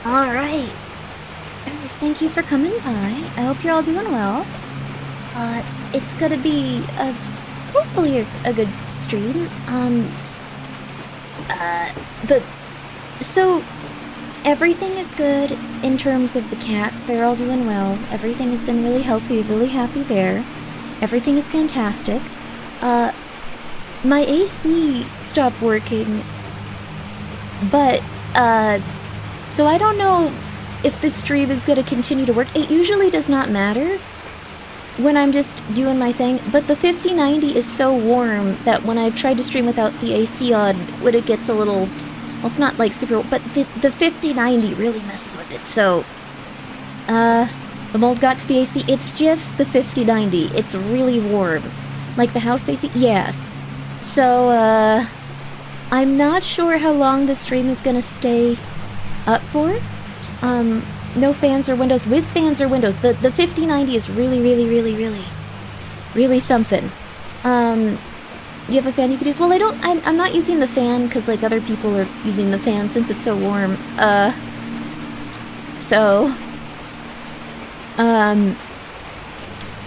Alright. Anyways, thank you for coming by. I hope you're all doing well. It's gonna be, hopefully a good stream. So, everything is good in terms of the cats. They're all doing well. Everything has been really healthy, really happy there. Everything is fantastic. My AC stopped working, but, so I don't know if this stream is going to continue to work. It usually does not matter when I'm just doing my thing, but the 5090 is so warm that when I've tried to stream without the AC on, when it gets a little... Well, it's not like super... But the 5090 really messes with it, so... the mold got to the AC. It's just the 5090. It's really warm. Like the house AC? Yes. So, I'm not sure how long the stream is going to stay up for. No fans or windows. With fans or windows. The 5090 is really something. You have a fan you could use? Well, I'm not using the fan because, like, other people are using the fan since it's so warm.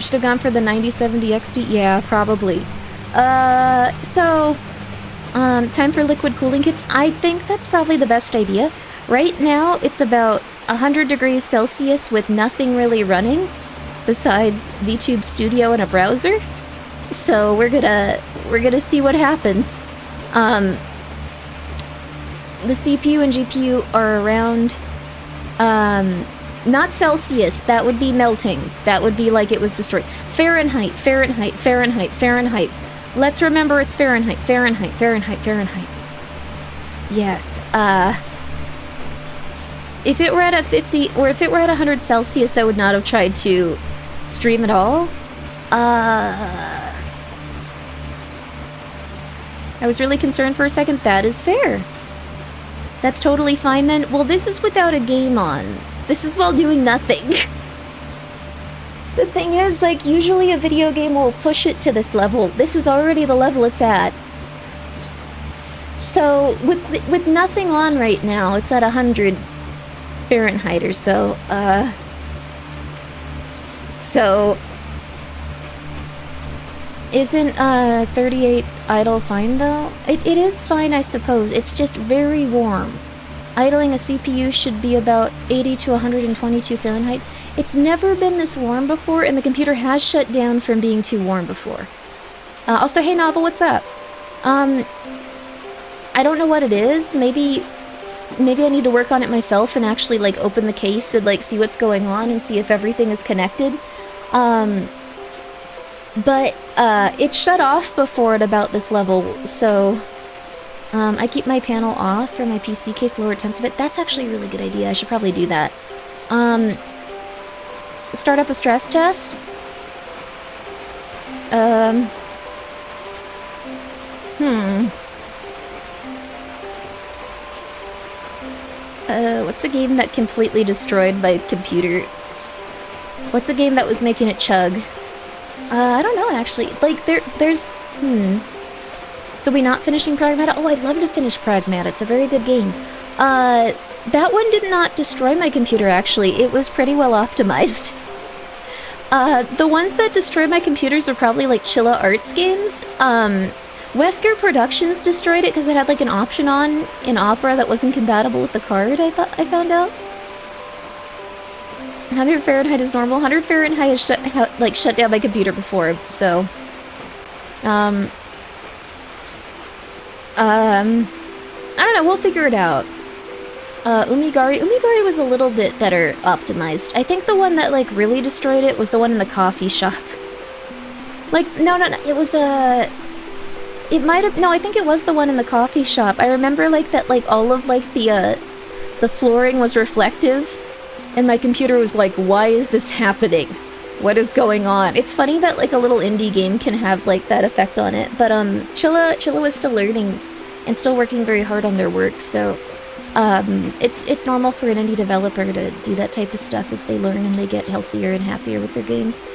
Should have gone for the 9070 XT? Yeah, probably. Time for liquid cooling kits? I think that's probably the best idea. Right now, it's about 100 degrees Celsius with nothing really running besides VTube Studio and a browser. So we're gonna see what happens. The CPU and GPU are around, not Celsius, that would be melting. That would be like it was destroyed. Fahrenheit. Let's remember it's Fahrenheit. Yes, if it were at a 50, or if it were at 100 Celsius, I would not have tried to stream at all. I was really concerned for a second. That is fair. That's totally fine then. Well, this is without a game on. This is while doing nothing. The thing is, like, usually a video game will push it to this level. This is already the level it's at. So, with nothing on right now, it's at 100 Fahrenheit or so. Isn't 38 idle fine though? It is fine, I suppose. It's just very warm. Idling a CPU should be about 80 to 122 Fahrenheit. It's never been this warm before, and the computer has shut down from being too warm before. Also, hey Novel, what's up? I don't know what it is. Maybe I need to work on it myself and actually, like, open the case and, like, see what's going on and see if everything is connected. But it's shut off before at about this level, so I keep my panel off for my PC case, lower temps a bit. That's actually a really good idea. I should probably do that. Start up a stress test. What's a game that completely destroyed my computer? What's a game that was making it chug? I don't know, actually. Like, there's... So we not finishing Pragmata? Oh, I'd love to finish Pragmata. It's a very good game. That one did not destroy my computer, actually. It was pretty well optimized. The ones that destroy my computers are probably, like, Chilla Arts games. Wesker Productions destroyed it because it had, like, an option on in Opera that wasn't compatible with the card, I found out. 100 Fahrenheit is normal. 100 Fahrenheit has shut down my computer before, so... I don't know, we'll figure it out. Umigari was a little bit better optimized. I think the one that, like, really destroyed it was the one in the coffee shop. Like, no, it was, it might have... No, I think it was the one in the coffee shop. I remember, like, that, like, all of, like, the flooring was reflective, and my computer was like, why is this happening? What is going on? It's funny that, like, a little indie game can have, like, that effect on it, but, Chilla was still learning and still working very hard on their work, so, it's normal for an indie developer to do that type of stuff as they learn and they get healthier and happier with their games.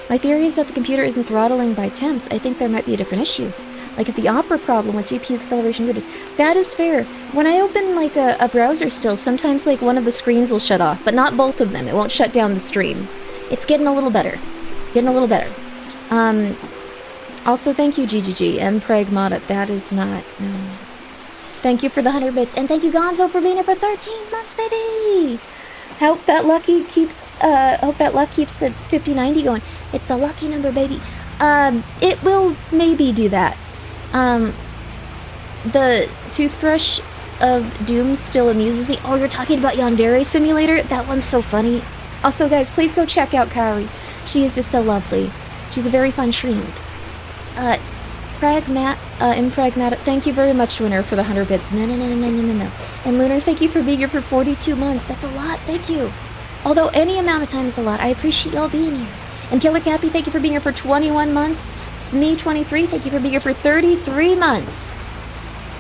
My theory is that the computer isn't throttling by temps. I think there might be a different issue. Like the Opera problem with GPU acceleration rooted. That is fair. When I open, like, a browser still, sometimes, like, one of the screens will shut off, but not both of them. It won't shut down the stream. It's getting a little better. Also, thank you, GGG, and Pragmata. That is not... No. Thank you for the 100 bits, and thank you, Gonzo, for being here for 13 months, baby! Hope that luck keeps the 5090 going. It's the lucky number, baby. It will maybe do that. The toothbrush of Doom still amuses me. Oh, you're talking about Yandere Simulator? That one's so funny. Also, guys, please go check out Kaori. She is just so lovely. She's a very fun shrimp. Pragmata, thank you very much, Winner, for the 100 bits. No. And Lunar, thank you for being here for 42 months. That's a lot, thank you. Although any amount of time is a lot, I appreciate y'all being here. And Killer Cappy, thank you for being here for 21 months. Smee23, thank you for being here for 33 months.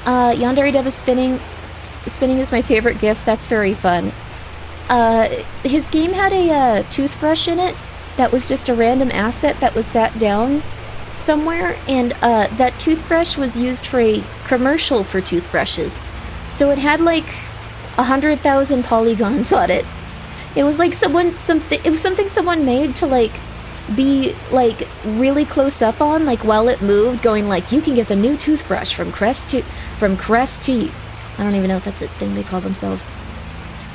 Yandere Dev is spinning. Spinning is my favorite gift. That's very fun. His game had a toothbrush in it that was just a random asset that was sat down somewhere, and that toothbrush was used for a commercial for toothbrushes. So it had like 100,000 polygons on it. It was like it was something someone made to like be like really close up on, like while it moved, going like, you can get the new toothbrush from Crest Teeth. I don't even know if that's a thing they call themselves.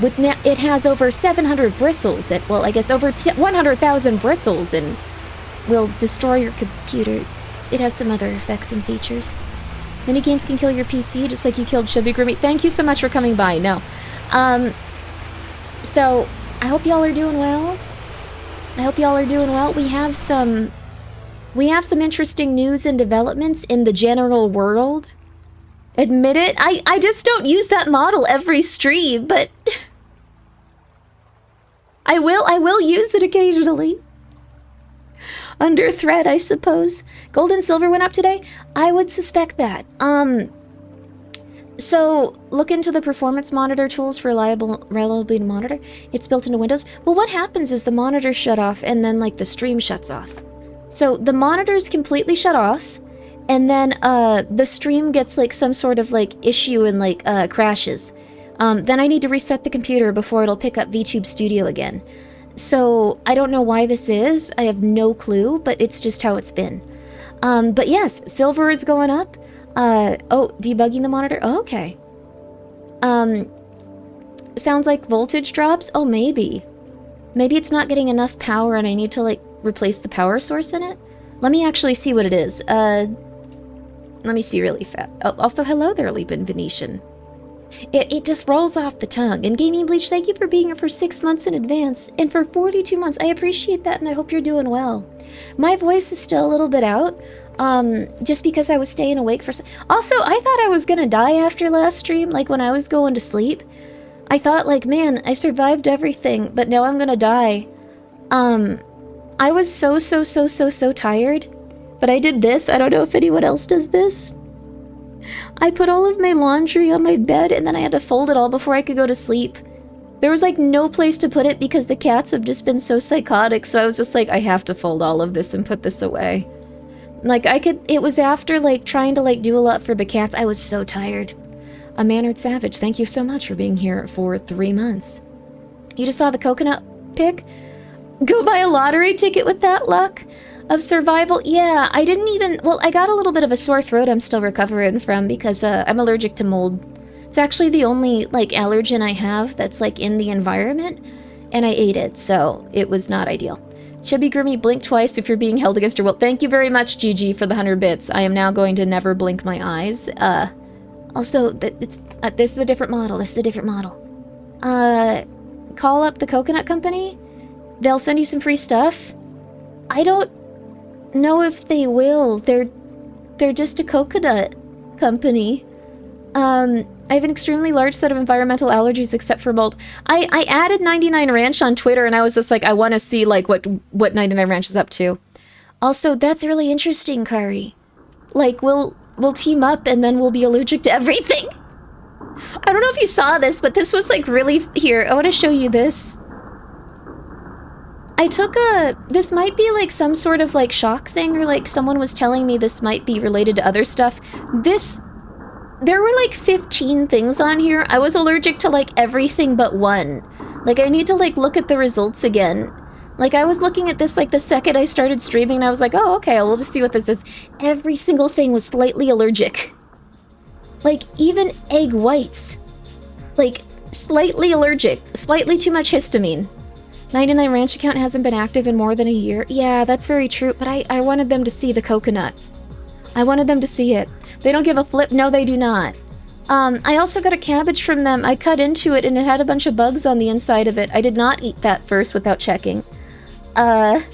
It has over 700 bristles that, well, I guess over 100,000 bristles and will destroy your computer. It has some other effects and features. Many games can kill your PC, just like you killed Chubby Grimmi. Thank you so much for coming by. No. So, I hope y'all are doing well. We have some interesting news and developments in the general world. Admit it. I just don't use that model every stream, but I will use it occasionally. Under threat, I suppose. Gold and silver went up today? I would suspect that. So, look into the performance monitor tools for reliability monitor. It's built into Windows. Well, what happens is the monitors shut off and then, like, the stream shuts off. So, the monitors completely shut off, and then, the stream gets, like, some sort of, like, issue and, like, crashes. Then I need to reset the computer before it'll pick up VTube Studio again. So, I don't know why this is. I have no clue, but it's just how it's been. But yes, silver is going up. Oh, debugging the monitor? Oh, okay. Sounds like voltage drops? Oh, maybe. Maybe it's not getting enough power and I need to, like, replace the power source in it? Let me actually see what it is. Let me see really fast. Oh, also, hello there, Leapin' Venetian. It just rolls off the tongue. And Gaming Bleach, thank you for being here for 6 months in advance. And for 42 months. I appreciate that and I hope you're doing well. My voice is still a little bit out. Just because I was staying awake for... Also, I thought I was gonna die after last stream. Like, when I was going to sleep. I thought, like, man, I survived everything. But now I'm gonna die. I was so tired. But I did this. I don't know if anyone else does this. I put all of my laundry on my bed and then I had to fold it all before I could go to sleep. There was like no place to put it because the cats have just been so psychotic, so I was just like, I have to fold all of this and put this away. Like it was after like trying to like do a lot for the cats. I was so tired. A Mannered Savage, thank you so much for being here for 3 months. You just saw the coconut pic? Go buy a lottery ticket with that luck? Of survival? Yeah, I didn't even... Well, I got a little bit of a sore throat I'm still recovering from because I'm allergic to mold. It's actually the only, like, allergen I have that's, like, in the environment, and I ate it, so it was not ideal. Chubby Grimmi, blink twice if you're being held against your will. Thank you very much, GG, for the 100 bits. I am now going to never blink my eyes. Also, this is a different model. This is a different model. Call up the coconut company. They'll send you some free stuff. I don't know if they will. They're just a coconut company. I have an extremely large set of environmental allergies except for mold. I added 99 Ranch on Twitter and I was just like, I want to see like what 99 Ranch is up to. Also, that's really interesting, Kari. Like we'll team up and then we'll be allergic to everything. I don't know if you saw this, but this was like really... Here, I want to show you this. I took this might be like some sort of like shock thing, or like someone was telling me this might be related to other stuff. There were like 15 things on here. I was allergic to like everything but one. Like I need to like look at the results again. Like I was looking at this like the second I started streaming and I was like, oh okay, we'll just see what this is. Every single thing was slightly allergic. Like even egg whites. Like slightly allergic. Slightly too much histamine. 99 Ranch account hasn't been active in more than a year. Yeah, that's very true, but I wanted them to see the coconut. I wanted them to see it. They don't give a flip. No, they do not. I also got a cabbage from them. I cut into it and it had a bunch of bugs on the inside of it. I did not eat that first without checking. But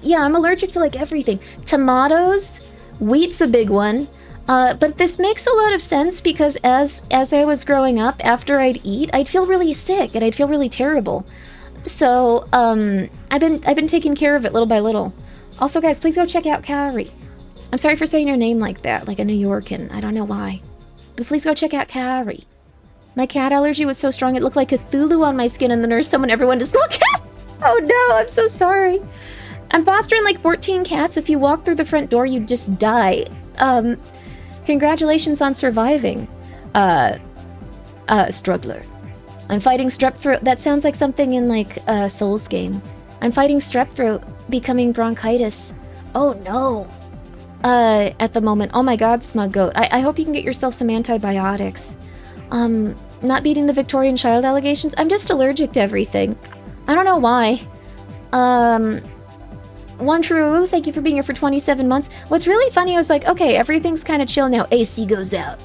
yeah, I'm allergic to like everything. Tomatoes, wheat's a big one. But this makes a lot of sense because as I was growing up, after I'd eat, I'd feel really sick and I'd feel really terrible. So, I've been taking care of it little by little. Also, guys, please go check out Kari. I'm sorry for saying your name like that, like a New Yorkan. I don't know why. But please go check out Kari. My cat allergy was so strong it looked like Cthulhu on my skin, and the nurse summoned everyone to look at. Oh no, I'm so sorry. I'm fostering like 14 cats. If you walk through the front door, you'd just die. Congratulations on surviving. Struggler. I'm fighting strep throat. That sounds like something in like a Souls game. I'm fighting strep throat, becoming bronchitis. Oh no. At the moment. Oh my god, Smug Goat. I hope you can get yourself some antibiotics. Not beating the Victorian child allegations. I'm just allergic to everything. I don't know why. One True, thank you for being here for 27 months. What's really funny, I was like, okay, everything's kind of chill now. AC goes out.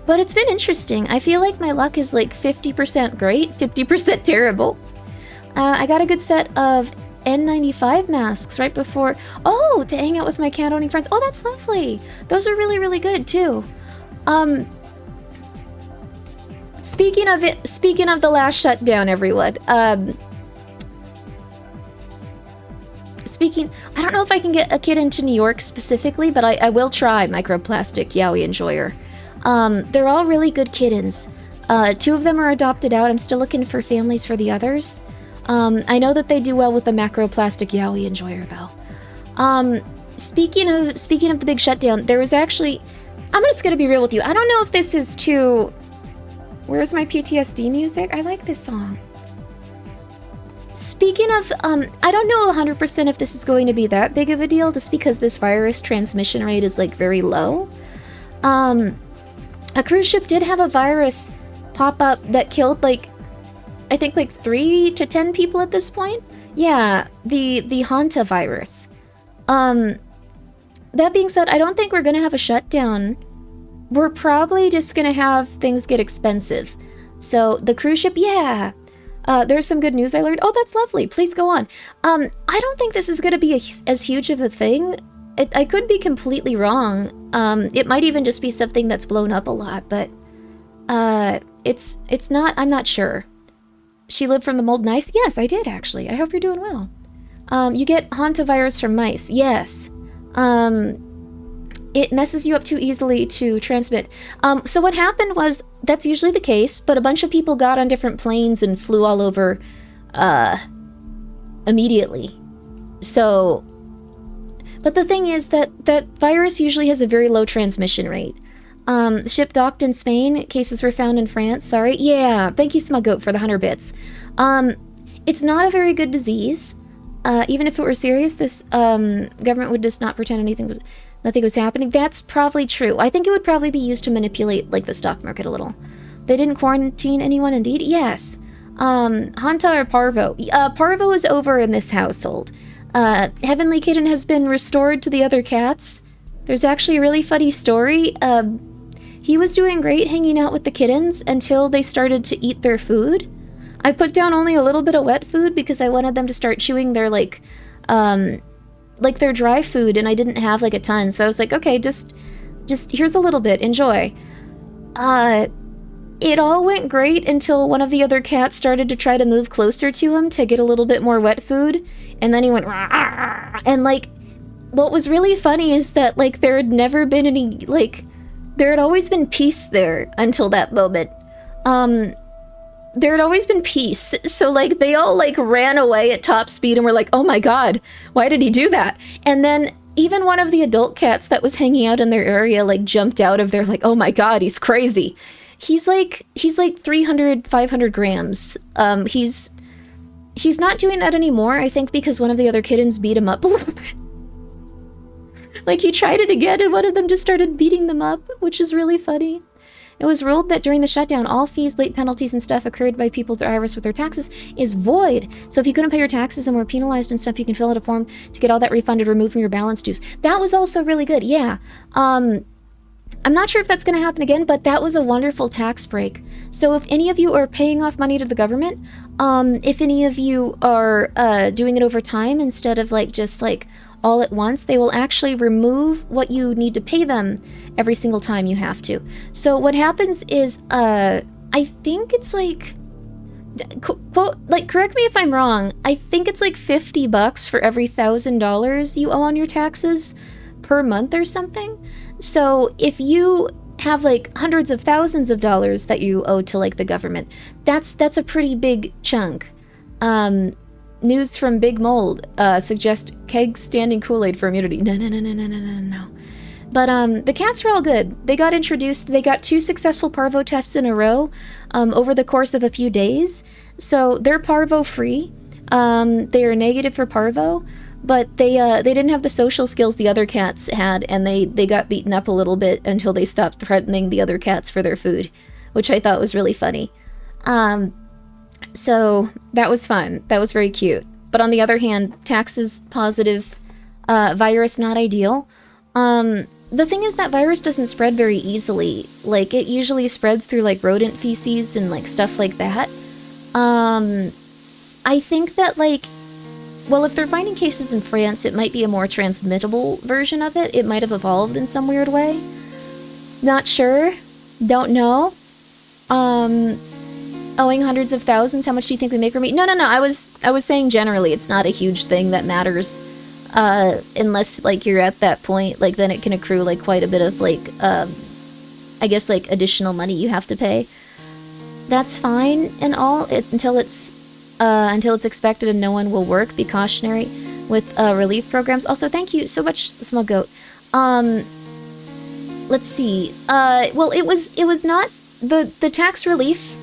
But it's been interesting. I feel like my luck is like 50% great, 50% terrible. I got a good set of N95 masks right before... Oh, to hang out with my cat-owning friends. Oh, that's lovely. Those are really, really good, too. Speaking of the last shutdown, everyone. I don't know if I can get a kid into New York specifically, but I will try Microplastic Yowie Enjoyer. They're all really good kittens. 2 of them are adopted out. I'm still looking for families for the others. I know that they do well with the Macroplastic Yowie Enjoyer, though. Speaking of the big shutdown, there was actually... I'm just gonna be real with you. I don't know if this is too... Where's my PTSD music? I like this song. Speaking of, I don't know 100% if this is going to be that big of a deal, just because this virus transmission rate is, like, very low. A cruise ship did have a virus pop up that killed, like, I think like 3 to 10 people at this point. Yeah, the Hanta virus. That being said, I don't think we're gonna have a shutdown. We're probably just gonna have things get expensive. So the cruise ship, yeah. There's some good news I learned. Oh, that's lovely. Please go on. I don't think this is gonna be as huge of a thing. I could be completely wrong. It might even just be something that's blown up a lot, but it's not. I'm not sure. She lived from the mold. Nice. Yes, I did actually. I hope you're doing well. You get hantavirus from mice. Yes. It messes you up too easily to transmit. So what happened was, that's usually the case, but a bunch of people got on different planes and flew all over, immediately. So, but the thing is that virus usually has a very low transmission rate. Ship docked in Spain, cases were found in France, sorry. Yeah, thank you, Smuggoat, for the 100 bits. It's not a very good disease. Even if it were serious, this government would just not pretend nothing was happening. That's probably true. I think it would probably be used to manipulate, like, the stock market a little. They didn't quarantine anyone, indeed? Yes. Hanta or Parvo? Parvo is over in this household. Heavenly Kitten has been restored to the other cats. There's actually a really funny story. He was doing great hanging out with the kittens until they started to eat their food. I put down only a little bit of wet food because I wanted them to start chewing their, like their dry food, and I didn't have, like, a ton. So I was like, okay, just here's a little bit, enjoy. It all went great until one of the other cats started to try to move closer to him to get a little bit more wet food, and then he went, "Rah!" And, like, what was really funny is that, like, there had never been any, like, there had always been peace there until that moment. There had always been peace, so, like, they all, like, ran away at top speed and were like, oh my god, why did he do that? And then even one of the adult cats that was hanging out in their area, like, jumped out of there, like, oh my god, he's crazy. He's like 300, 500 grams. He's not doing that anymore, I think because one of the other kittens beat him up a little bit. Like, he tried it again and one of them just started beating them up, which is really funny. It was ruled that during the shutdown, all fees, late penalties, and stuff occurred by people through IRS with their taxes is void. So if you couldn't pay your taxes and were penalized and stuff, you can fill out a form to get all that refunded, removed from your balance dues. That was also really good, yeah. I'm not sure if that's going to happen again, but that was a wonderful tax break. So if any of you are paying off money to the government, if any of you are doing it over time instead of, like, just, like, all at once, they will actually remove what you need to pay them every single time you have to. So what happens is, I think it's like, quote, like, correct me if I'm wrong, I think it's like $50 for every $1,000 you owe on your taxes per month or something. So if you have, like, hundreds of thousands of dollars that you owe to, like, the government, that's a pretty big chunk. News from Big Mold suggest kegs standing Kool-Aid for immunity. No. But the cats are all good. They got introduced. They got 2 successful parvo tests in a row over the course of a few days. So they're parvo free. They are negative for parvo, but they didn't have the social skills the other cats had, and they got beaten up a little bit until they stopped threatening the other cats for their food, which I thought was really funny. So that was fun. That was very cute. But on the other hand, taxes positive, virus not ideal. The thing is that virus doesn't spread very easily. Like, it usually spreads through, like, rodent feces and, like, stuff like that. I think that, like, well, if they're finding cases in France, it might be a more transmittable version of it. It might have evolved in some weird way. Not sure. Don't know. Owing hundreds of thousands, how much do you think we make, Grimmi? No, I was saying generally, it's not a huge thing that matters, unless, like, you're at that point, like, then it can accrue, like, quite a bit of, like, I guess, like, additional money you have to pay. That's fine and all, until it's expected and no one will work. Be cautionary with, relief programs. Also, thank you so much, Small Goat. Let's see, well, it was not, the tax relief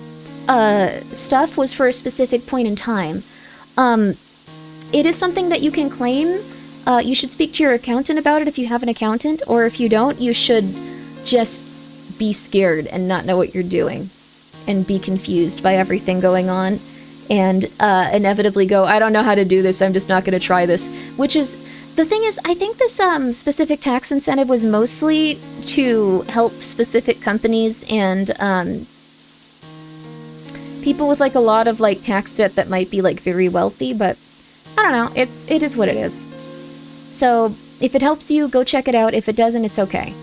stuff was for a specific point in time. It is something that you can claim. You should speak to your accountant about it if you have an accountant, or if you don't, you should just be scared and not know what you're doing. and be confused by everything going on, and inevitably go, I don't know how to do this, I'm just not going to try this. Which is, the thing is, I think this specific tax incentive was mostly to help specific companies and people with like a lot of like tax debt that might be like very wealthy, but I don't know, it is what it is. So if it helps you, go check it out. If it doesn't, it's okay.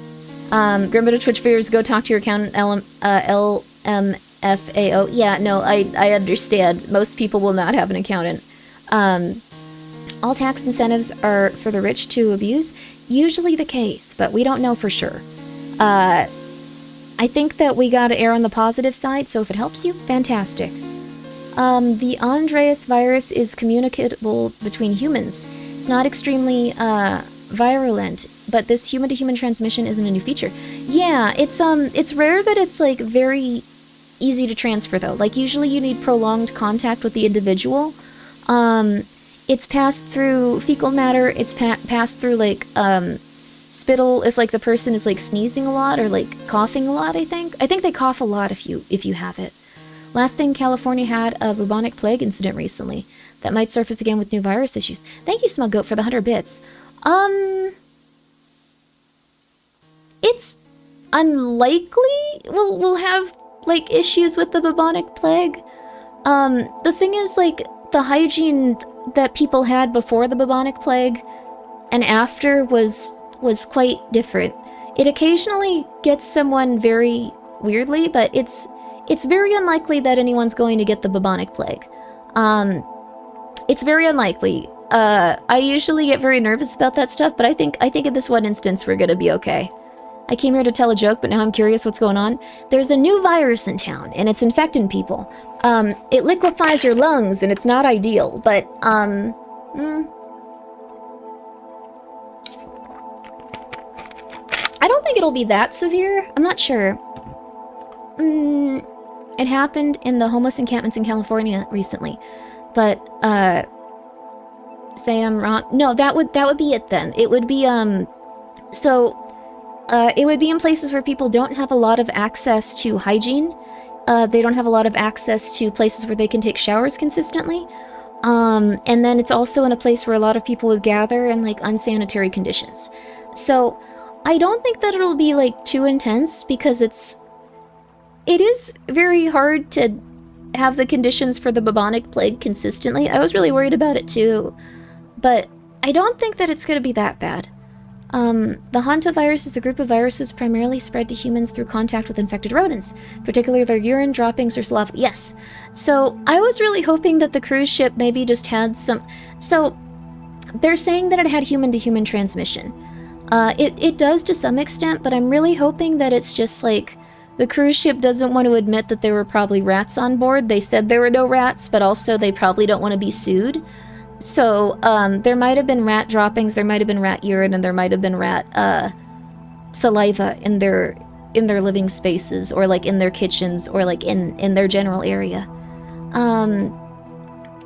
Grimmi to Twitch viewers, go talk to your accountant, LMFAO. Yeah, no, I understand. Most people will not have an accountant. All tax incentives are for the rich to abuse. Usually the case, but we don't know for sure. I think that we gotta err on the positive side, so if it helps you, fantastic. The Andreas virus is communicable between humans. It's not extremely, virulent, but this human-to-human transmission isn't a new feature. Yeah, it's rare that it's, like, very easy to transfer, though. Like, usually you need prolonged contact with the individual. It's passed through fecal matter, it's passed through, like, spittle if, like, the person is, like, sneezing a lot or, like, coughing a lot, I think. I think they cough a lot if you have it. Last thing, California had a bubonic plague incident recently that might surface again with new virus issues. Thank you, Smug Goat, for the 100 bits. It's unlikely we'll have, like, issues with the bubonic plague. The thing is, like, the hygiene that people had before the bubonic plague and after was quite different. It occasionally gets someone very weirdly, but it's very unlikely that anyone's going to get the bubonic plague. It's very unlikely. I usually get very nervous about that stuff, but I think in this one instance we're gonna be okay. I came here to tell a joke, but now I'm curious what's going on. There's a new virus in town, and it's infecting people. It liquefies your lungs, and it's not ideal, but, I don't think it'll be that severe. I'm not sure. It happened in the homeless encampments in California recently, but, say I'm wrong. No, that would be it then. It would be, it would be in places where people don't have a lot of access to hygiene. They don't have a lot of access to places where they can take showers consistently. And then it's also in a place where a lot of people would gather in, like, unsanitary conditions. So, I don't think that it'll be, like, too intense, because it is very hard to have the conditions for the bubonic plague consistently. I was really worried about it too, but I don't think that it's going to be that bad. The hantavirus is a group of viruses primarily spread to humans through contact with infected rodents, particularly their urine, droppings, or saliva. Yes. So, I was really hoping that the cruise ship maybe just had some... So, they're saying that it had human-to-human transmission. It does to some extent, but I'm really hoping that it's just, like, the cruise ship doesn't want to admit that there were probably rats on board. They said there were no rats, but also they probably don't want to be sued. So, there might have been rat droppings, there might have been rat urine, and there might have been rat, saliva in their living spaces, or, like, in their kitchens, or, like, in their general area.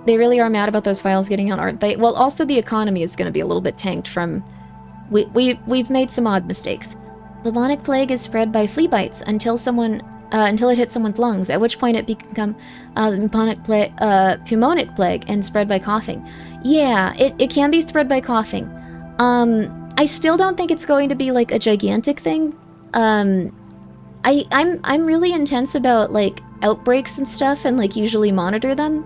They really are mad about those files getting out, aren't they? Well, also the economy is going to be a little bit tanked from... We've made some odd mistakes. Bubonic plague is spread by flea bites until it hits someone's lungs, at which point it become pneumonic plague and spread by coughing. Yeah, it can be spread by coughing. I still don't think it's going to be, like, a gigantic thing. I'm really intense about, like, outbreaks and stuff, and, like, usually monitor them.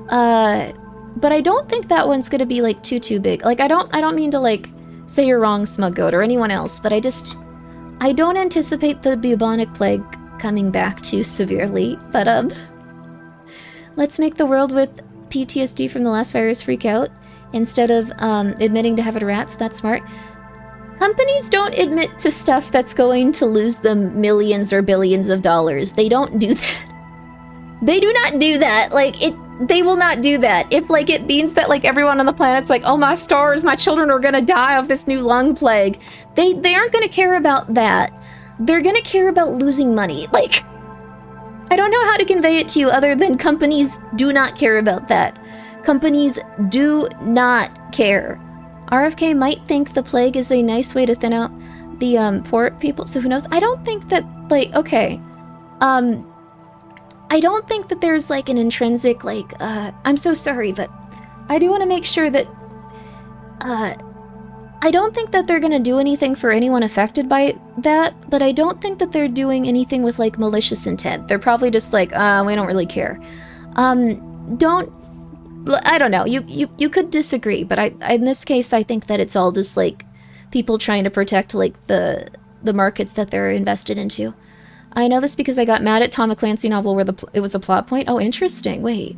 But I don't think that one's gonna be, like, too big. Like, I don't mean to, like, say you're wrong, Smug Goat, or anyone else, but I don't anticipate the bubonic plague coming back too severely, but, let's make the world with PTSD from the last virus freak out, instead of, admitting to having rats. That's smart. Companies don't admit to stuff that's going to lose them millions or billions of dollars. They don't do that. They do not do that. Like, they will not do that. If, like, it means that, like, everyone on the planet's like, oh my stars, my children are gonna die of this new lung plague, they aren't gonna care about that. They're gonna care about losing money. Like, I don't know how to convey it to you other than companies do not care about that. Companies do not care. RFK might think the plague is a nice way to thin out the poor people, so who knows? I don't think that, like, okay. I don't think that there's like an intrinsic, like, I'm so sorry, but I do want to make sure that, I don't think that they're gonna do anything for anyone affected by that, but I don't think that they're doing anything with, like, malicious intent. They're probably just like, we don't really care. I don't know, you could disagree, but in this case, I think that it's all just, like, people trying to protect, like, the markets that they're invested into. I know this because I got mad at Tom Clancy novel where it was a plot point. Oh, interesting, wait.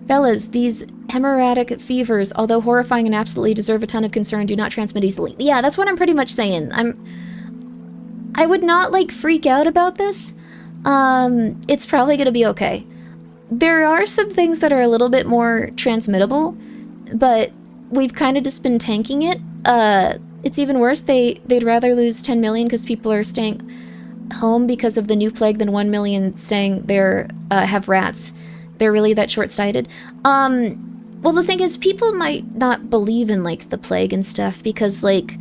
Fellas, these hemorrhagic fevers, although horrifying and absolutely deserve a ton of concern, do not transmit easily. Yeah, that's what I'm pretty much saying. I would not, like, freak out about this. It's probably gonna be okay. There are some things that are a little bit more transmittable, but we've kind of just been tanking it. It's even worse. They'd rather lose 10 million because people are staying home because of the new plague than 1 million staying there, have rats. They're really that short-sighted. Well, the thing is, people might not believe in, like, the plague and stuff because, like,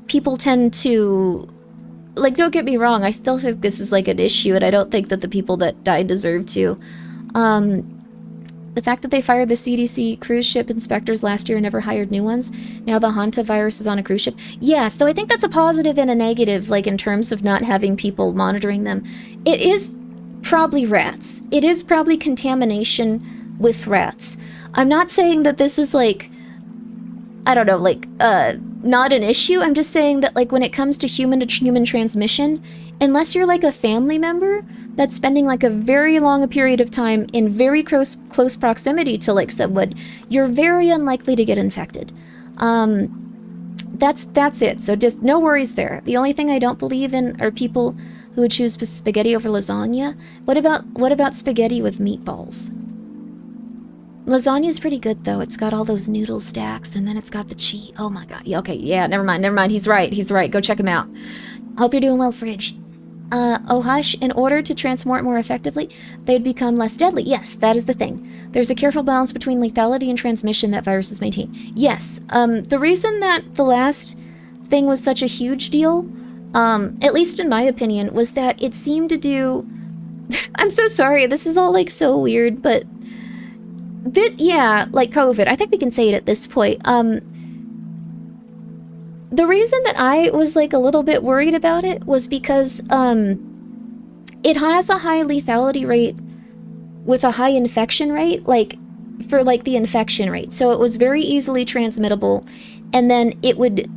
people tend to... Like, don't get me wrong, I still think this is, like, an issue, and I don't think that the people that died deserve to. The fact that they fired the CDC cruise ship inspectors last year and never hired new ones, now the hantavirus is on a cruise ship. Yes, though I think that's a positive and a negative, like, in terms of not having people monitoring them. It is probably rats. It is probably contamination with rats. I'm not saying that this is, like, I don't know, like, not an issue. I'm just saying that, like, when it comes to human transmission, unless you're, like, a family member that's spending, like, a very long period of time in very close proximity to, like, someone, you're very unlikely to get infected. That's it. So just no worries there. The only thing I don't believe in are people who would choose spaghetti over lasagna. What about spaghetti with meatballs? Lasagna's pretty good, though. It's got all those noodle stacks, and then it's got the cheese. Oh my god. Okay, yeah, never mind. He's right. Go check him out. Hope you're doing well, Fridge. Oh hush, in order to transport more effectively, they'd become less deadly. Yes, that is the thing. There's a careful balance between lethality and transmission that viruses maintain. Yes, the reason that the last thing was such a huge deal, at least in my opinion, was that it seemed to do... I'm so sorry, this is all, like, so weird, but... Yeah, like COVID, I think we can say it at this point. The reason that I was, like, a little bit worried about it was because, it has a high lethality rate with a high infection rate, like, for, like, the infection rate. So it was very easily transmittable, and then it would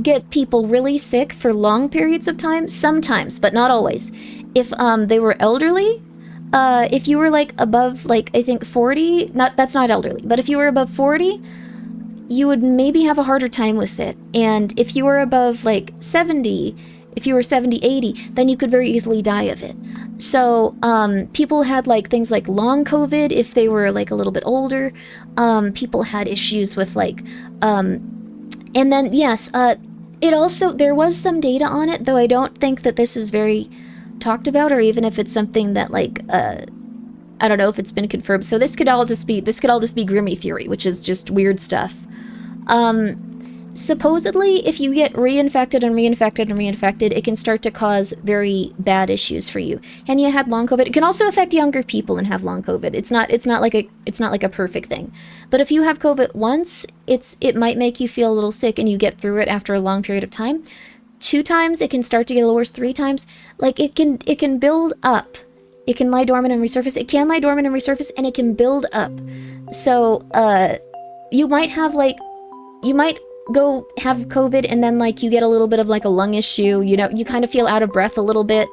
get people really sick for long periods of time, sometimes, but not always. If, they were elderly, if you were, like, above, like, I think 40, that's not elderly, but if you were above 40, you would maybe have a harder time with it. And if you were above, like, 70, if you were 70, 80, then you could very easily die of it. So, people had, like, things like long COVID if they were, like, a little bit older. People had issues with, like, and then, yes, it also, there was some data on it, though I don't think that this is very talked about, or even if it's something that, like, I don't know if it's been confirmed. So this could all just be Grimmi theory, which is just weird stuff. Supposedly, if you get reinfected and reinfected and reinfected, it can start to cause very bad issues for you. And you had long COVID. It can also affect younger people and have long COVID. It's not like a perfect thing. But if you have COVID once, it might make you feel a little sick and you get through it after a long period of time. 2 times, it can start to get a little worse. 3 times, like, it can build up. It can lie dormant and resurface. It can lie dormant and resurface, and it can build up. So, you might have, like, you might go have COVID and then, like, you get a little bit of, like, a lung issue, you know, you kind of feel out of breath a little bit,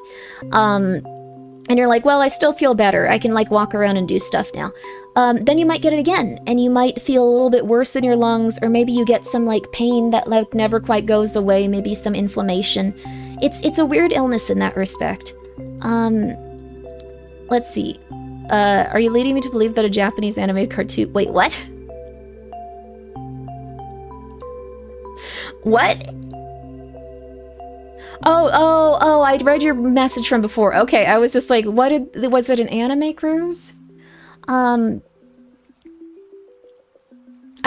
and you're like, well, I still feel better, I can, like, walk around and do stuff now. Then you might get it again, and you might feel a little bit worse in your lungs, or maybe you get some, like, pain that, like, never quite goes away, maybe some inflammation. It's a weird illness in that respect. Let's see. Are you leading me to believe that a Japanese animated cartoon... Wait, what? What? Oh, I read your message from before. Okay, I was just like, was it an anime cruise? I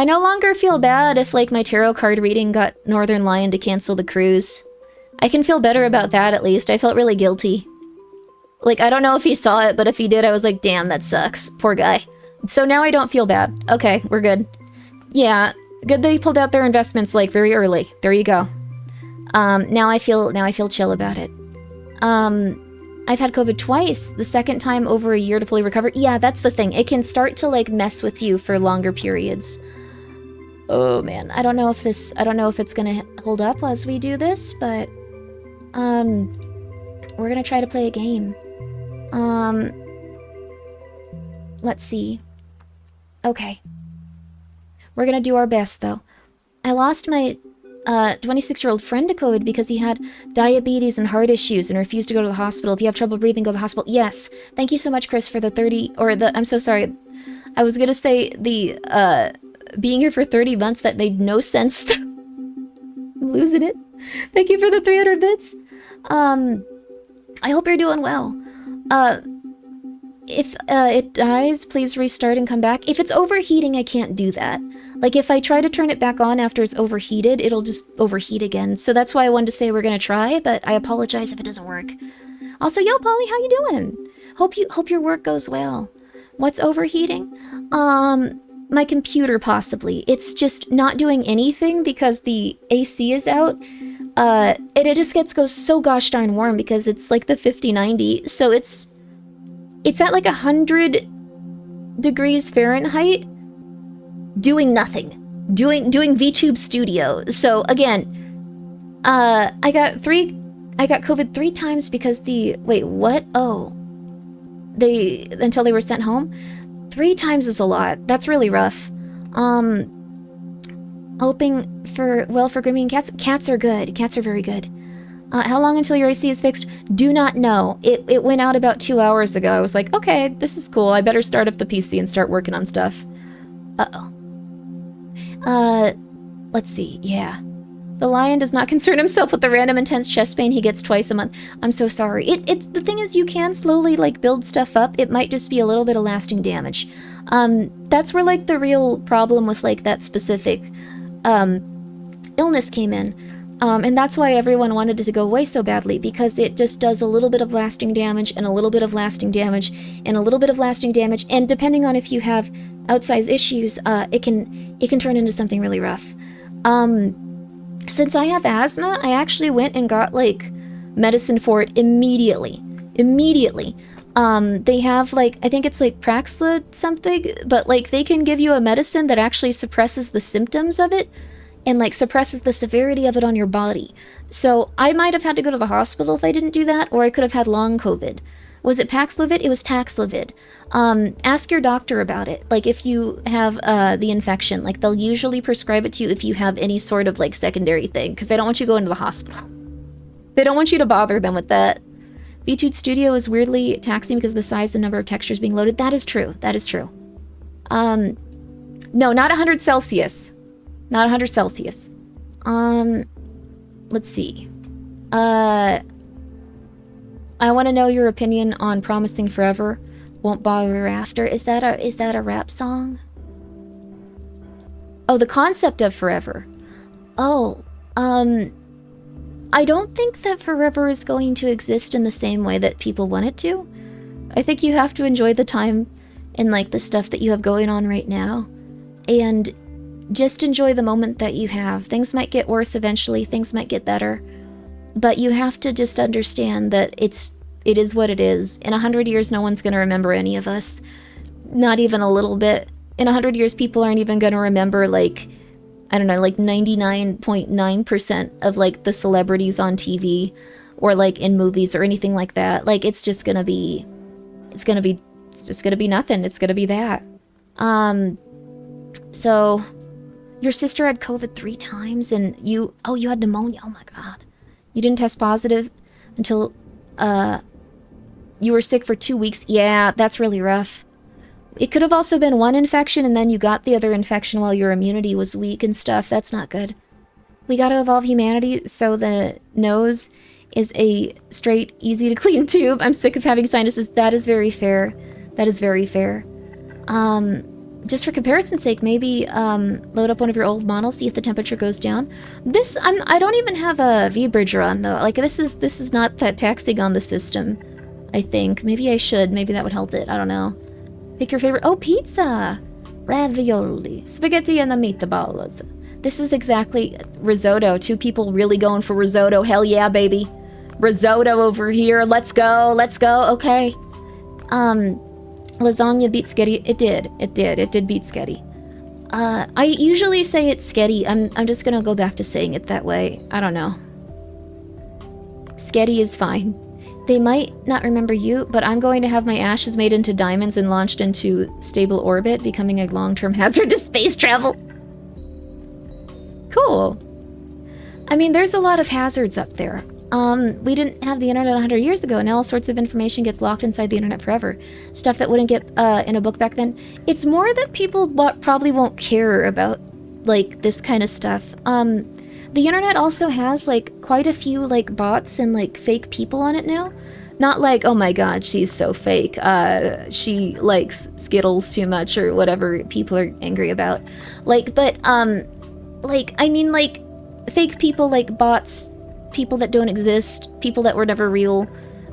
no longer feel bad if, like, my tarot card reading got Northern Lion to cancel the cruise. I can feel better about that, at least. I felt really guilty. Like, I don't know if he saw it, but if he did, I was like, damn, that sucks. Poor guy. So now I don't feel bad. Okay, we're good. Yeah, good they pulled out their investments, like, very early. There you go. Now I feel chill about it. I've had COVID twice. The second time over a year to fully recover. Yeah, that's the thing. It can start to, like, mess with you for longer periods. Oh, man. I don't know if it's gonna hold up as we do this, but, we're gonna try to play a game. Let's see. Okay. We're gonna do our best, though. I lost my 26-year-old friend to COVID because he had diabetes and heart issues and refused to go to the hospital. If you have trouble breathing, go to the hospital. Yes. Thank you so much, Chris, for the 30... I'm so sorry. I was gonna say the, being here for 30 months, that made no sense. I'm losing it. Thank you for the 300 bits. I hope you're doing well. If it dies, please restart and come back. If it's overheating, I can't do that. Like, if I try to turn it back on after it's overheated, it'll just overheat again. So that's why I wanted to say we're gonna try, but I apologize if it doesn't work. Also, yo, Polly, how you doing? Hope your work goes well. What's overheating? My computer, possibly. It's just not doing anything because the AC is out. It just goes so gosh darn warm because it's like the 50-90, so it's at like 100 degrees Fahrenheit, doing nothing. Doing VTube Studio. So again, I got COVID 3 times because wait, what? Oh. Until they were sent home? 3 times is a lot. That's really rough. Hoping for Grimmi and cats. Cats are good. Cats are very good. How long until your AC is fixed? Do not know. It went out about 2 hours ago. I was like, okay, this is cool. I better start up the PC and start working on stuff. Uh-oh. Let's see. Yeah. The lion does not concern himself with the random intense chest pain he gets twice a month. I'm so sorry. The thing is, you can slowly, like, build stuff up. It might just be a little bit of lasting damage. That's where, like, the real problem with, like, that specific, illness came in. And that's why everyone wanted it to go away so badly, because it just does a little bit of lasting damage, and a little bit of lasting damage, and a little bit of lasting damage, and depending on if you have outsized issues, it can turn into something really rough. Since I have asthma, I actually went and got, like, medicine for it immediately. Immediately. They have, like, I think it's, like, Praxla something, but, like, they can give you a medicine that actually suppresses the symptoms of it, and, like, suppresses the severity of it on your body. So I might have had to go to the hospital if I didn't do that, or I could have had long COVID. Was it Paxlovid? It was Paxlovid. Ask your doctor about it. Like, if you have the infection, like, they'll usually prescribe it to you if you have any sort of, like, secondary thing, because they don't want you going to the hospital. They don't want you to bother them with that. VTube Studio is weirdly taxing because of the size and number of textures being loaded. That is true. That is true. No, not 100 Celsius. Not 100 Celsius. Let's see. I want to know your opinion on Promising Forever, Won't Bother After. Is that a rap song? Oh, the concept of forever. Oh, I don't think that forever is going to exist in the same way that people want it to. I think you have to enjoy the time and, like, the stuff that you have going on right now. And just enjoy the moment that you have. Things might get worse eventually, things might get better. But you have to just understand that it is what it is. In 100 years, no one's going to remember any of us. Not even a little bit. In 100 years, people aren't even going to remember, like, I don't know, like 99.9% of, like, the celebrities on TV or, like, in movies or anything like that. Like, it's just going to be nothing. It's going to be that. So your sister had COVID 3 times and you had pneumonia. Oh my God. You didn't test positive until, you were sick for 2 weeks. Yeah, that's really rough. It could have also been one infection and then you got the other infection while your immunity was weak and stuff. That's not good. We gotta evolve humanity so the nose is a straight, easy to clean tube. I'm sick of having sinuses. That is very fair. That is very fair. Just for comparison's sake, maybe load up one of your old models, see if the temperature goes down. I don't even have a V-bridger on though. Like, this is not that taxing on the system. I think. Maybe I should. Maybe that would help it. I don't know. Pick your favorite. Oh, pizza! Ravioli. Spaghetti and the meatballs. This is exactly risotto. 2 people really going for risotto. Hell yeah, baby. Risotto over here. Let's go. Let's go. Okay. Lasagna beat sketty. It did. It did. It did beat sketty. I usually say it's sketty. I'm just gonna go back to saying it that way. I don't know. Sketty is fine. They might not remember you, but I'm going to have my ashes made into diamonds and launched into stable orbit, becoming a long-term hazard to space travel. Cool. I mean, there's a lot of hazards up there. We didn't have the internet 100 years ago, and now all sorts of information gets locked inside the internet forever. Stuff that wouldn't get in a book back then. It's more that people probably won't care about, like, this kind of stuff. The internet also has, like, quite a few, like, bots and, like, fake people on it now. Not like, oh my god, she's so fake. She likes Skittles too much or whatever people are angry about. Like, but, like, I mean, like, fake people, like, bots, people that don't exist, people that were never real.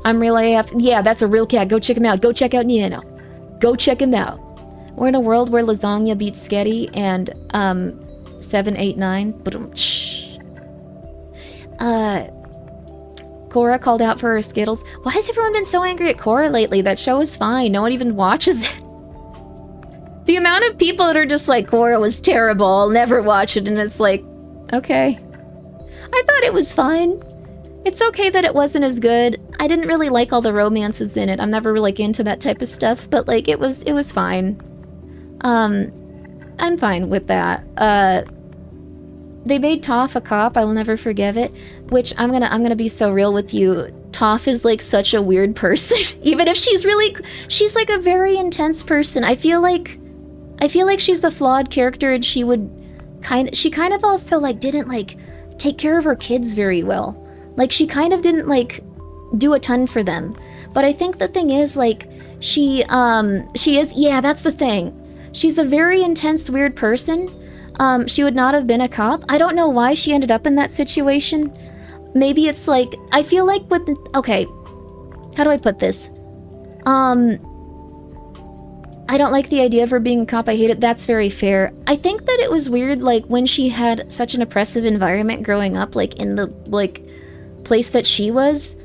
I'm real AF. Yeah, that's a real cat. Go check him out. Go check out Nieno. Go check him out. We're in a world where lasagna beats sketty and, 7, 8, 9. Cora called out for her Skittles. Why has everyone been so angry at Cora lately? That show is fine. No one even watches it. The amount of people that are just like, Cora was terrible, I'll never watch it, and it's like, okay. I thought it was fine. It's okay that it wasn't as good. I didn't really like all the romances in it. I'm never really into that type of stuff, but like it was fine. I'm fine with that. They made Toph a cop. I will never forgive it. Which I'm gonna be so real with you. Toph is like such a weird person. Even if she's like a very intense person. I feel like she's a flawed character, and she kind of also like didn't like take care of her kids very well. Like she kind of didn't like do a ton for them. But I think the thing is like she is, yeah, that's the thing. She's a very intense, weird person. She would not have been a cop. I don't know why she ended up in that situation. Maybe it's like, I feel like okay, how do I put this? I don't like the idea of her being a cop. I hate it. That's very fair. I think that it was weird, like, when she had such an oppressive environment growing up, like, in the, like, place that she was.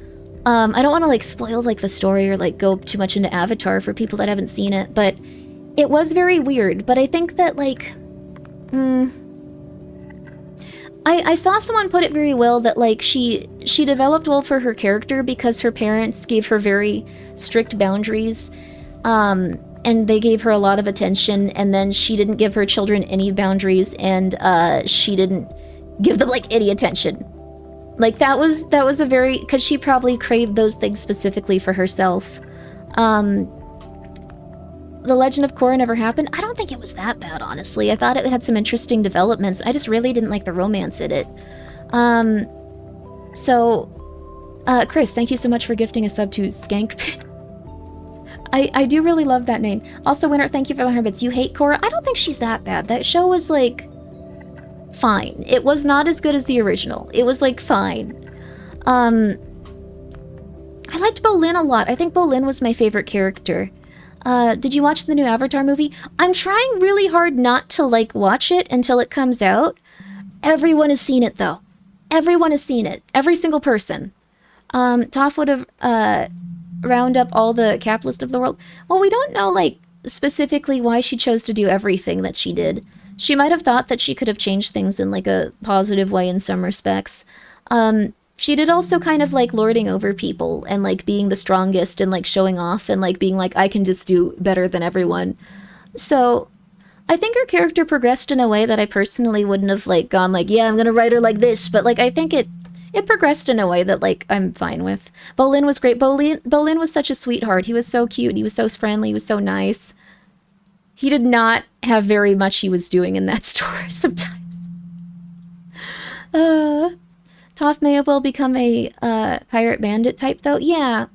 I don't want to, like, spoil, like, the story or, like, go too much into Avatar for people that haven't seen it, but it was very weird. But I think that, like, I saw someone put it very well that, like, she developed well for her character because her parents gave her very strict boundaries, and they gave her a lot of attention, and then she didn't give her children any boundaries, and she didn't give them, like, any attention. Like, that was a very, because she probably craved those things specifically for herself. The Legend of Korra never happened. I don't think it was that bad, honestly. I thought it had some interesting developments. I just really didn't like the romance in it. Chris, thank you so much for gifting a sub to Skankpit. I do really love that name. Also, Winter, thank you for the 100 bits. You hate Korra? I don't think she's that bad. That show was, like, fine. It was not as good as the original. It was, like, fine. I liked Bolin a lot. I think Bolin was my favorite character. Did you watch the new Avatar movie? I'm trying really hard not to, like, watch it until it comes out. Everyone has seen it, though. Everyone has seen it. Every single person. Toph would have, round up all the capitalist of the world. Well, we don't know, like, specifically why she chose to do everything that she did. She might have thought that she could have changed things in, like, a positive way in some respects. She did also kind of like lording over people and like being the strongest and like showing off and like being like, I can just do better than everyone. So I think her character progressed in a way that I personally wouldn't have like gone like, yeah, I'm gonna write her like this. But like, I think it progressed in a way that like I'm fine with. Bolin was great. Bolin was such a sweetheart. He was so cute. He was so friendly. He was so nice. He did not have very much he was doing in that story sometimes. Toph may have well become a pirate bandit type, though. Yeah,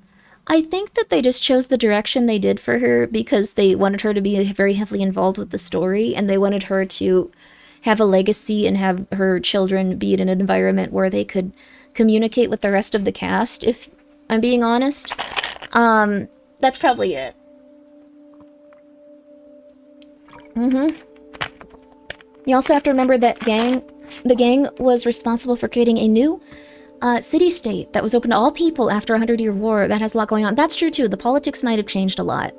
I think that they just chose the direction they did for her because they wanted her to be very heavily involved with the story, and they wanted her to have a legacy and have her children be in an environment where they could communicate with the rest of the cast, if I'm being honest. That's probably it. You also have to remember that the gang was responsible for creating a new city-state that was open to all people after a 100-year war. That has a lot going on. That's true, too. The politics might have changed a lot.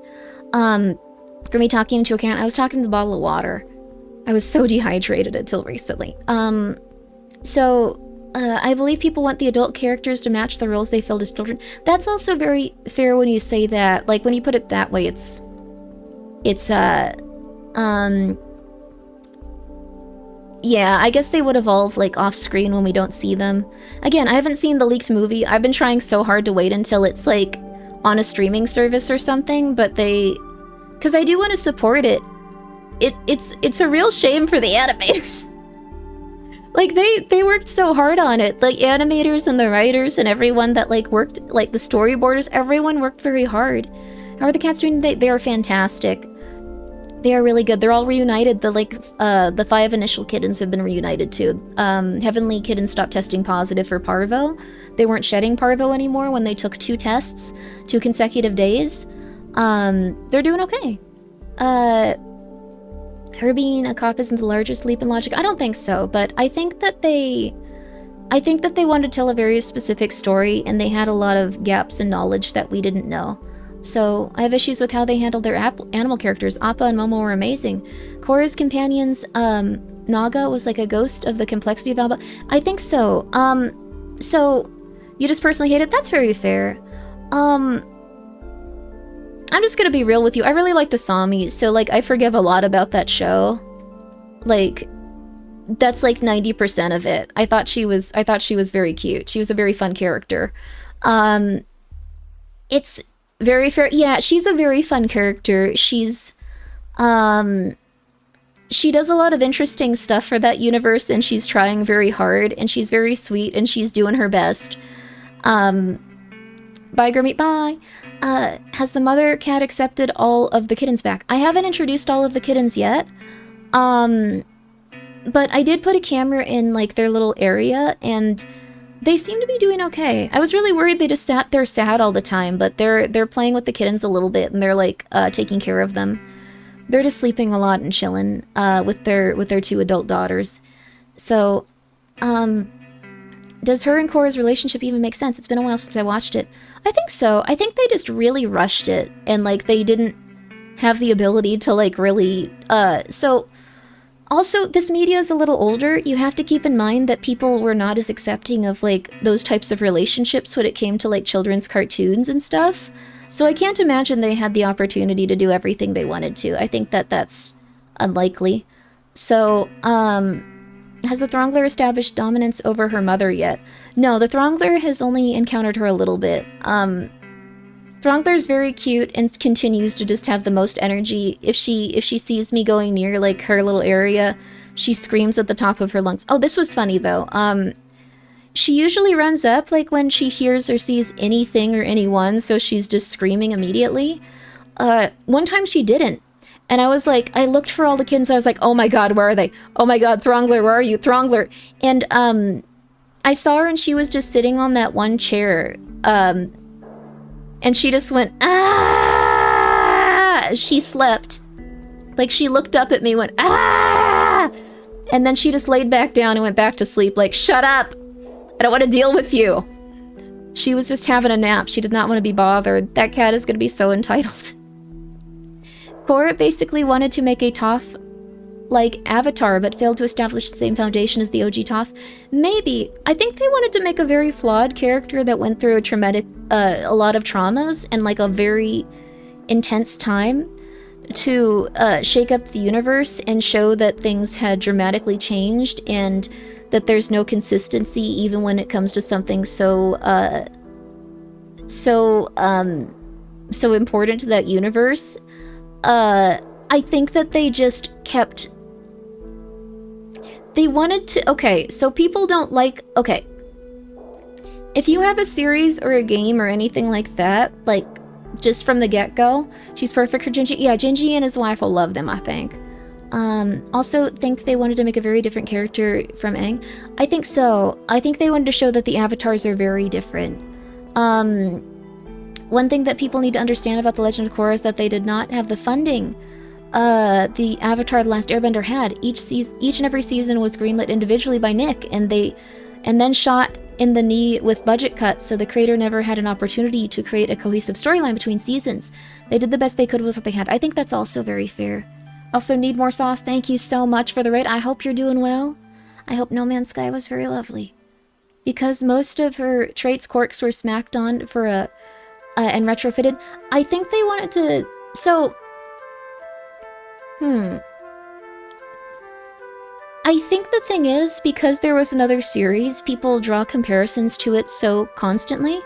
Grimmi talking into account, I was talking to the bottle of water. I was so dehydrated until recently. I believe people want the adult characters to match the roles they filled as children. That's also very fair when you say that. Like, when you put it that way, yeah, I guess they would evolve, like, off-screen when we don't see them. Again, I haven't seen the leaked movie. I've been trying so hard to wait until it's, like, on a streaming service or something, but because I do want to support it. It's a real shame for the animators. Like, they worked so hard on it. Like, animators and the writers and everyone that, like, worked, like, the storyboarders, everyone worked very hard. How are the cats doing today? They are fantastic. They are really good. They're all reunited. The 5 initial kittens have been reunited too. Heavenly Kitten stopped testing positive for parvo. They weren't shedding parvo anymore when they took 2 tests, 2 consecutive days. They're doing okay. Her being a cop isn't the largest leap in logic. I don't think so, but I think that they wanted to tell a very specific story, and they had a lot of gaps in knowledge that we didn't know. So, I have issues with how they handled their animal characters. Appa and Momo were amazing. Korra's companion's, Naga was like a ghost of the complexity of Alba. I think so. So, you just personally hate it? That's very fair. I'm just gonna be real with you. I really liked Asami, so, like, I forgive a lot about that show. Like, that's like 90% of it. I thought she was very cute. She was a very fun character. It's very fair. Yeah, she's a very fun character. She's, she does a lot of interesting stuff for that universe, and she's trying very hard, and she's very sweet, and she's doing her best. Bye, Grimmi, bye. Has the mother cat accepted all of the kittens back? I haven't introduced all of the kittens yet. But I did put a camera in, like, their little area, and they seem to be doing okay. I was really worried they just sat there sad all the time, but they're playing with the kittens a little bit, and they're, like, taking care of them. They're just sleeping a lot and chilling, with their 2 adult daughters. So, does her and Korra's relationship even make sense? It's been a while since I watched it. I think so. I think they just really rushed it, and, like, they didn't have the ability to, like, really, Also, this media is a little older. You have to keep in mind that people were not as accepting of, like, those types of relationships when it came to, like, children's cartoons and stuff. So I can't imagine they had the opportunity to do everything they wanted to. I think that that's unlikely. So, has the Throngler established dominance over her mother yet? No, the Throngler has only encountered her a little bit. Throngler's very cute and continues to just have the most energy. If she sees me going near, like, her little area, she screams at the top of her lungs. Oh, this was funny, though. She usually runs up, like, when she hears or sees anything or anyone, so she's just screaming immediately. One time she didn't. And I was like, I looked for all the kittens, I was like, oh my god, where are they? Oh my god, Throngler, where are you? Throngler! And, I saw her and she was just sitting on that one chair, and she just went, ah! She slept. Like, she looked up at me, went, ah! And then she just laid back down and went back to sleep, like, shut up! I don't want to deal with you! She was just having a nap. She did not want to be bothered. That cat is going to be so entitled. Korra basically wanted to make a Toph like Avatar, but failed to establish the same foundation as the OG Toph. Maybe. I think they wanted to make a very flawed character that went through a lot of traumas and, like, a very intense time to shake up the universe and show that things had dramatically changed and that there's no consistency even when it comes to something so important to that universe. I think that they just kept... They wanted to... Okay, so people don't like... Okay. If you have a series or a game or anything like that, like, just from the get-go, she's perfect for Jinji. Yeah, Jinji and his wife will love them, I think. Also think they wanted to make a very different character from Aang. I think so. I think they wanted to show that the avatars are very different. one thing that people need to understand about The Legend of Korra is that they did not have the funding the Avatar: The Last Airbender had. Each and every season was greenlit individually by Nick, and then shot in the knee with budget cuts, so the creator never had an opportunity to create a cohesive storyline between seasons. They did the best they could with what they had. I think that's also very fair. Also, Need More Sauce, thank you so much for the raid. I hope you're doing well. I hope No Man's Sky was very lovely. Because most of her traits quirks were smacked on for and retrofitted, I think they wanted to... So... I think the thing is, because there was another series, people draw comparisons to it so constantly.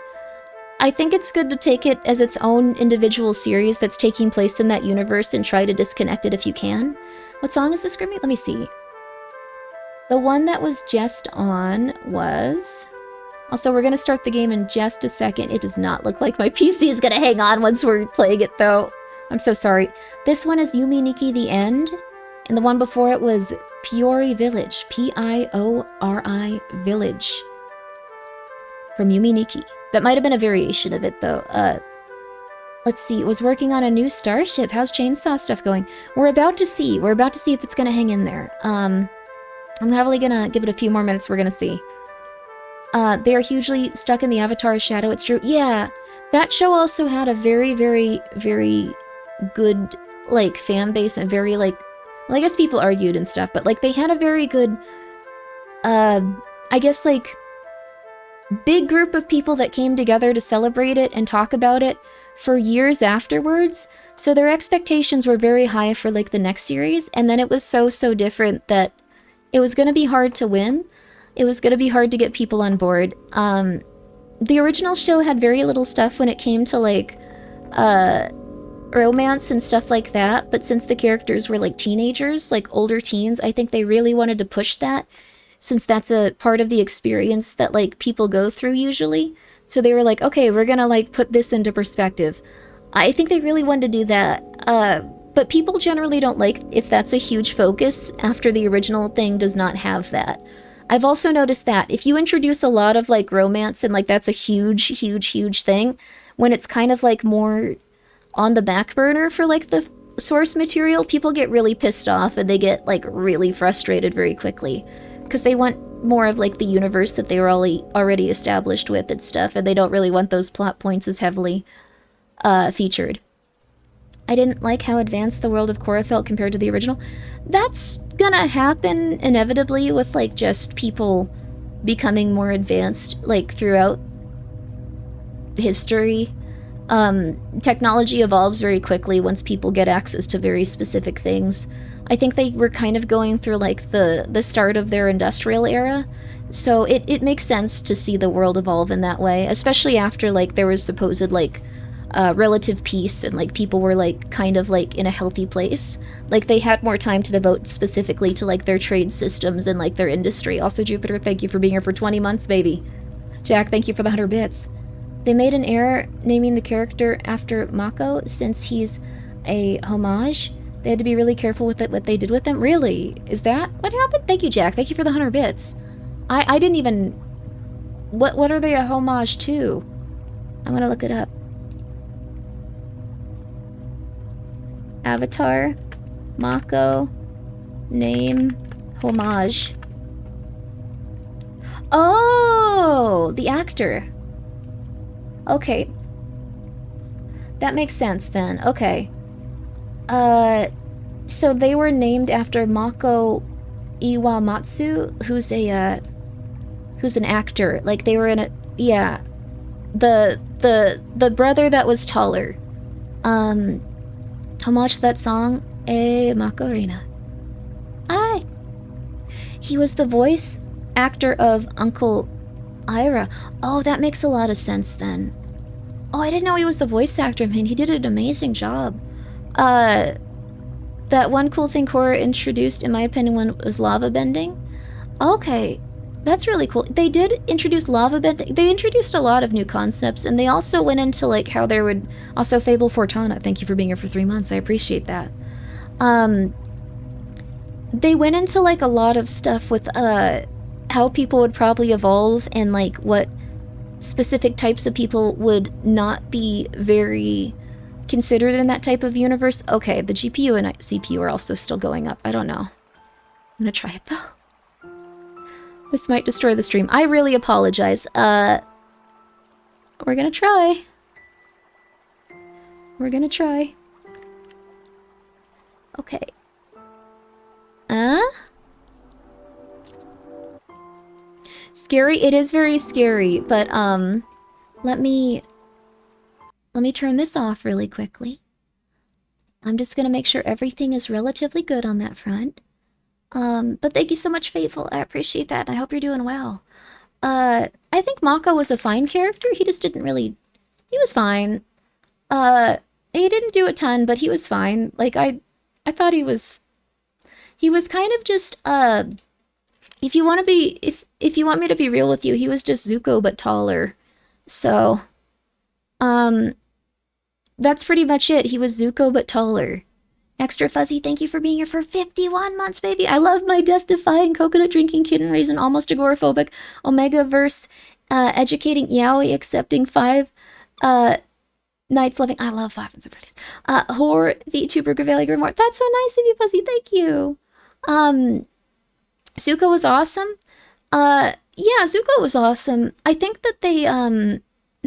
I think it's good to take it as its own individual series that's taking place in that universe and try to disconnect it if you can. What song is this, Grimmi? Let me see. The one that was just on was... Also, we're gonna start the game in just a second. It does not look like my PC is gonna hang on once we're playing it, though. I'm so sorry. This one is Yumi Nikki The End, and the one before it was Piori Village. Piori Village. From Yumi Nikki. That might have been a variation of it, though. Let's see. It was working on a new starship. How's Chainsaw stuff going? We're about to see. We're about to see if it's gonna hang in there. I'm probably gonna give it a few more minutes. We're gonna see. They are hugely stuck in the Avatar's shadow. It's true. Yeah. That show also had a very, very, very good, like, fan base and very, like... Well, I guess people argued and stuff, but, like, they had a very good, I guess, like... big group of people that came together to celebrate it and talk about it for years afterwards, so their expectations were very high for, like, the next series, and then it was so different that it was gonna be hard to win. It was gonna be hard to get people on board. The original show had very little stuff when it came to, like, romance and stuff like that, but since the characters were, like, teenagers, like, older teens, I think they really wanted to push that, since that's a part of the experience that, like, people go through usually. So they were like, okay, we're gonna, like, put this into perspective. I think they really wanted to do that. But people generally don't like if that's a huge focus after the original thing does not have that. I've also noticed that if you introduce a lot of, like, romance and, like, that's a huge thing, when it's kind of, like, more on the back burner for, like, the source material, people get really pissed off and they get, like, really frustrated very quickly. Because they want more of, like, the universe that they were already established with and stuff, and they don't really want those plot points as heavily featured. I didn't like how advanced the world of Korra felt compared to the original. That's gonna happen inevitably with, like, just people becoming more advanced, like, throughout history. Technology evolves very quickly once people get access to very specific things. I think they were kind of going through, like, the start of their industrial era, so it makes sense to see the world evolve in that way, especially after, like, there was supposed, like, relative peace and, like, people were, like, kind of, like, in a healthy place. Like, they had more time to devote specifically to, like, their trade systems and, like, their industry. Also, Jupiter, thank you for being here for 20 months, baby. Jack, thank you for the 100 bits. They made an error naming the character after Mako, since he's a homage. They had to be really careful with it, what they did with him. Really? Is that what happened? Thank you, Jack. Thank you for the 100 bits. I didn't even... What are they a homage to? I'm gonna look it up. Avatar, Mako, name, homage. Oh, the actor. Okay. That makes sense then. Okay. So they were named after Mako Iwamatsu, who's an actor. Like, they were in a... Yeah. The brother that was taller. Homage to that song, Macarena. He was the voice actor of Uncle Ira. Oh, that makes a lot of sense then. Oh, I didn't know he was the voice actor. Man, he did an amazing job. That one cool thing Korra introduced, in my opinion, was lava bending. Okay, that's really cool. They did introduce lava bending. They introduced a lot of new concepts, and they also went into, like, how there would... Also, Fable Fortana, thank you for being here for 3 months. I appreciate that. They went into, like, a lot of stuff with, how people would probably evolve and, like, what specific types of people would not be very considered in that type of universe. Okay, the GPU and CPU are also still going up. I don't know. I'm gonna try it though. This might destroy the stream. I really apologize. We're gonna try. We're gonna try. Okay. Scary? It is very scary, but, let me turn this off really quickly. I'm just gonna make sure everything is relatively good on that front. But thank you so much, Faithful. I appreciate that, and I hope you're doing well. I think Mako was a fine character. He just didn't really... He was fine. He didn't do a ton, but he was fine. Like, I thought he was... He was kind of just, if you want to be... If you want me to be real with you, he was just Zuko, but taller. So, that's pretty much it. He was Zuko, but taller. Extra Fuzzy, thank you for being here for 51 months, baby. I love my death-defying, coconut-drinking, kitten-raising, almost agoraphobic, Omega-verse, educating, yaoi, accepting 5, nights loving. I love 5 and Fridays. Horror, VTuber, Gravelli, Grimoire. That's so nice of you, Fuzzy. Thank you. Zuko was awesome. Yeah, Zuko was awesome. I think that they,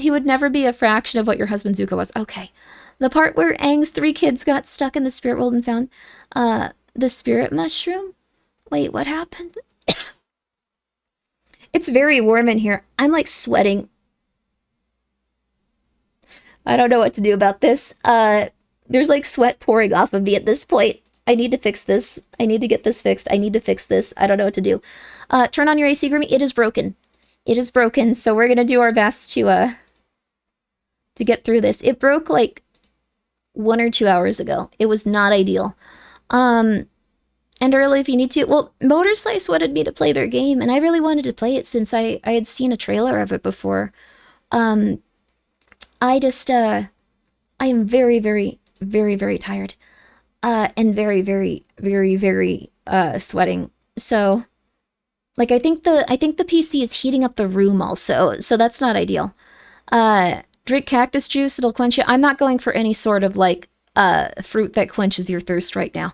he would never be a fraction of what your husband Zuko was. Okay. The part where Aang's 3 kids got stuck in the spirit world and found, the spirit mushroom? Wait, what happened? It's very warm in here. I'm, like, sweating. I don't know what to do about this. There's, like, sweat pouring off of me at this point. I need to fix this. I need to get this fixed. I need to fix this. I don't know what to do. Turn on your AC, Grimmi. It is broken. It is broken, so we're gonna do our best to get through this. It broke, like, 1 or 2 hours ago. It was not ideal. And early if you need to. Well, Motorslice wanted me to play their game, and I really wanted to play it since I had seen a trailer of it before. I just, I am very, very, very, very tired. And very, very, very, very, sweating. So, like, I think the PC is heating up the room also, so that's not ideal. Drink cactus juice, it'll quench you. I'm not going for any sort of, like, fruit that quenches your thirst right now.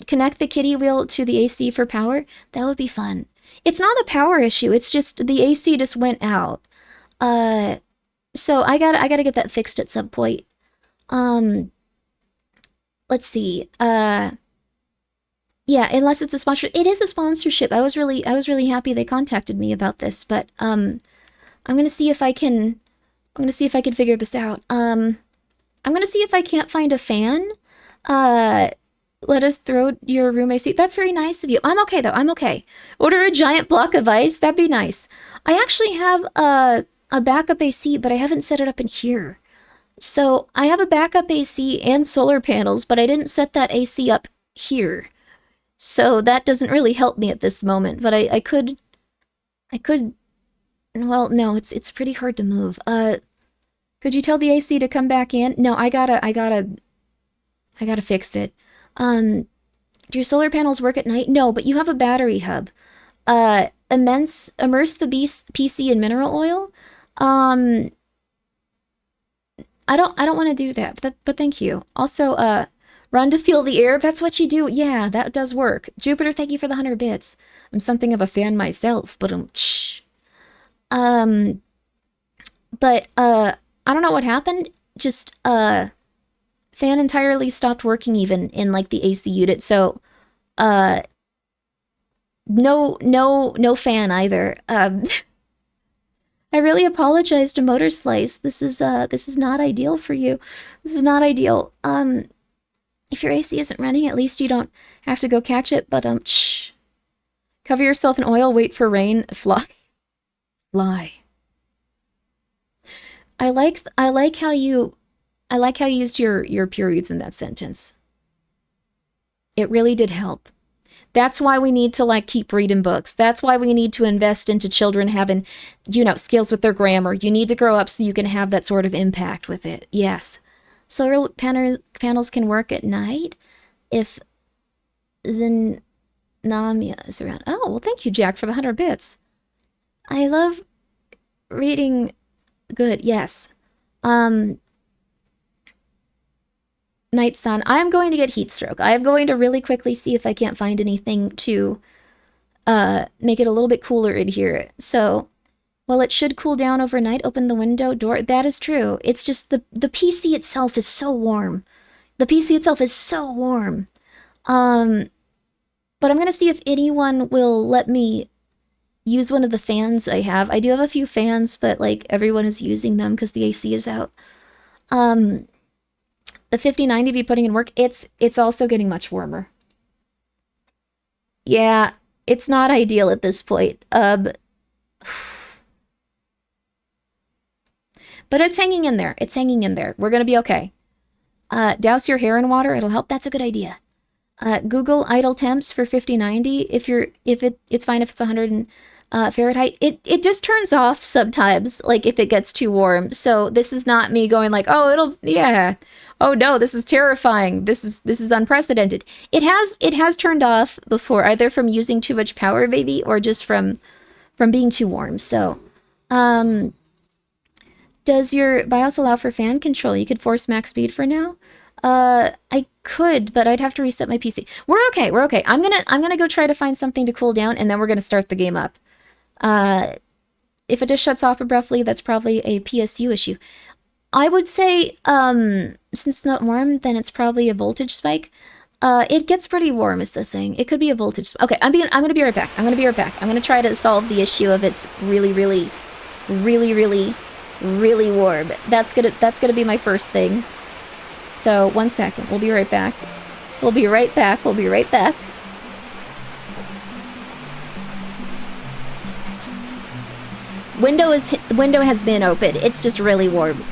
Connect the kitty wheel to the AC for power? That would be fun. It's not a power issue, it's just the AC just went out. So I gotta get that fixed at some point. Let's see. Yeah, unless it's a sponsorship. It is a sponsorship. I was really happy they contacted me about this, but, I'm gonna see if I can figure this out. I'm gonna see if I can't find a fan. Let us throw your room AC. That's very nice of you. I'm okay, though. I'm okay. Order a giant block of ice. That'd be nice. I actually have a backup AC, but I haven't set it up in here. So I have a backup AC and solar panels, but I didn't set that AC up here. So that doesn't really help me at this moment, but I could, well, no, it's pretty hard to move. Could you tell the AC to come back in? No, I gotta fix it. Do your solar panels work at night? No, but you have a battery hub. Immerse the PC in mineral oil? I don't want to do that, but thank you. Also, run to feel the air. That's what you do. Yeah, that does work. Jupiter, thank you for the 100 bits. I'm something of a fan myself, but but I don't know what happened. Just fan entirely stopped working even in like the AC unit. So no fan either. I really apologize to Motorslice. This is not ideal for you. This is not ideal. If your AC isn't running, at least you don't have to go catch it, but cover yourself in oil, wait for rain, fly. I like how you used your periods in that sentence. It really did help. That's why we need to, like, keep reading books. That's why we need to invest into children having, skills with their grammar. You need to grow up so you can have that sort of impact with it. Yes. Solar panels can work at night if Zenamia is around. Oh, well, thank you, Jack, for the 100 bits. I love reading good, yes. Um, Night Sun. I am going to get heat stroke. I am going to really quickly see if I can't find anything to make it a little bit cooler in here. So, well, it should cool down overnight. Open the window, door. That is true. It's just the PC itself is so warm. The PC itself is so warm. But I'm gonna see if anyone will let me use one of the fans I have. I do have a few fans, but like everyone is using them because the AC is out. The 5090 be putting in work. It's also getting much warmer. Yeah, it's not ideal at this point. But it's hanging in there. It's hanging in there. We're gonna be okay. Douse your hair in water. It'll help. That's a good idea. Google idle temps for 5090. It's fine if it's 100 Fahrenheit. It just turns off sometimes, like if it gets too warm. So this is not me going like, oh, yeah. Oh no, this is terrifying. This is unprecedented. It has turned off before, either from using too much power, maybe, or just from being too warm. So, does your BIOS allow for fan control? You could force max speed for now. I could, but I'd have to reset my PC. We're okay. We're okay. I'm gonna go try to find something to cool down, and then we're gonna start the game up. If it just shuts off abruptly, that's probably a PSU issue. I would say, since it's not warm, then it's probably a voltage spike. It gets pretty warm is the thing. It could be a voltage spike. Okay, I'm gonna be right back. I'm gonna try to solve the issue of it's really, really, really, really, really warm. That's gonna be my first thing. So, 1 second. We'll be right back. We'll be right back. Window has been open. It's just really warm.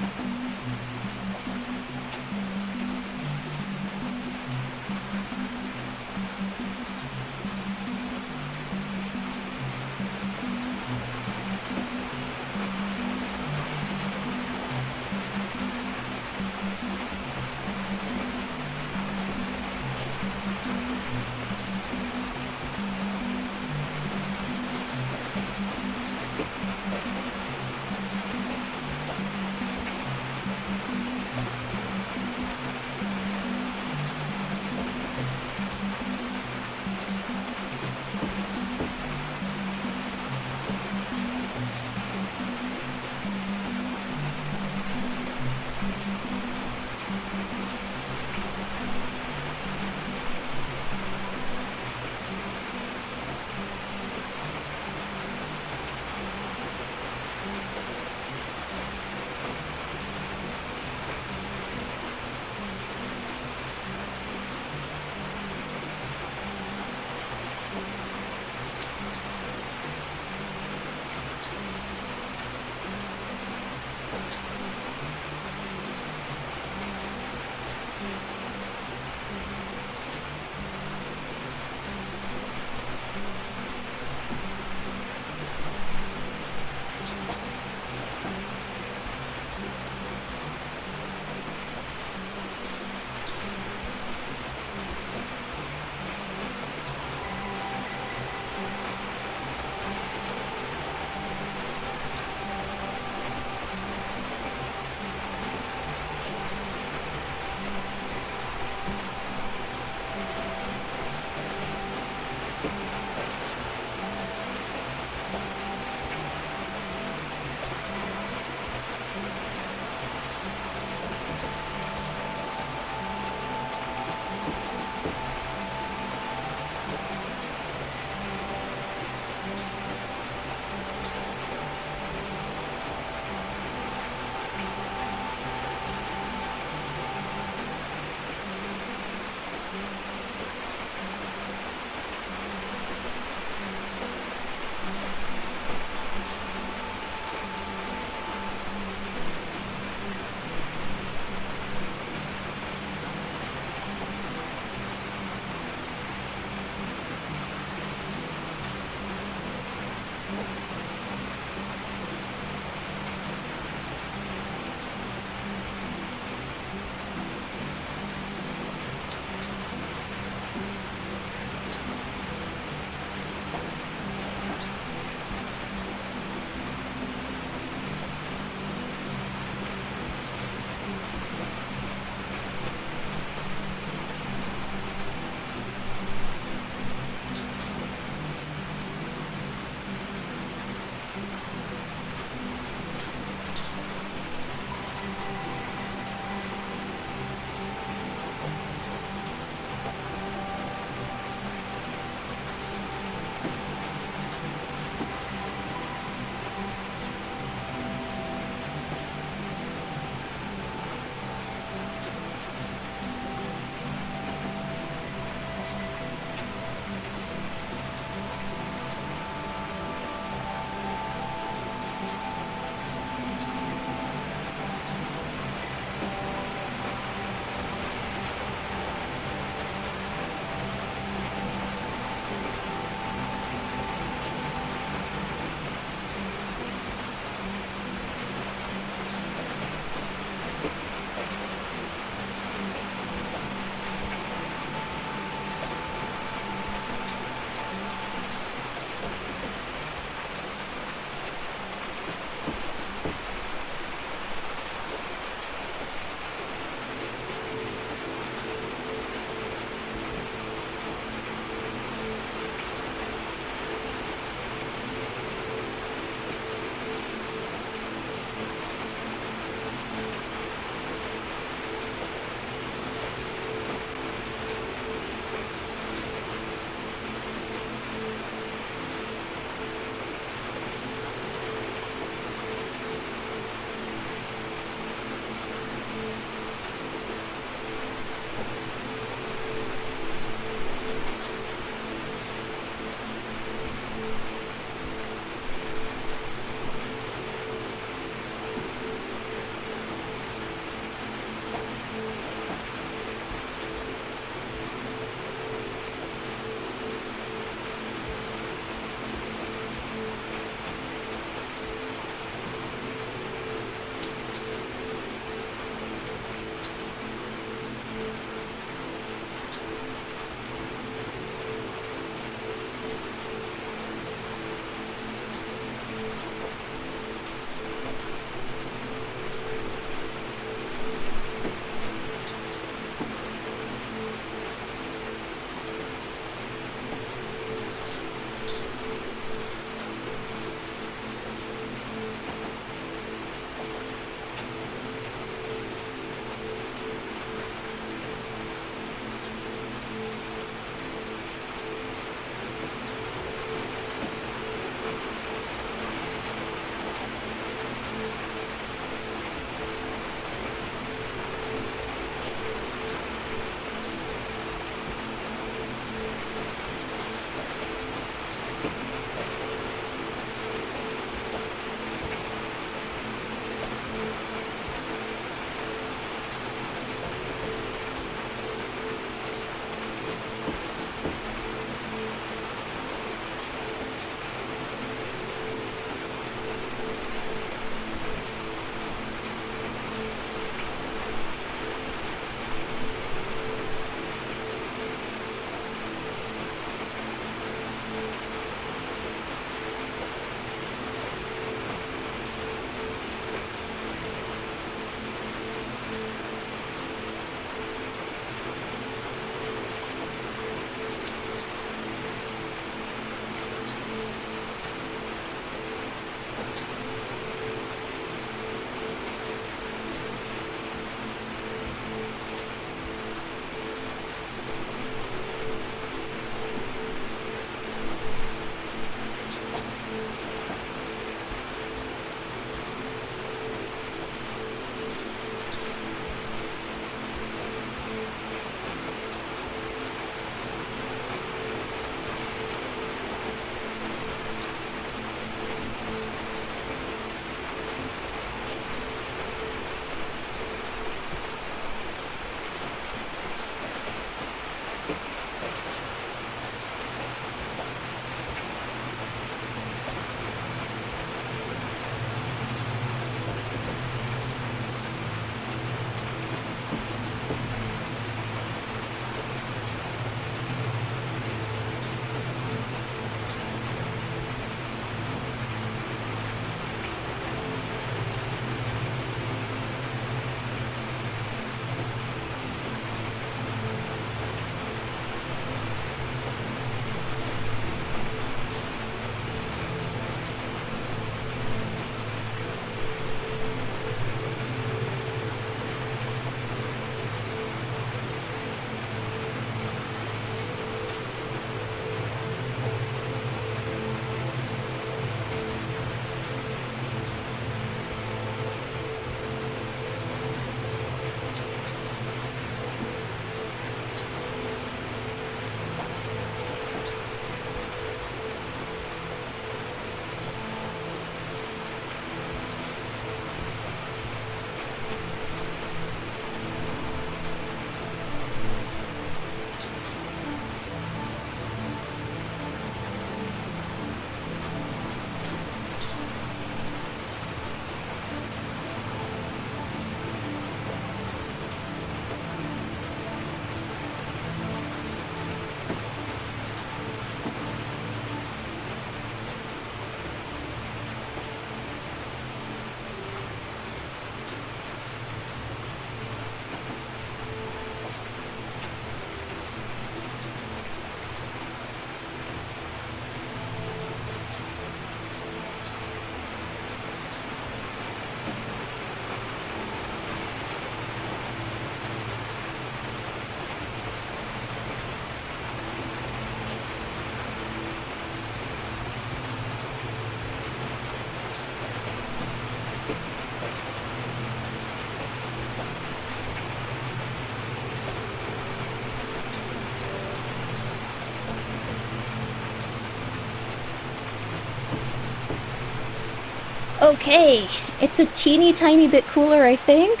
Okay, it's a teeny tiny bit cooler, I think.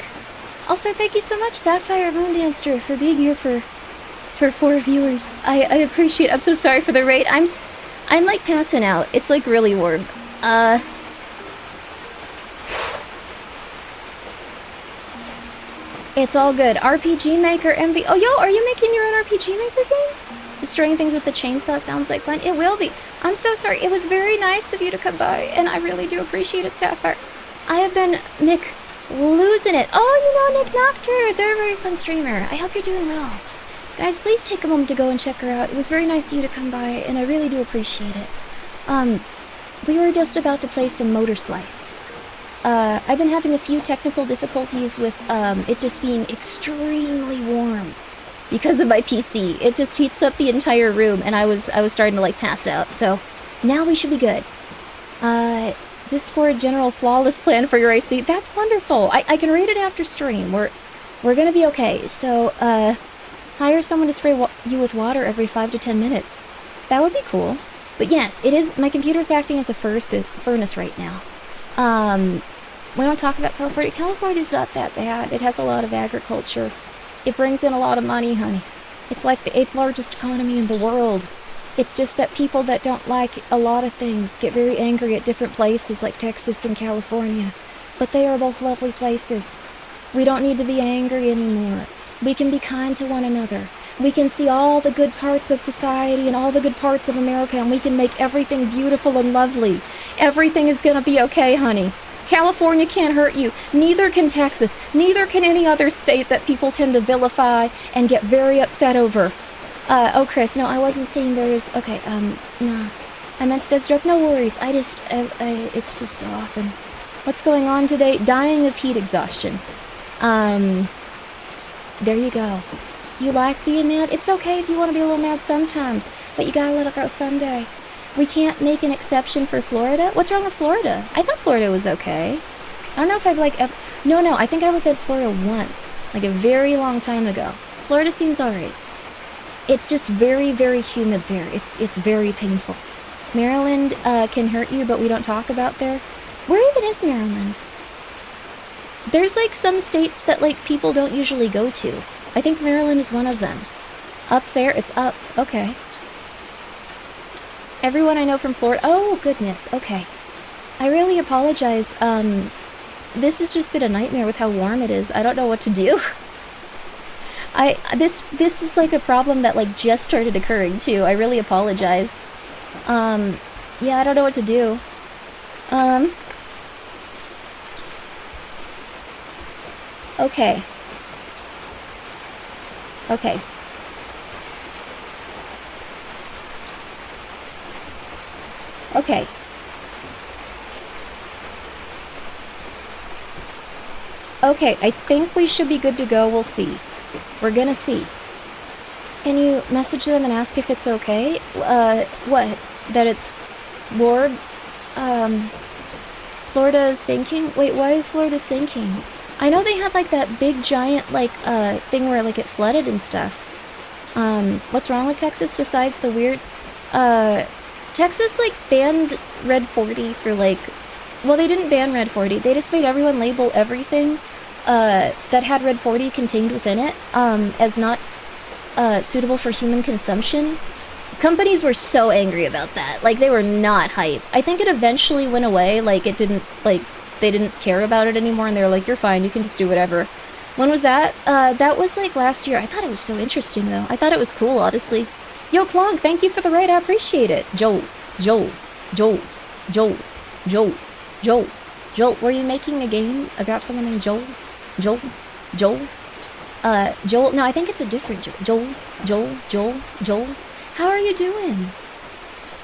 Also, thank you so much, Sapphire Moondancer, for being here for 4 viewers. I appreciate it. I'm so sorry for the raid. I'm like passing out. It's like really warm. It's all good. RPG Maker MV. Oh, yo, are you making your own RPG Maker game? Destroying things with the chainsaw sounds like fun. It will be. I'm so sorry. It was very nice of you to come by, and I really do appreciate it, Sapphire. I have been, Nick, losing it. Oh, you know, Nick Noctur. They're a very fun streamer. I hope you're doing well. Guys, please take a moment to go and check her out. It was very nice of you to come by, and I really do appreciate it. We were just about to play some Motorslice. I've been having a few technical difficulties with, it just being extremely warm because of my PC. It just heats up the entire room, and I was starting to, like, pass out. So, now we should be good. Discord general flawless plan for your IC. That's wonderful. I can read it after stream. We're gonna be okay. So, hire someone to spray you with water every 5 to 10 minutes. That would be cool. But yes, it is. My computer's acting as a furnace right now. We don't talk about California. California's not that bad. It has a lot of agriculture. It brings in a lot of money, honey. It's like the 8th largest economy in the world. It's just that people that don't like a lot of things get very angry at different places like Texas and California. But they are both lovely places. We don't need to be angry anymore. We can be kind to one another. We can see all the good parts of society and all the good parts of America, and we can make everything beautiful and lovely. Everything is gonna be okay, honey. California can't hurt you. Neither can Texas. Neither can any other state that people tend to vilify and get very upset over. Oh, Chris, no, I wasn't saying there is... Okay, no. I meant it as a joke. No worries. It's just so often. What's going on today? Dying of heat exhaustion. There you go. You like being mad? It's okay if you want to be a little mad sometimes, but you gotta let it go someday. We can't make an exception for Florida? What's wrong with Florida? I thought Florida was okay. I don't know if I've like... No, I think I was at Florida once. Like a very long time ago. Florida seems alright. It's just very, very humid there. It's very painful. Maryland can hurt you, but we don't talk about there. Where even is Maryland? There's like some states that like people don't usually go to. I think Maryland is one of them. Up there, it's up. Okay. Everyone I know from Florida... Oh, goodness. Okay. I really apologize. This has just been a nightmare with how warm it is. I don't know what to do. This is like a problem that like just started occurring too. I really apologize. Yeah, I don't know what to do. Okay. Okay. Okay. Okay, I think we should be good to go. We'll see. We're gonna see. Can you message them and ask if it's okay? What? That it's warm? Florida is sinking? Wait, why is Florida sinking? I know they had like that big giant like thing where like it flooded and stuff. What's wrong with Texas besides the weird Texas like banned Red 40 for like, well, they didn't ban Red 40. They just made everyone label everything that had Red 40 contained within it as not suitable for human consumption. Companies were so angry about that. Like, they were not hype. I think it eventually went away. Like, it didn't, like, they didn't care about it anymore, and they were like, you're fine, you can just do whatever. When was that? That was, like, last year. I thought it was so interesting, though. I thought it was cool, honestly. Yo, Klonk, thank you for the raid. I appreciate it. Joel, were you making a game about someone named Joel? Joel? No, I think it's a different Joel. How are you doing?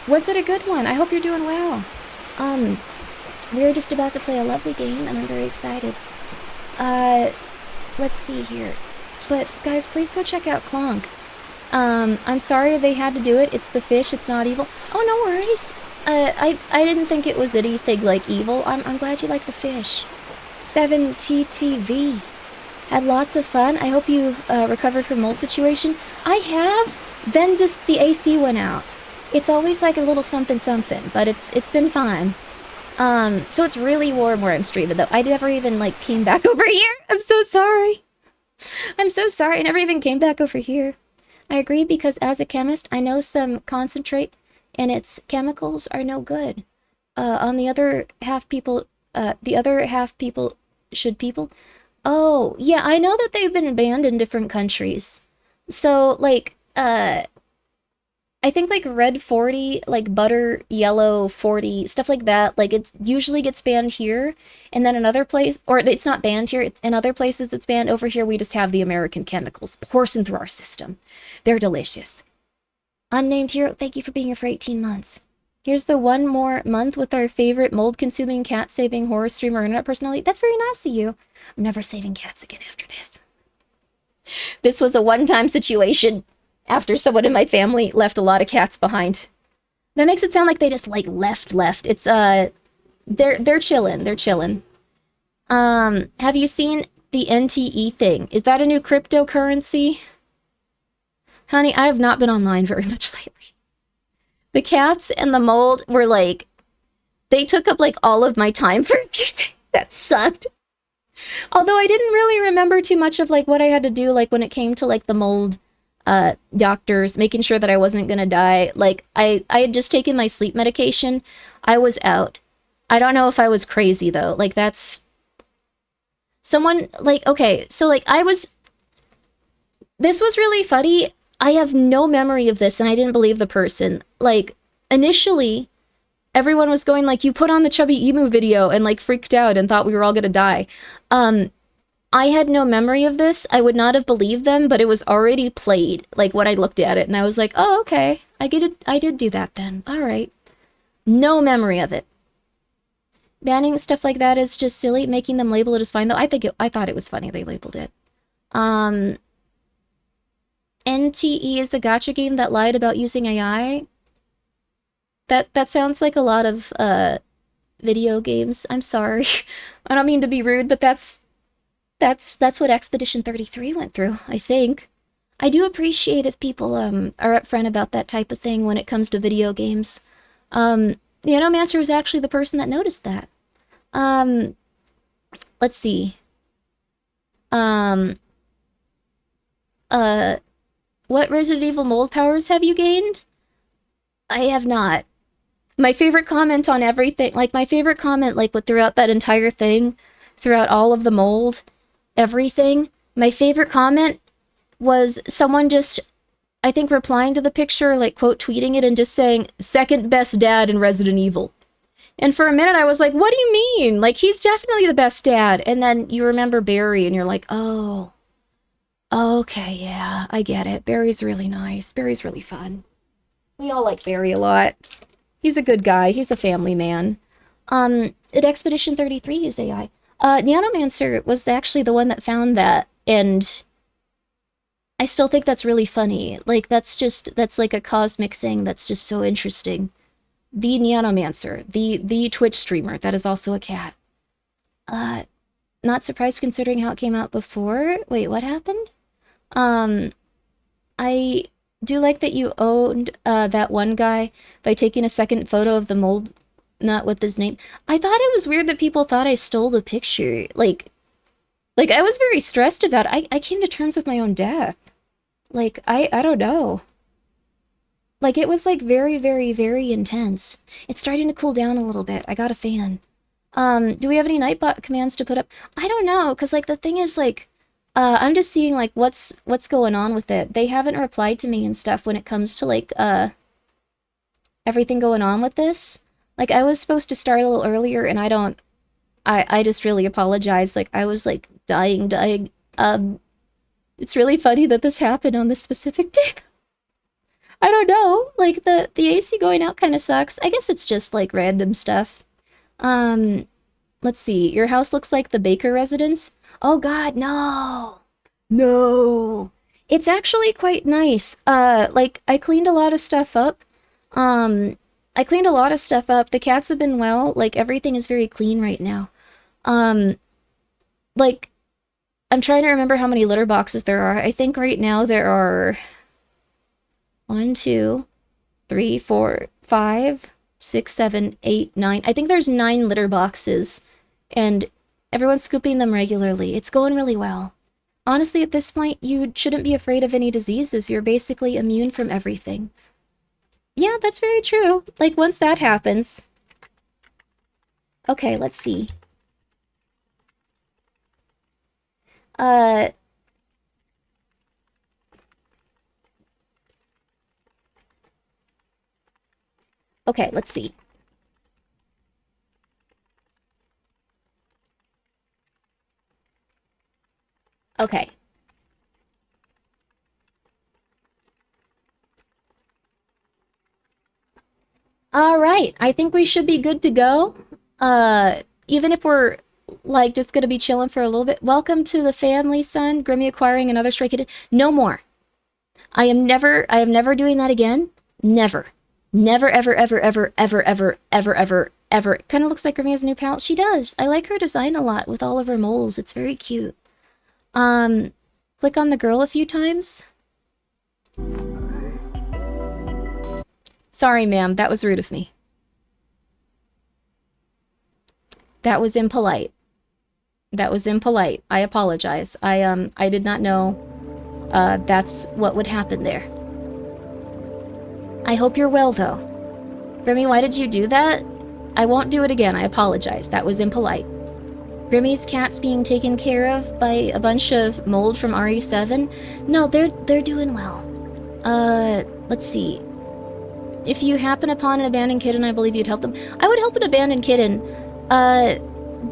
Was it a good one? I hope you're doing well. We were just about to play a lovely game, and I'm very excited. Let's see here. But, guys, please go check out Klonk. I'm sorry they had to do it. It's the fish, it's not evil. Oh, no worries. I didn't think it was anything, like, evil. I'm glad you like the fish. 7TTV. Had lots of fun. I hope you've recovered from mold situation. I have. Then just the AC went out. It's always like a little something something, but it's been fine. So it's really warm where I'm streaming though. I never even like came back over here. I'm so sorry. I'm so sorry. I never even came back over here. I agree because as a chemist, I know some concentrate and its chemicals are no good. On the other half people, should people? Oh, yeah, I know that they've been banned in different countries. So, like, I think, like, red 40, like, butter, yellow 40, stuff like that, like, it usually gets banned here, and then another place, or it's not banned here, in other places it's banned. Over here, we just have the American chemicals coursing through our system. They're delicious. Unnamed hero, thank you for being here for 18 months. Here's the one more month with our favorite mold-consuming, cat-saving horror streamer internet personality. That's very nice of you. I'm never saving cats again after this. This was a one-time situation after someone in my family left a lot of cats behind. That makes it sound like they just, like, left. It's, they're chilling. They're chilling. Have you seen the NTE thing? Is that a new cryptocurrency? Honey, I have not been online very much lately. The cats and the mold were like, they took up like all of my time for that sucked. Although I didn't really remember too much of like what I had to do, like when it came to like the mold doctors, making sure that I wasn't gonna die. Like I had just taken my sleep medication. I was out. I don't know if I was crazy though. Like that's someone like, okay, so like this was really funny. I have no memory of this, and I didn't believe the person. Like, initially, everyone was going like, you put on the Chubby Emu video, and like freaked out and thought we were all gonna die. I had no memory of this. I would not have believed them, but it was already played, like, when I looked at it, and I was like, oh, okay. I get it. I did do that then. All right. No memory of it. Banning stuff like that is just silly. Making them label it is fine, though. I thought it was funny they labeled it. NTE is a gacha game that lied about using AI. That sounds like a lot of video games. I'm sorry. I don't mean to be rude, but that's what Expedition 33 went through, I think. I do appreciate if people are upfront about that type of thing when it comes to video games. The Anomancer was actually the person that noticed that. Let's see. What Resident Evil mold powers have you gained? I have not. My favorite comment on everything, like my favorite comment, like throughout that entire thing, throughout all of the mold, everything, my favorite comment was someone just, I think, replying to the picture, like quote tweeting it and just saying, second best dad in Resident Evil. And for a minute I was like, what do you mean? Like, he's definitely the best dad. And then you remember Barry and you're like, oh. Okay, yeah, I get it. Barry's really nice. Barry's really fun. We all like Barry a lot. He's a good guy. He's a family man. At Expedition 33 used AI. Nanomancer was actually the one that found that, and I still think that's really funny. Like, that's like a cosmic thing that's just so interesting. The Nanomancer, the Twitch streamer, that is also a cat. Not surprised considering how it came out before. Wait, what happened? I do like that you owned that one guy by taking a second photo of the mold nut with his name. I thought it was weird that people thought I stole the picture. Like I was very stressed about it. I came to terms with my own death. Like, I don't know. Like, it was, like, very, very, very intense. It's starting to cool down a little bit. I got a fan. Do we have any Nightbot commands to put up? I don't know, because, like, the thing is, like, I'm just seeing, like, what's going on with it. They haven't replied to me and stuff when it comes to, like, everything going on with this. Like, I was supposed to start a little earlier, and I just really apologize. Like, I was, like, dying. It's really funny that this happened on this specific day. I don't know. Like, the AC going out kind of sucks. I guess it's just, like, random stuff. Let's see. Your house looks like the Baker residence. Oh god, no. No. It's actually quite nice. Like, I cleaned a lot of stuff up. The cats have been well. Like, everything is very clean right now. like, I'm trying to remember how many litter boxes there are. I think right now there are 1, 2, 3, 4, 5, 6, 7, 8, 9. I think there's 9 litter boxes, and everyone's scooping them regularly. It's going really well. Honestly, at this point, you shouldn't be afraid of any diseases. You're basically immune from everything. Yeah, that's very true. Like, once that happens... Okay, let's see. Okay, let's see. Okay. All right, I think we should be good to go. Even if we're, like, just gonna be chilling for a little bit. Welcome to the family, son. Grimmi acquiring another stray kitten. No more. I am never doing that again. Never. Never, ever, ever, ever, ever, ever, ever, ever, ever. It kind of looks like Grimmi has a new pal. She does. I like her design a lot with all of her moles. It's very cute. Click on the girl a few times. Sorry, ma'am. That was rude of me. That was impolite. That was impolite. I apologize. I did not know, that's what would happen there. I hope you're well, though. Grimmi, why did you do that? I won't do it again. I apologize. That was impolite. Grimmi's cat's being taken care of by a bunch of mold from RE7. No, they're doing well. Let's see. If you happen upon an abandoned kitten, I believe you'd help them. I would help an abandoned kitten.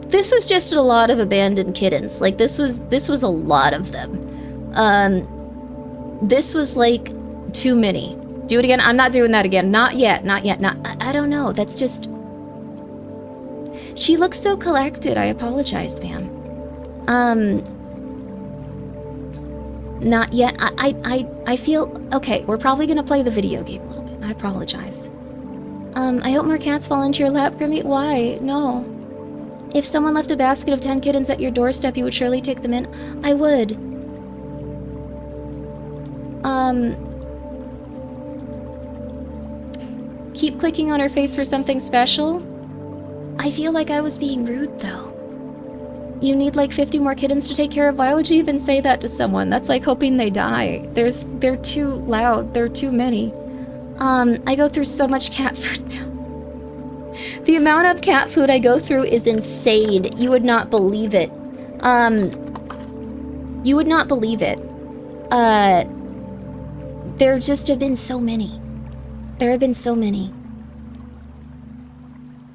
This was just a lot of abandoned kittens. Like, this was a lot of them. This was, like, too many. Do it again? I'm not doing that again. Not yet. I don't know. That's just... She looks so collected. I apologize, ma'am. Not yet. I feel... Okay, we're probably gonna play the video game a little bit. I apologize. I hope more cats fall into your lap, Grimmi. Why? No. If someone left a basket of 10 kittens at your doorstep, you would surely take them in. I would. Keep clicking on her face for something special? I feel like I was being rude, though. You need like 50 more kittens to take care of? Why would you even say that to someone? That's like hoping they die. They're too loud. They're too many. I go through so much cat food now. The amount of cat food I go through is insane. You would not believe it. You would not believe it. There just have been so many. There have been so many.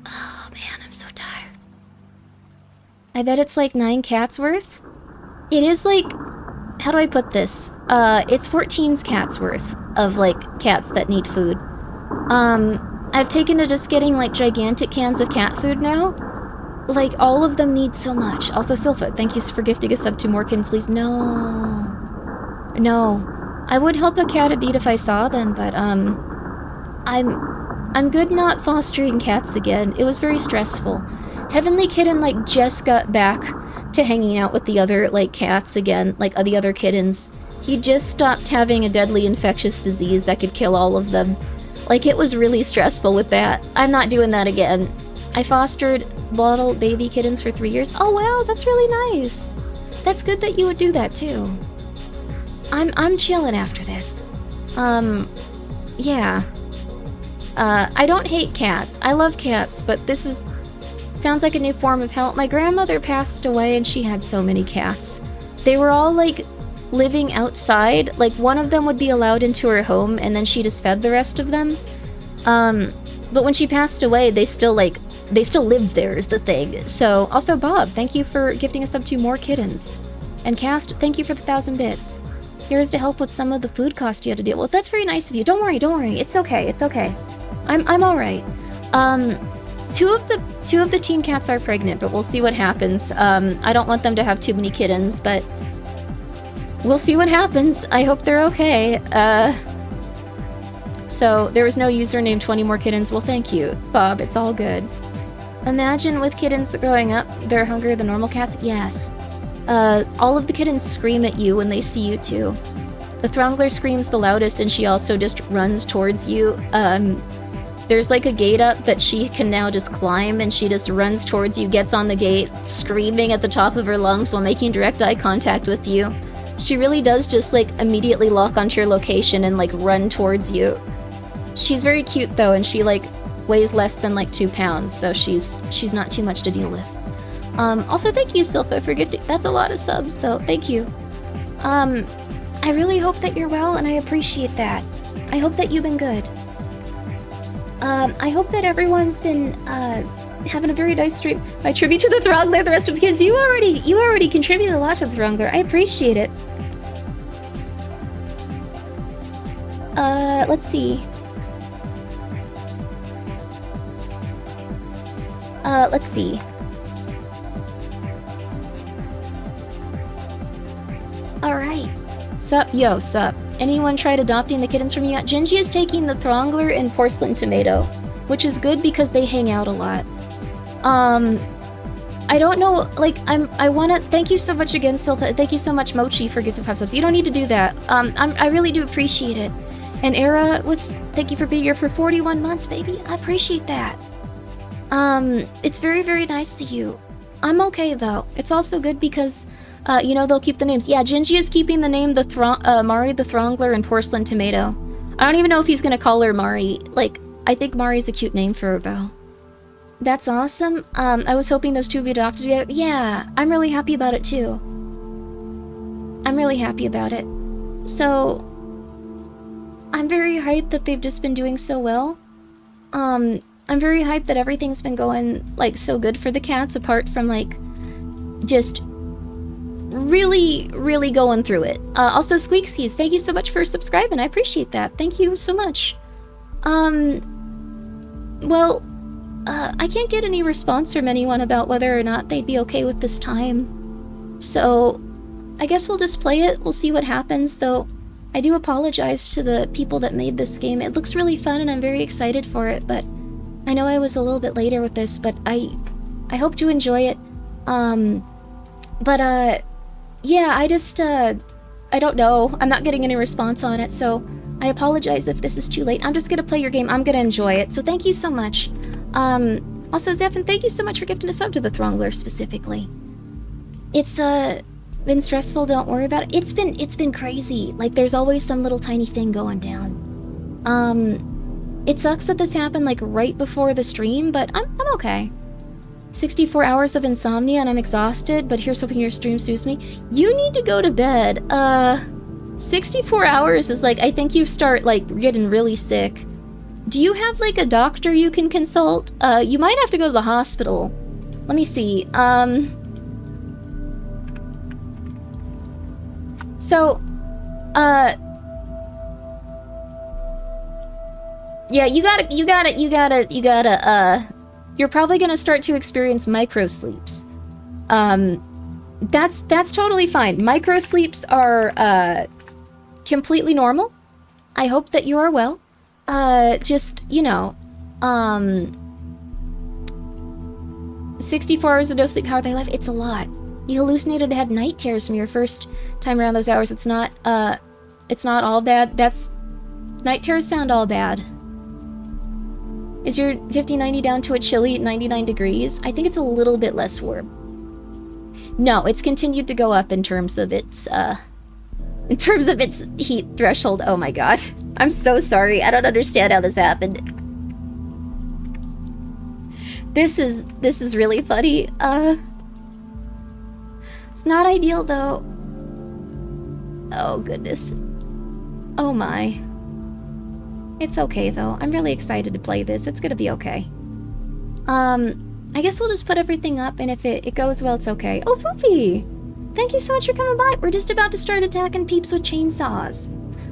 Oh man, I'm so tired. I bet it's like 9 cats worth? It is like... How do I put this? It's 14's cats worth of, like, cats that need food. I've taken to just getting, like, gigantic cans of cat food now. Like, all of them need so much. Also, Silpha, thank you for gifting us up to more kittens, please. No. No. I would help a cat indeed if I saw them, but, I'm good not fostering cats again. It was very stressful. Heavenly Kitten, like, just got back to hanging out with the other, like, cats again, like, the other kittens. He just stopped having a deadly infectious disease that could kill all of them. Like, it was really stressful with that. I'm not doing that again. I fostered bottle baby kittens for 3 years. Oh wow, that's really nice. That's good that you would do that too. I'm chilling after this. Yeah. I don't hate cats. I love cats, but this is... sounds like a new form of hell. My grandmother passed away and she had so many cats. They were all, like, living outside. Like, one of them would be allowed into her home and then she just fed the rest of them. But when she passed away, they still lived there is the thing. So, also Bob, thank you for gifting us up to more kittens. And Cast, thank you for the 1,000 bits. Here's to help with some of the food costs you had to deal with. That's very nice of you. Don't worry, don't worry. It's okay, it's okay. I'm alright. Two of the teen cats are pregnant, but we'll see what happens. I don't want them to have too many kittens, but we'll see what happens. I hope they're okay. So there was no user named 20 more kittens. Well, thank you, Bob. It's all good. Imagine with kittens growing up, they're hungrier than normal cats. Yes. all of the kittens scream at you when they see you too. The Throngler screams the loudest, and she also just runs towards you. There's like a gate up that she can now just climb, and she just runs towards you, gets on the gate, screaming at the top of her lungs while making direct eye contact with you. She really does just like immediately lock onto your location and like run towards you. She's very cute though, and she like weighs less than like 2 pounds, so she's not too much to deal with. Also thank you, Silpha, for gifting. That's a lot of subs though, thank you. I really hope that you're well, and I appreciate that. I hope that you've been good. I hope that everyone's been having a very nice stream. My tribute to the Throngler, the rest of the kids. You already contributed a lot to the Throngler. I appreciate it. Let's see. Let's see. Alright. Sup, yo, sup. Anyone tried adopting the kittens from you yet? Gingy is taking the Throngler and Porcelain Tomato, which is good because they hang out a lot. I don't know, like, I wanna, thank you so much again, Silpha, thank you so much, Mochi, for gifting 5 subs. You don't need to do that. I really do appreciate it. And Era, thank you for being here for 41 months, baby. I appreciate that. It's very, very nice to you. I'm okay, though. It's also good because, you know, they'll keep the names. Yeah, Gingy is keeping the name Mari the Throngler and Porcelain Tomato. I don't even know if he's gonna call her Mari. Like, I think Mari's a cute name for her, though. That's awesome. I was hoping those two would be adopted together. Yeah, I'm really happy about it, too. I'm really happy about it. So, I'm very hyped that they've just been doing so well. I'm very hyped that everything's been going, like, so good for the cats, apart from, like, just really, really going through it. Also, Squeaksies, thank you so much for subscribing. I appreciate that. Thank you so much. Well, I can't get any response from anyone about whether or not they'd be okay with this time. So, I guess we'll just play it. We'll see what happens, though I do apologize to the people that made this game. It looks really fun and I'm very excited for it, but I know I was a little bit later with this, but I hope to enjoy it. Yeah, I don't know. I'm not getting any response on it, so I apologize if this is too late. I'm just gonna play your game. I'm gonna enjoy it, so thank you so much. Also, Zephan, thank you so much for gifting a sub to the Throngler specifically. It's, been stressful, don't worry about it. It's been crazy. Like, there's always some little tiny thing going down. It sucks that this happened, like, right before the stream, but I'm okay. 64 hours of insomnia and I'm exhausted, but here's hoping your stream soothes me. You need to go to bed. 64 hours is like, I think you start, like, getting really sick. Do you have, like, a doctor you can consult? You might have to go to the hospital. Let me see. Yeah, you're probably gonna start to experience micro-sleeps. That's totally fine. Micro-sleeps are, completely normal. I hope that you are well. Just, you know, 64 hours of no sleep, how are they life? It's a lot. You hallucinated and had night terrors from your first time around those hours. It's not all bad. Night terrors sound all bad. Is your 50-90 down to a chilly 99 degrees? I think it's a little bit less warm. No, it's continued to go up in terms of its heat threshold. Oh my god. I'm so sorry. I don't understand how this happened. This is really funny. It's not ideal though. Oh goodness. Oh my. It's okay though. I'm really excited to play this. It's gonna be okay. I guess we'll just put everything up, and if it goes well, it's okay. Oh, Foofy! Thank you so much for coming by. We're just about to start attacking peeps with chainsaws.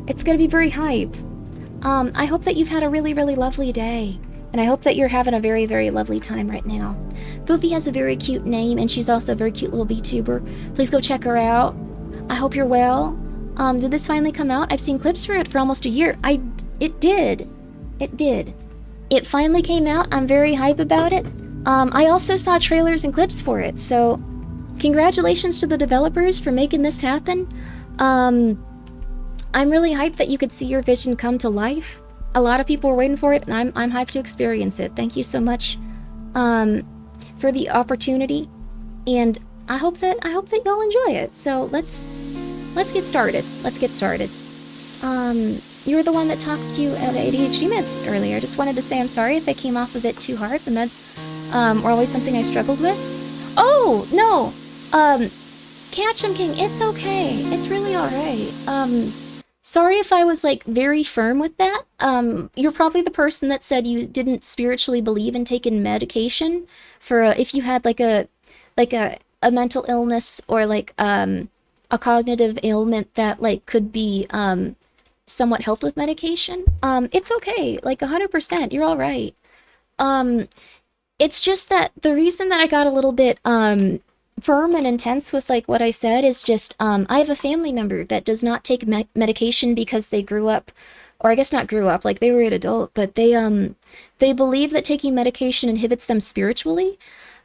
It's gonna be very hype. I hope that you've had a really, really lovely day. And I hope that you're having a very, very lovely time right now. Foofy has a very cute name, and she's also a very cute little VTuber. Please go check her out. I hope you're well. Did this finally come out? I've seen clips for it for almost a year. It did. It did. It finally came out. I'm very hype about it. I also saw trailers and clips for it, so congratulations to the developers for making this happen. Um, I'm really hyped that you could see your vision come to life. A lot of people were waiting for it, and I'm hyped to experience it. Thank you so much for the opportunity, and I hope that y'all enjoy it. So let's get started. Let's get started. You were the one that talked to you about ADHD meds earlier. I just wanted to say I'm sorry if I came off a bit too hard. The meds were always something I struggled with. Oh no, Catchem King, it's okay. It's really all right. Sorry if I was like very firm with that. You're probably the person that said you didn't spiritually believe in taking medication for if you had like a mental illness or like a cognitive ailment that like could be somewhat helped with medication. It's okay, like 100%. You're all right. It's just that the reason that I got a little bit firm and intense with like what I said is just I have a family member that does not take medication because they grew up, or I guess not grew up, like they were an adult, but they believe that taking medication inhibits them spiritually.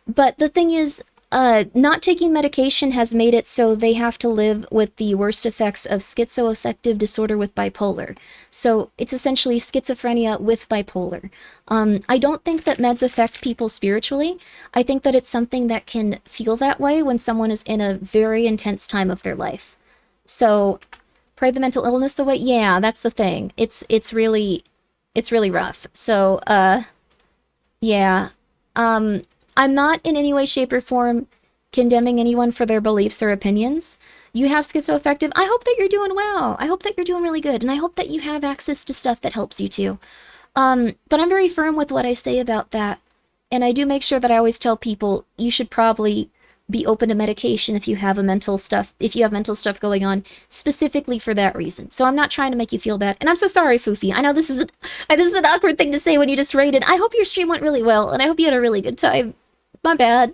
But the thing is, not taking medication has made it so they have to live with the worst effects of schizoaffective disorder with bipolar. So it's essentially schizophrenia with bipolar. I don't think that meds affect people spiritually. I think that it's something that can feel that way when someone is in a very intense time of their life. So, pray the mental illness away. Yeah, that's the thing. It's really rough. So, yeah. I'm not in any way, shape, or form condemning anyone for their beliefs or opinions. You have schizoaffective. I hope that you're doing well. I hope that you're doing really good. And I hope that you have access to stuff that helps you too. But I'm very firm with what I say about that. And I do make sure that I always tell people you should probably be open to medication if you have mental stuff going on, specifically for that reason. So I'm not trying to make you feel bad. And I'm so sorry, Foofy. I know this is an awkward thing to say when you just rated. I hope your stream went really well, and I hope you had a really good time. My bad.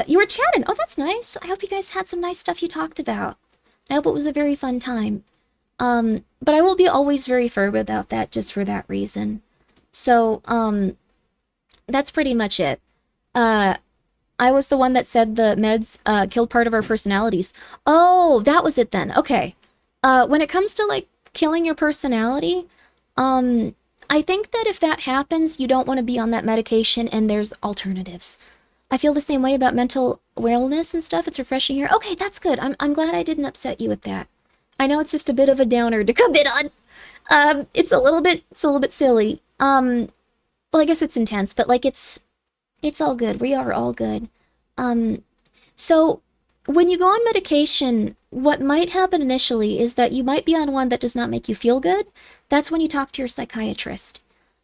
You were chatting. Oh, that's nice. I hope you guys had some nice stuff you talked about. I hope it was a very fun time. But I will be always very firm about that just for that reason. So, that's pretty much it. I was the one that said the meds killed part of our personalities. Oh, that was it then. Okay. When it comes to like killing your personality, I think that if that happens, you don't want to be on that medication and there's alternatives. I feel the same way about mental wellness and stuff. It's refreshing here. Okay, that's good. I'm glad I didn't upset you with that. I know it's just a bit of a downer to come in on. It's a little bit silly. Well, I guess it's intense, but like it's all good. We are all good. So when you go on medication, what might happen initially is that you might be on one that does not make you feel good. That's when you talk to your psychiatrist.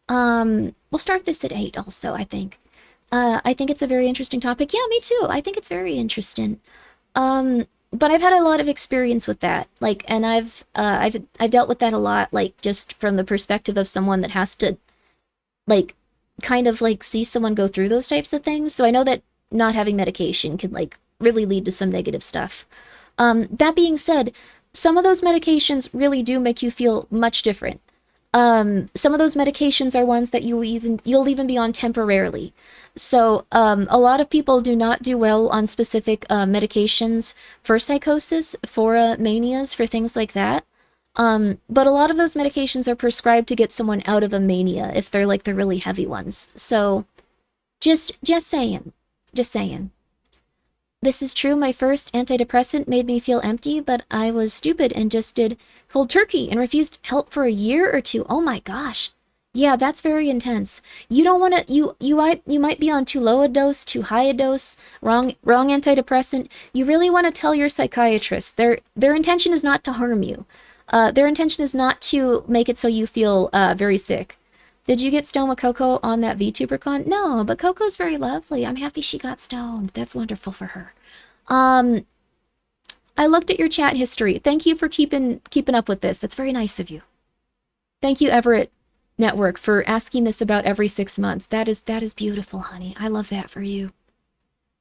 We'll start this at 8 also, I think. I think it's a very interesting topic. Yeah, me too. I think it's very interesting. But I've had a lot of experience with that. Like, and I've dealt with that a lot, like just from the perspective of someone that has to like kind of like see someone go through those types of things. So I know that not having medication can like really lead to some negative stuff. That being said, some of those medications really do make you feel much different. Some of those medications are ones that you'll even be on temporarily. So a lot of people do not do well on specific medications for psychosis, for manias, for things like that. But a lot of those medications are prescribed to get someone out of a mania if they're like the really heavy ones. So just saying. This is true. My first antidepressant made me feel empty, but I was stupid and just did cold turkey and refused help for a year or two. Oh my gosh. Yeah, that's very intense. You don't want to, you might be on too low a dose, too high a dose, wrong antidepressant. You really want to tell your psychiatrist. Their intention is not to harm you. Their intention is not to make it so you feel very sick. Did you get stoned with Coco on that VTuberCon? No, but Coco's very lovely. I'm happy she got stoned. That's wonderful for her. I looked at your chat history. Thank you for keeping up with this. That's very nice of you. Thank you, Everett Network, for asking this about every 6 months. That is beautiful, honey. I love that for you.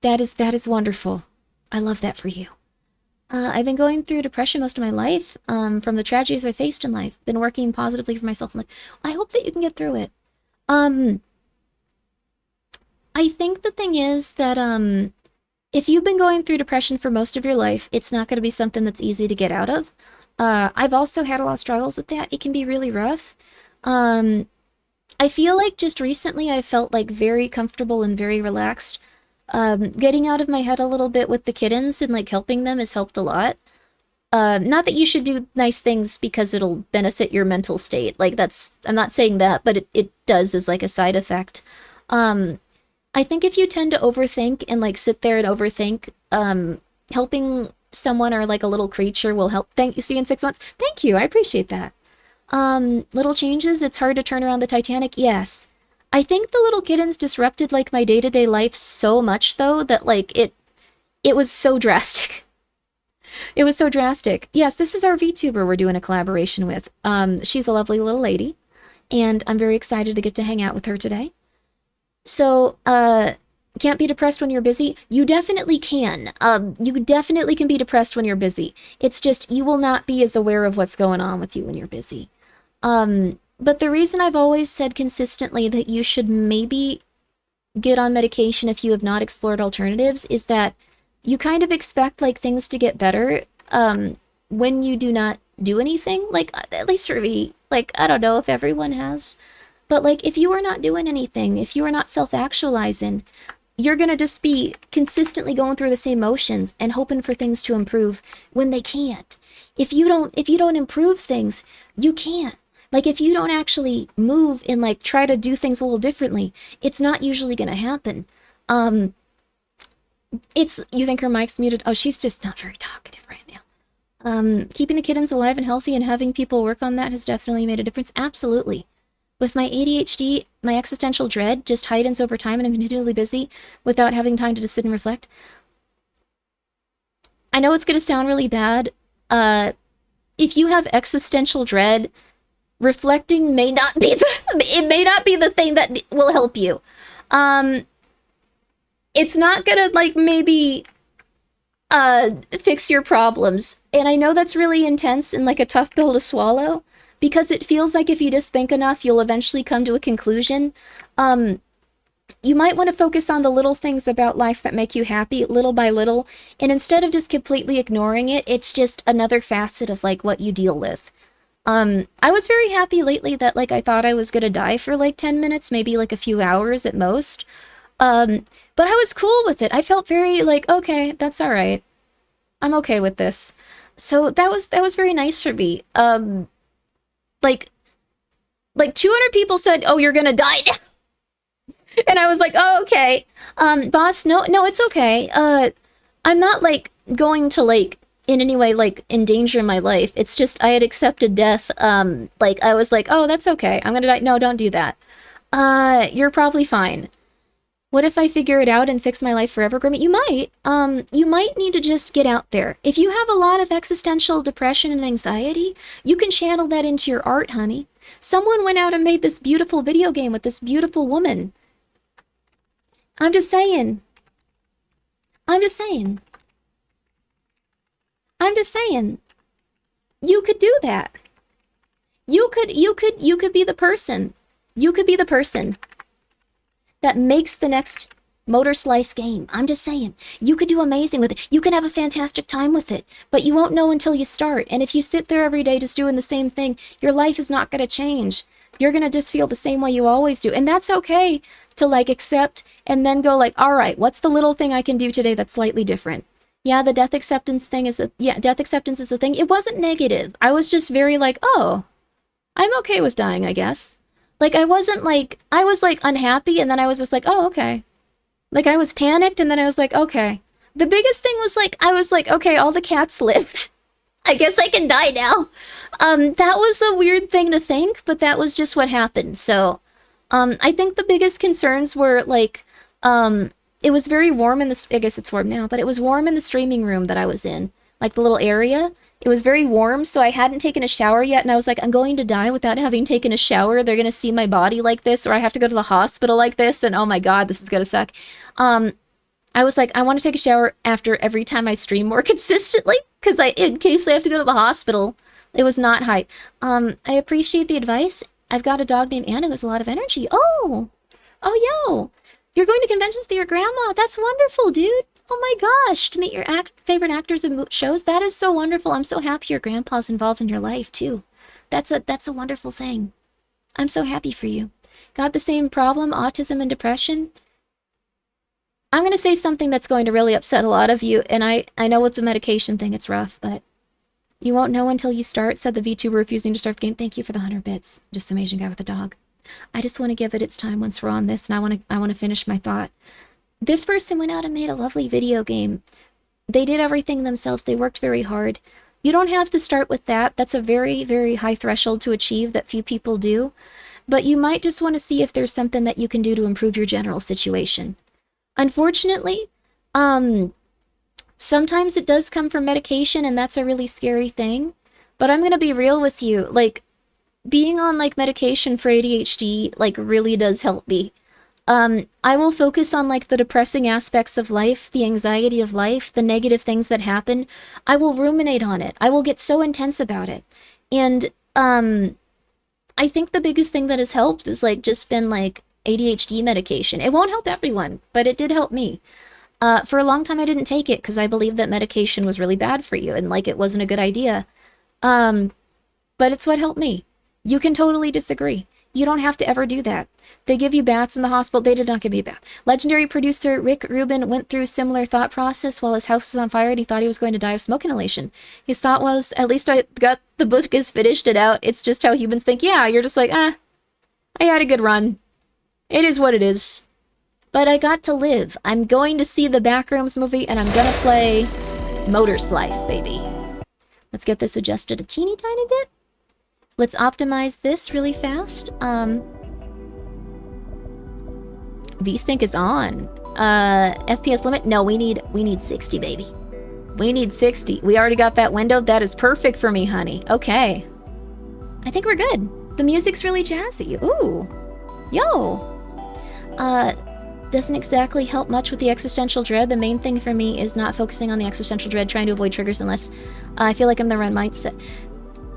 That is wonderful. I love that for you. I've been going through depression most of my life, from the tragedies I faced in life. Been working positively for myself in life. I hope that you can get through it. I think the thing is that, if you've been going through depression for most of your life, it's not going to be something that's easy to get out of. I've also had a lot of struggles with that. It can be really rough. I feel like just recently I felt like very comfortable and very relaxed. Getting out of my head a little bit with the kittens and like helping them has helped a lot. Not that you should do nice things because it'll benefit your mental state. Like I'm not saying that, but it does as like a side effect. I think if you tend to overthink and like sit there and overthink, helping someone or like a little creature will help. Thank you. See you in 6 months. Thank you. I appreciate that. Little changes. It's hard to turn around the Titanic. Yes. I think the little kittens disrupted like my day-to-day life so much though that like it was so drastic. It was so drastic. Yes, this is our VTuber we're doing a collaboration with. She's a lovely little lady, and I'm very excited to get to hang out with her today. So, can't be depressed when you're busy? You definitely can. You definitely can be depressed when you're busy. It's just you will not be as aware of what's going on with you when you're busy. But the reason I've always said consistently that you should maybe get on medication if you have not explored alternatives is that you kind of expect like things to get better when you do not do anything. Like, at least for me, like, I don't know if everyone has, but like if you are not doing anything, if you are not self-actualizing, you're gonna just be consistently going through the same motions and hoping for things to improve when they can't. If you don't improve things, you can't. Like if you don't actually move and like try to do things a little differently, it's not usually gonna happen. You think her mic's muted? Oh, she's just not very talkative right now. Keeping the kittens alive and healthy and having people work on that has definitely made a difference. Absolutely. With my ADHD, my existential dread just heightens over time and I'm continually busy without having time to just sit and reflect. I know it's going to sound really bad. If you have existential dread, reflecting may not be the thing that will help you. It's not gonna, like, maybe, fix your problems. And I know that's really intense and, like, a tough pill to swallow, because it feels like if you just think enough, you'll eventually come to a conclusion. You might want to focus on the little things about life that make you happy, little by little, and instead of just completely ignoring it, it's just another facet of, like, what you deal with. I was very happy lately that, like, I thought I was gonna die for, like, 10 minutes, maybe, like, a few hours at most. But I was cool with it. I felt very like, okay, that's all right. I'm okay with this. So that was very nice for me. Like 200 people said, "Oh, you're gonna die now," and I was like, "Oh, okay." Boss, no, it's okay. I'm not like going to like in any way like endanger my life. It's just I had accepted death. Like I was like, "Oh, that's okay. I'm gonna die." No, don't do that. You're probably fine. What if I figure it out and fix my life forever, Grimmi? You might. You might need to just get out there. If you have a lot of existential depression and anxiety, you can channel that into your art, honey. Someone went out and made this beautiful video game with this beautiful woman. I'm just saying. I'm just saying. I'm just saying. You could do that. You could be the person. You could be the person that makes the next Motorslice game. I'm just saying. You could do amazing with it. You can have a fantastic time with it, but you won't know until you start. And if you sit there every day just doing the same thing, your life is not going to change. You're going to just feel the same way you always do. And that's okay to like accept and then go like, all right, what's the little thing I can do today that's slightly different? Yeah, the death acceptance thing is death acceptance is a thing. It wasn't negative. I was just very like, oh, I'm okay with dying, I guess. Like, I was like unhappy, and then I was just like, oh, okay. Like, I was panicked, and then I was like, okay. The biggest thing was like, I was like, okay, all the cats lived. I guess I can die now. That was a weird thing to think, but that was just what happened. So, I think the biggest concerns were like, it was very warm in the, I guess it's warm now, but it was warm in the streaming room that I was in, like the little area. It was very warm, so I hadn't taken a shower yet, and I was like, I'm going to die without having taken a shower. They're going to see my body like this, or I have to go to the hospital like this, and oh my god, this is going to suck. I was like, I want to take a shower after every time I stream more consistently, because in case I have to go to the hospital. It was not hype. I appreciate the advice. I've got a dog named Anna who has a lot of energy. Oh, yo. You're going to conventions with your grandma. That's wonderful, dude. Oh my gosh, to meet your favorite actors and shows, that is so wonderful. I'm so happy your grandpa's involved in your life, too. That's a wonderful thing. I'm so happy for you. Got the same problem, autism and depression? I'm going to say something that's going to really upset a lot of you, and I know with the medication thing it's rough, but you won't know until you start, said the VTuber refusing to start the game. Thank you for the 100 bits. Just an amazing guy with a dog. I just want to give it its time once we're on this, and I want to finish my thought. This person went out and made a lovely video game. They did everything themselves. They worked very hard. You don't have to start with that. That's a very, very high threshold to achieve that few people do. But you might just want to see if there's something that you can do to improve your general situation. Unfortunately, sometimes it does come from medication, and that's a really scary thing. But I'm going to be real with you. Like, being on, like, medication for ADHD, like, really does help me. I will focus on, like, the depressing aspects of life, the anxiety of life, the negative things that happen. I will ruminate on it. I will get so intense about it. And, I think the biggest thing that has helped is, like, just been, like, ADHD medication. It won't help everyone, but it did help me. For a long time, I didn't take it because I believed that medication was really bad for you and, like, it wasn't a good idea. But it's what helped me. You can totally disagree. You don't have to ever do that. They give you baths in the hospital. They did not give me a bath. Legendary producer Rick Rubin went through similar thought process while his house was on fire and he thought he was going to die of smoke inhalation. His thought was, at least I got the book is finished it out. It's just how humans think. Yeah, you're just like, I had a good run. It is what it is. But I got to live. I'm going to see the Backrooms movie and I'm gonna play Motorslice, baby. Let's get this adjusted a teeny tiny bit. Let's optimize this really fast. VSync is on. FPS limit? No, we need 60, baby. We need 60. We already got that window. That is perfect for me, honey. Okay. I think we're good. The music's really jazzy. Ooh. Yo. Doesn't exactly help much with the existential dread. The main thing for me is not focusing on the existential dread, trying to avoid triggers unless I feel like I'm the right mindset.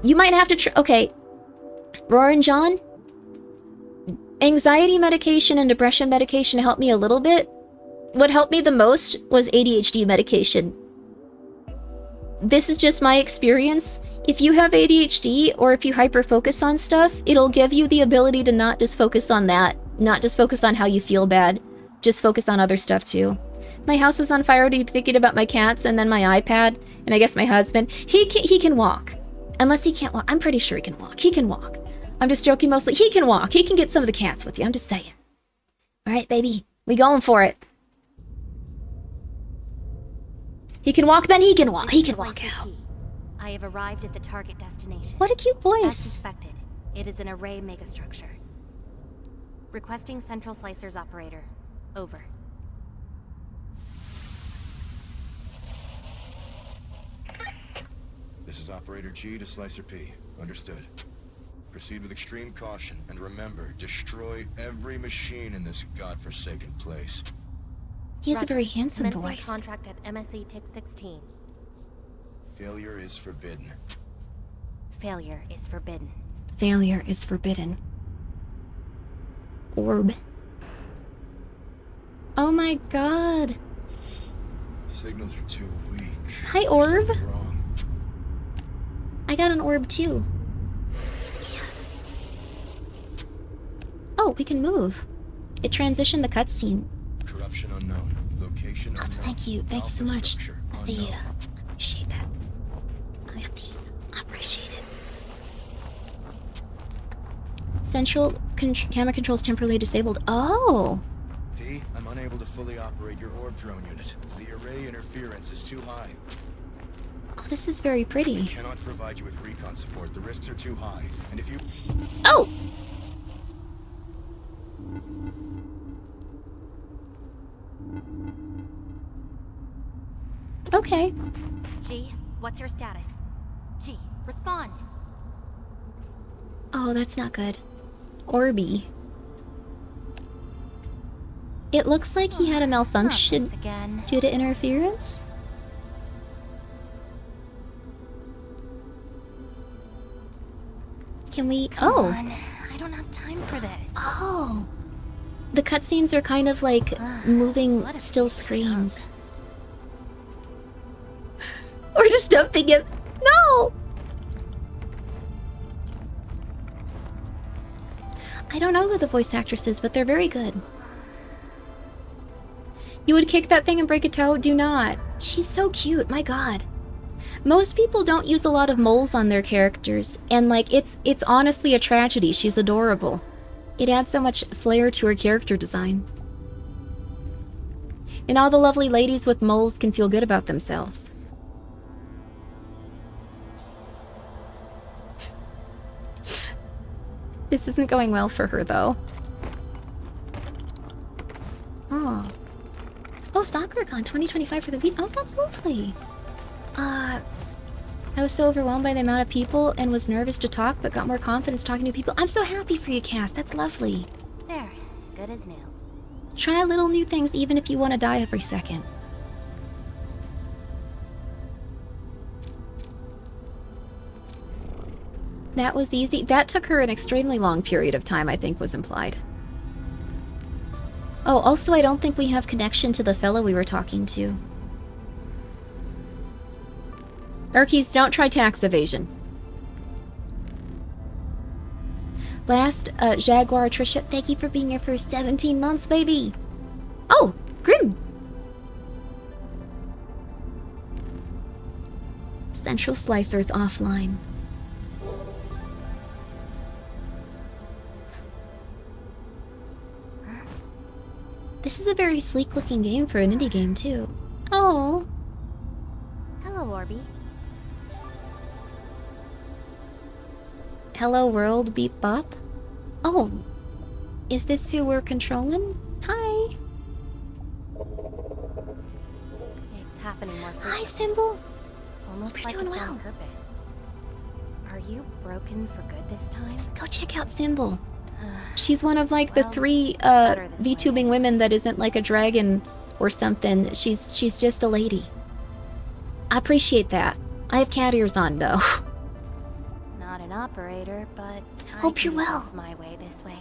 You might have to okay. Roar and John? Anxiety medication and depression medication helped me a little bit. What helped me the most was ADHD medication. This is just my experience. If you have ADHD or if you hyper-focus on stuff, it'll give you the ability to not just focus on that, not just focus on how you feel bad, just focus on other stuff too. My house was on fire thinking about my cats and then my iPad, and I guess my husband. He can walk. Unless he can't walk. I'm pretty sure he can walk. He can walk. I'm just joking mostly. He can walk. He can get some of the cats with you. I'm just saying. All right, baby. We going for it. He can walk, then he can walk. He can walk out. I have arrived at the target destination. What a cute voice. As suspected, it is an array megastructure. Requesting Central Slicer's operator. Over. This is Operator G to Slicer P. Understood. Proceed with extreme caution, and remember, destroy every machine in this godforsaken place. He has Roger. a very handsome Commencing voice. Contract at MSC Tick 16. Failure is forbidden. Failure is forbidden. Failure is forbidden. Orb. Oh my god. Signals are too weak. Hi, Orb. Something wrong. I got an orb too. Oh, we can move. It transitioned the cutscene. Corruption unknown. Location unknown. Also, thank you so much. I Unknown. appreciate that. I appreciate it. Central camera controls temporarily disabled. Oh. P, I'm unable to fully operate your orb drone unit. The array interference is too high. Oh, this is very pretty. I cannot provide you with recon support. The risks are too high. And if you... Oh! Okay. G, what's your status? G, respond. Oh, that's not good. Orby. It looks like he had a malfunction Again. due to interference. Can we... Come oh. on. I don't have time for this. Oh. The cutscenes are kind of like moving still screens. We're just dumping him. No! I don't know who the voice actress is, but they're very good. You would kick that thing and break a toe? Do not. She's so cute, my god. Most people don't use a lot of moles on their characters, and like, it's honestly a tragedy. She's adorable. It adds so much flair to her character design. And all the lovely ladies with moles can feel good about themselves. This isn't going well for her, though. Oh. Oh, SoccerCon 2025 for the V. Oh, that's lovely. I was so overwhelmed by the amount of people and was nervous to talk, but got more confidence talking to people. I'm so happy for you, Cass. That's lovely. There, good as new. Try little new things even if you want to die every second. That was easy. That took her an extremely long period of time, I think was implied. Oh, also I don't think we have connection to the fellow we were talking to. Urkies, don't try tax evasion. Last, Jaguar Trisha, thank you for being here for 17 months, baby. Oh, Grim. Central Slicer's offline. This is a very sleek-looking game for an indie game, too. Oh. Hello, Orby. Hello, world, beep bop. Oh. Is this who we're controlling? Hi. It's happening more frequently. Hi, Symbol. Almost We're like doing it's well. on purpose. Are you broken for good this time? Go check out Symbol. She's one of like the Well, 3 better this way. VTubing women that isn't like a dragon or something. She's just a lady. I appreciate that. I have cat ears on though. Not an operator, but Hope you're well. It's my way this way.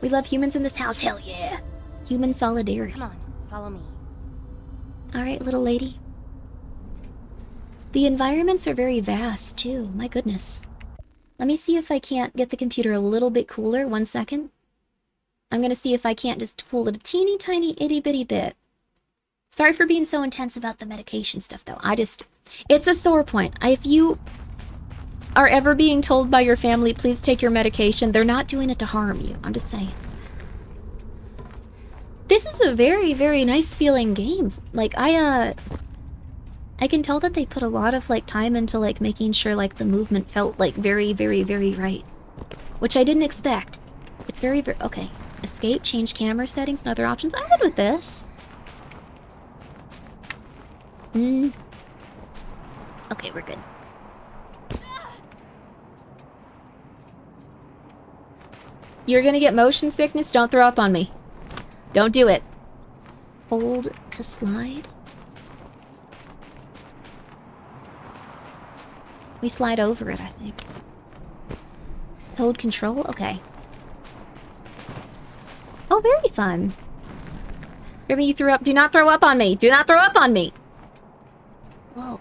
We love humans in this house, hell yeah. Human solidarity. Come on, follow me. Alright, little lady. The environments are very vast too, my goodness. Let me see if I can't get the computer a little bit cooler. 1 second. I'm gonna see if I can't just cool it a teeny tiny itty bitty bit. Sorry for being so intense about the medication stuff though. It's a sore point. If you are ever being told by your family, please take your medication, they're not doing it to harm you. I'm just saying. This is a very, very nice feeling game. Like, I can tell that they put a lot of, like, time into, like, making sure, like, the movement felt, like, very, very, very right. Which I didn't expect. It's very, very... Okay. Escape, change camera settings, and other options. I'm good with this. Okay, we're good. You're gonna get motion sickness? Don't throw up on me. Don't do it. Hold to slide. We slide over it, I think. Just hold control? Okay. Oh, very fun. Grimmi, you threw up. Do not throw up on me. Do not throw up on me. Whoa.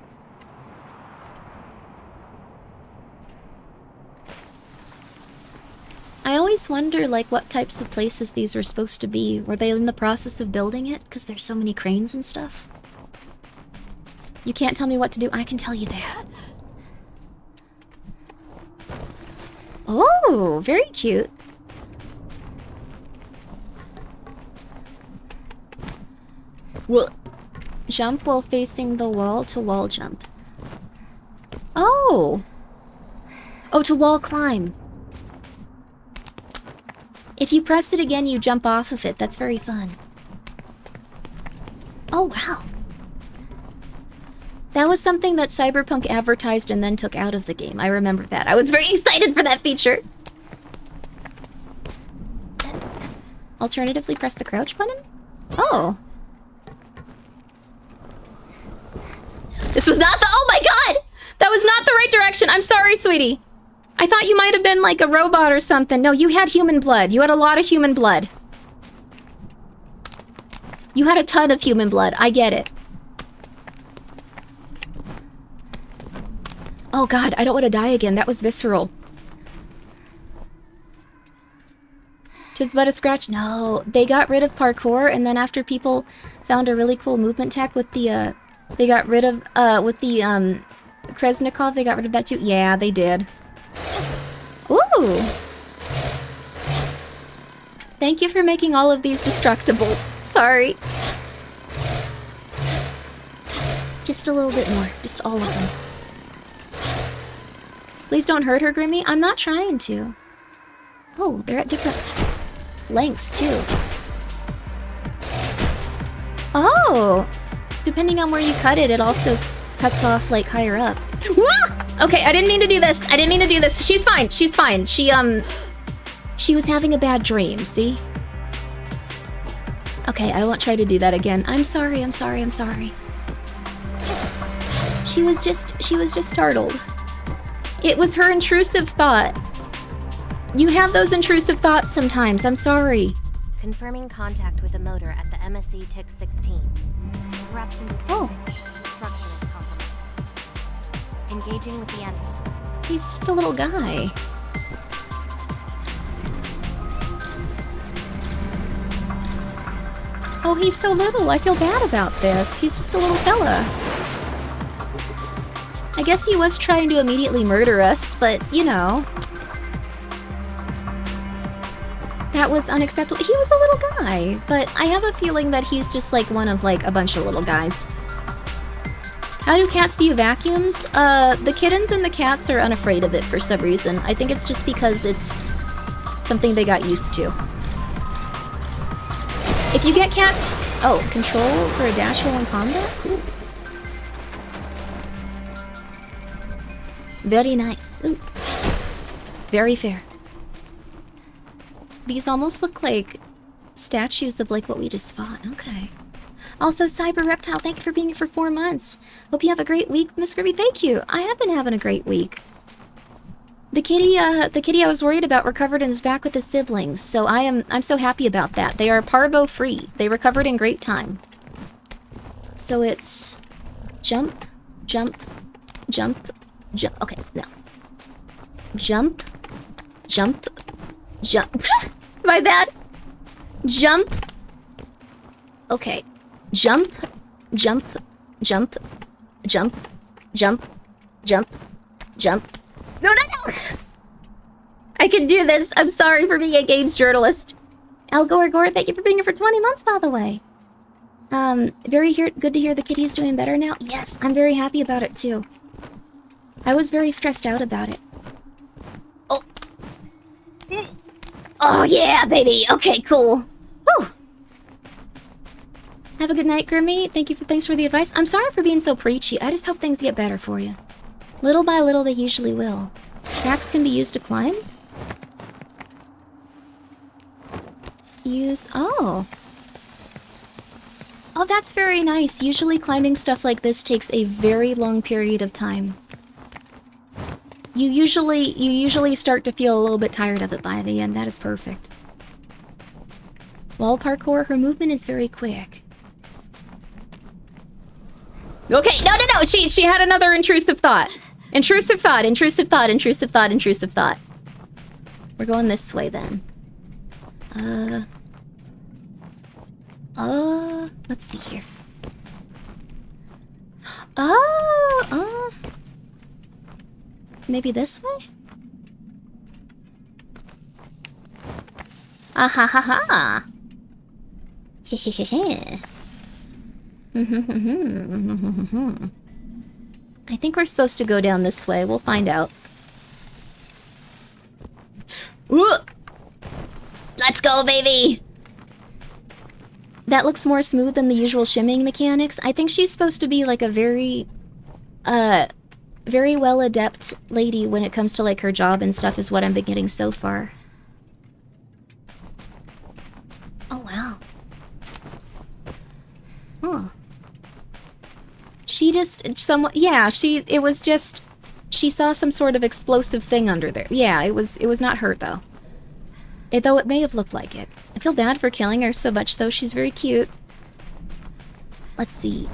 I always wonder, like, what types of places these were supposed to be. Were they in the process of building it? Because there's so many cranes and stuff. You can't tell me what to do. I can tell you that. Oh, very cute. Well, jump while facing the wall to wall jump. Oh. Oh, to wall climb. If you press it again, you jump off of it. That's very fun. Oh, wow. That was something that Cyberpunk advertised and then took out of the game. I remember that. I was very excited for that feature. Alternatively, press the crouch button? Oh. This was not the- Oh my god! That was not the right direction. I'm sorry, sweetie. I thought you might have been like a robot or something. No, you had human blood. You had a lot of human blood. You had a ton of human blood. I get it. Oh god, I don't want to die again. That was visceral. 'Tis but a scratch. No, they got rid of parkour, and then after people found a really cool movement tech with the, they got rid of, with the, Kresnikov, they got rid of that too? Yeah, they did. Ooh! Thank you for making all of these destructible. Sorry. Just a little bit more. Just all of them. Please don't hurt her, Grimmi. I'm not trying to. Oh, they're at different lengths, too. Oh! Depending on where you cut it, it also cuts off, like, higher up. Okay, I didn't mean to do this. I didn't mean to do this. She's fine. She's fine. She was having a bad dream, see? Okay, I won't try to do that again. I'm sorry, I'm sorry, I'm sorry. She was just startled. It was her intrusive thought. You have those intrusive thoughts sometimes. I'm sorry. Confirming contact with a motor at the MSE Tick 16. Corruption detected. Oh. Structure is compromised. Engaging with the enemy. He's just a little guy. Oh, he's so little. I feel bad about this. He's just a little fella. I guess he was trying to immediately murder us, but, you know. That was unacceptable. He was a little guy, but I have a feeling that he's just like one of like a bunch of little guys. How do cats view vacuums? The kittens and the cats are unafraid of it for some reason. I think it's just because it's something they got used to. If you get cats... Oh, control for a dash roll in combat? Ooh. Very nice. Ooh. Very fair. These almost look like statues of like what we just fought. Okay. Also, Cyber Reptile, thank you for being here for 4 months. Hope you have a great week, Miss Grimmi. Thank you. I have been having a great week. The kitty I was worried about recovered and is back with his siblings, so I'm so happy about that. They are parvo free. They recovered in great time. So it's jump, jump, jump, jump. Okay, no. Jump, jump, jump. My bad. Jump. Okay. Jump, jump, jump, jump, jump, jump, jump. No, no, no! I can do this. I'm sorry for being a games journalist. Al Gore, thank you for being here for 20 months, by the way. Good to hear the kitty is doing better now. Yes, I'm very happy about it, too. I was very stressed out about it. Oh. Oh, yeah, baby. Okay, cool. Whew. Have a good night, Grimmi. Thanks for the advice. I'm sorry for being so preachy. I just hope things get better for you. Little by little, they usually will. Tracks can be used to climb? Oh. Oh, that's very nice. Usually climbing stuff like this takes a very long period of time. You usually start to feel a little bit tired of it by the end. That is perfect. Wall parkour, her movement is very quick. Okay, no! She had another intrusive thought. Intrusive thought, intrusive thought, intrusive thought, intrusive thought. We're going this way then. Let's see here. Maybe this way? Ah ha ha ha! Hehehehe. I think we're supposed to go down this way. We'll find out. Ooh! Let's go, baby! That looks more smooth than the usual shimming mechanics. I think she's supposed to be like a very well adept lady when it comes to like her job and stuff is what I'm getting so far. Oh, wow. Huh. She just, it was just, she saw some sort of explosive thing under there. Yeah, it was not her, though. Though it may have looked like it. I feel bad for killing her so much, though. She's very cute. Let's see.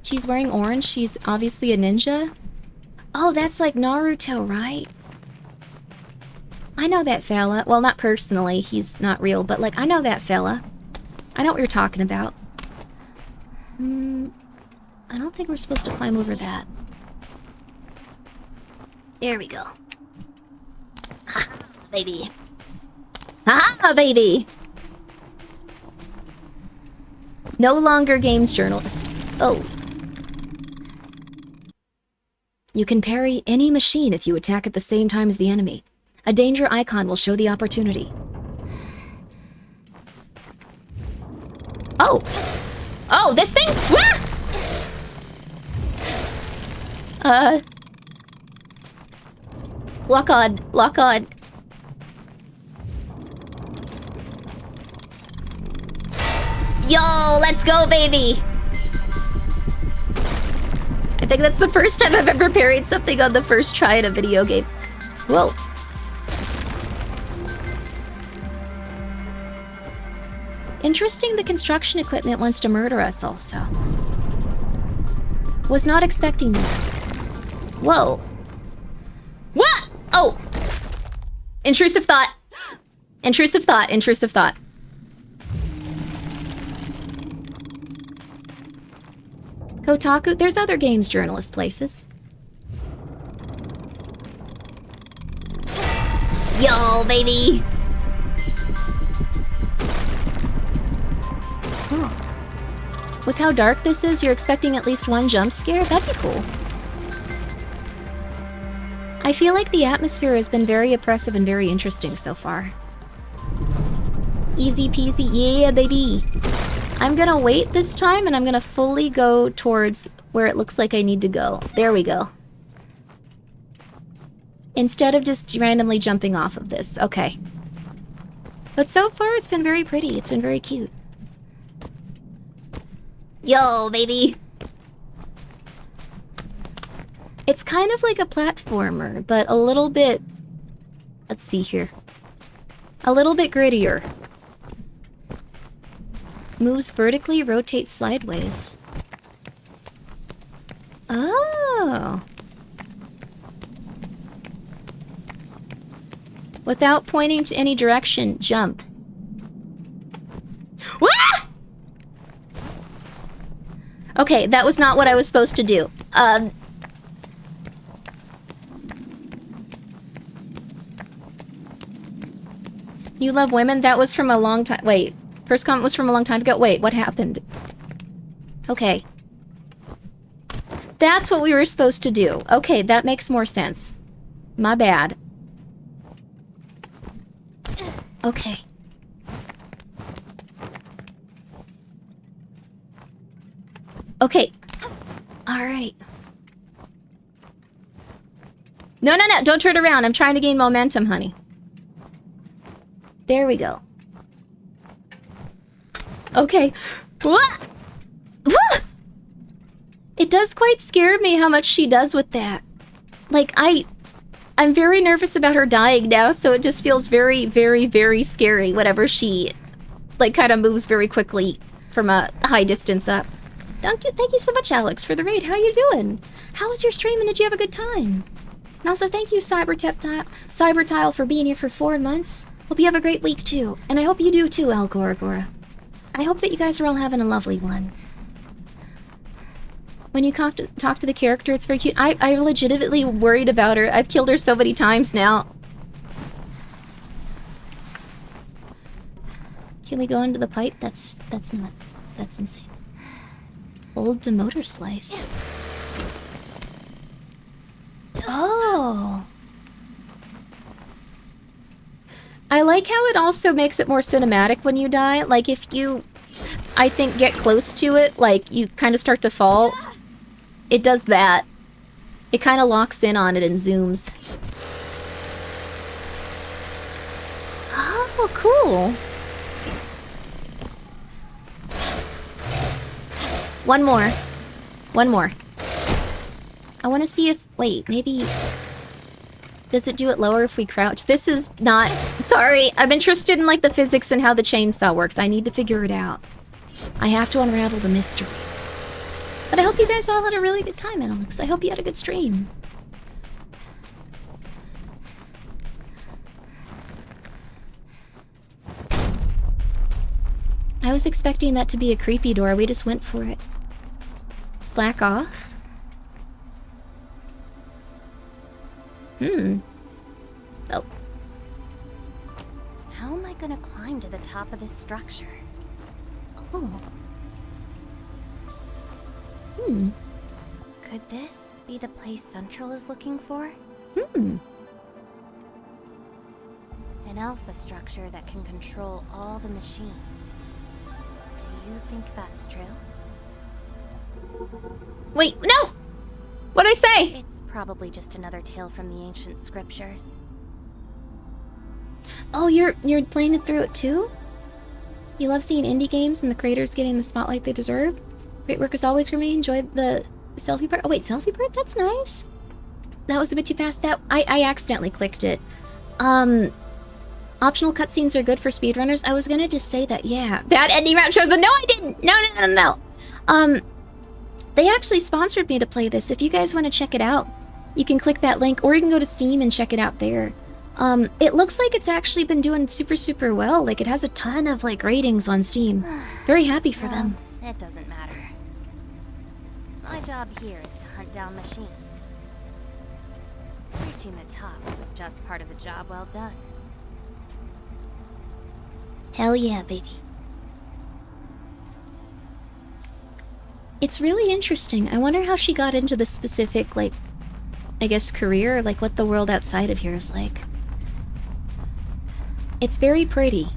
She's wearing orange. She's obviously a ninja. Oh, that's like Naruto, right? I know that fella. Well, not personally. He's not real, but like, I know that fella. I know what you're talking about. I don't think we're supposed to climb over that. There we go. Ha, baby. Ha, baby! No longer games journalist. Oh. You can parry any machine if you attack at the same time as the enemy. A danger icon will show the opportunity. Oh! Oh, this thing? Ah! Lock on. Lock on. Yo, let's go, baby! I think that's the first time I've ever parried something on the first try in a video game. Whoa. Interesting, the construction equipment wants to murder us also. Was not expecting that. Whoa. What? Oh! Intrusive thought. Intrusive thought, intrusive thought. Kotaku, there's other games journalist places. Yo, baby! Oh. With how dark this is, you're expecting at least one jump scare? That'd be cool. I feel like the atmosphere has been very oppressive and very interesting so far. Easy peasy, yeah, baby! I'm gonna wait this time, and I'm gonna fully go towards where it looks like I need to go. There we go. Instead of just randomly jumping off of this. Okay. But so far, it's been very pretty. It's been very cute. Yo, baby! It's kind of like a platformer, but a little bit... Let's see here. A little bit grittier. Moves vertically, rotates sideways. Oh. Without pointing to any direction, jump. Ah! Okay, that was not what I was supposed to do. You love women? That was from a long time... Wait. First comment was from a long time ago. Wait, what happened? Okay. That's what we were supposed to do. Okay, that makes more sense. My bad. Okay. Okay. Alright. No, no, no, don't turn around. I'm trying to gain momentum, honey. There we go. Okay. What? What? It does quite scare me how much she does with that. Like, I'm very nervous about her dying now, so it just feels very, very, very scary whenever she, like, kind of moves very quickly from a high distance up. Thank you so much, Alex, for the raid. How you doing? How was your stream, and did you have a good time? And also, thank you, Cybertile, for being here for 4 months. Hope you have a great week, too. And I hope you do, too, Al Goragora. I hope that you guys are all having a lovely one. When you talk to the character, it's very cute. I'm legitimately worried about her. I've killed her so many times now. Can we go into the pipe? That's insane. Hold to Motorslice. Oh. I like how it also makes it more cinematic when you die. Like, if you, I think, get close to it, like, you kind of start to fall. It does that. It kind of locks in on it and zooms. Oh, cool. One more. One more. I want to see if... Wait, maybe... Does it do it lower if we crouch? This is not... Sorry, I'm interested in, like, the physics and how the chainsaw works. I need to figure it out. I have to unravel the mysteries. But I hope you guys all had a really good time, Alex. I hope you had a good stream. I was expecting that to be a creepy door. We just went for it. Slack off? Oh. How am I gonna climb to the top of this structure? Oh. Could this be the place Central is looking for? An alpha structure that can control all the machines. Do you think that's true? Wait, no! What'd I say? It's probably just another tale from the ancient scriptures. Oh, you're playing it through it too? You love seeing indie games and the creators getting the spotlight they deserve? Great work as always, Grimmi. Enjoyed the selfie part. Oh wait, selfie part? That's nice. That was a bit too fast. I accidentally clicked it. Optional cutscenes are good for speedrunners. I was gonna just say that, yeah. Bad ending round shows. No, I didn't. No. They actually sponsored me to play this. If you guys want to check it out, you can click that link, or you can go to Steam and check it out there. It looks like it's actually been doing super well. Like, it has a ton of, like, ratings on Steam. Very happy for them. It doesn't matter. My job here is to hunt down machines. Reaching the top is just part of a job well done. Hell yeah, baby. It's really interesting. I wonder how she got into this specific, like, I guess career, like what the world outside of here is like. It's very pretty.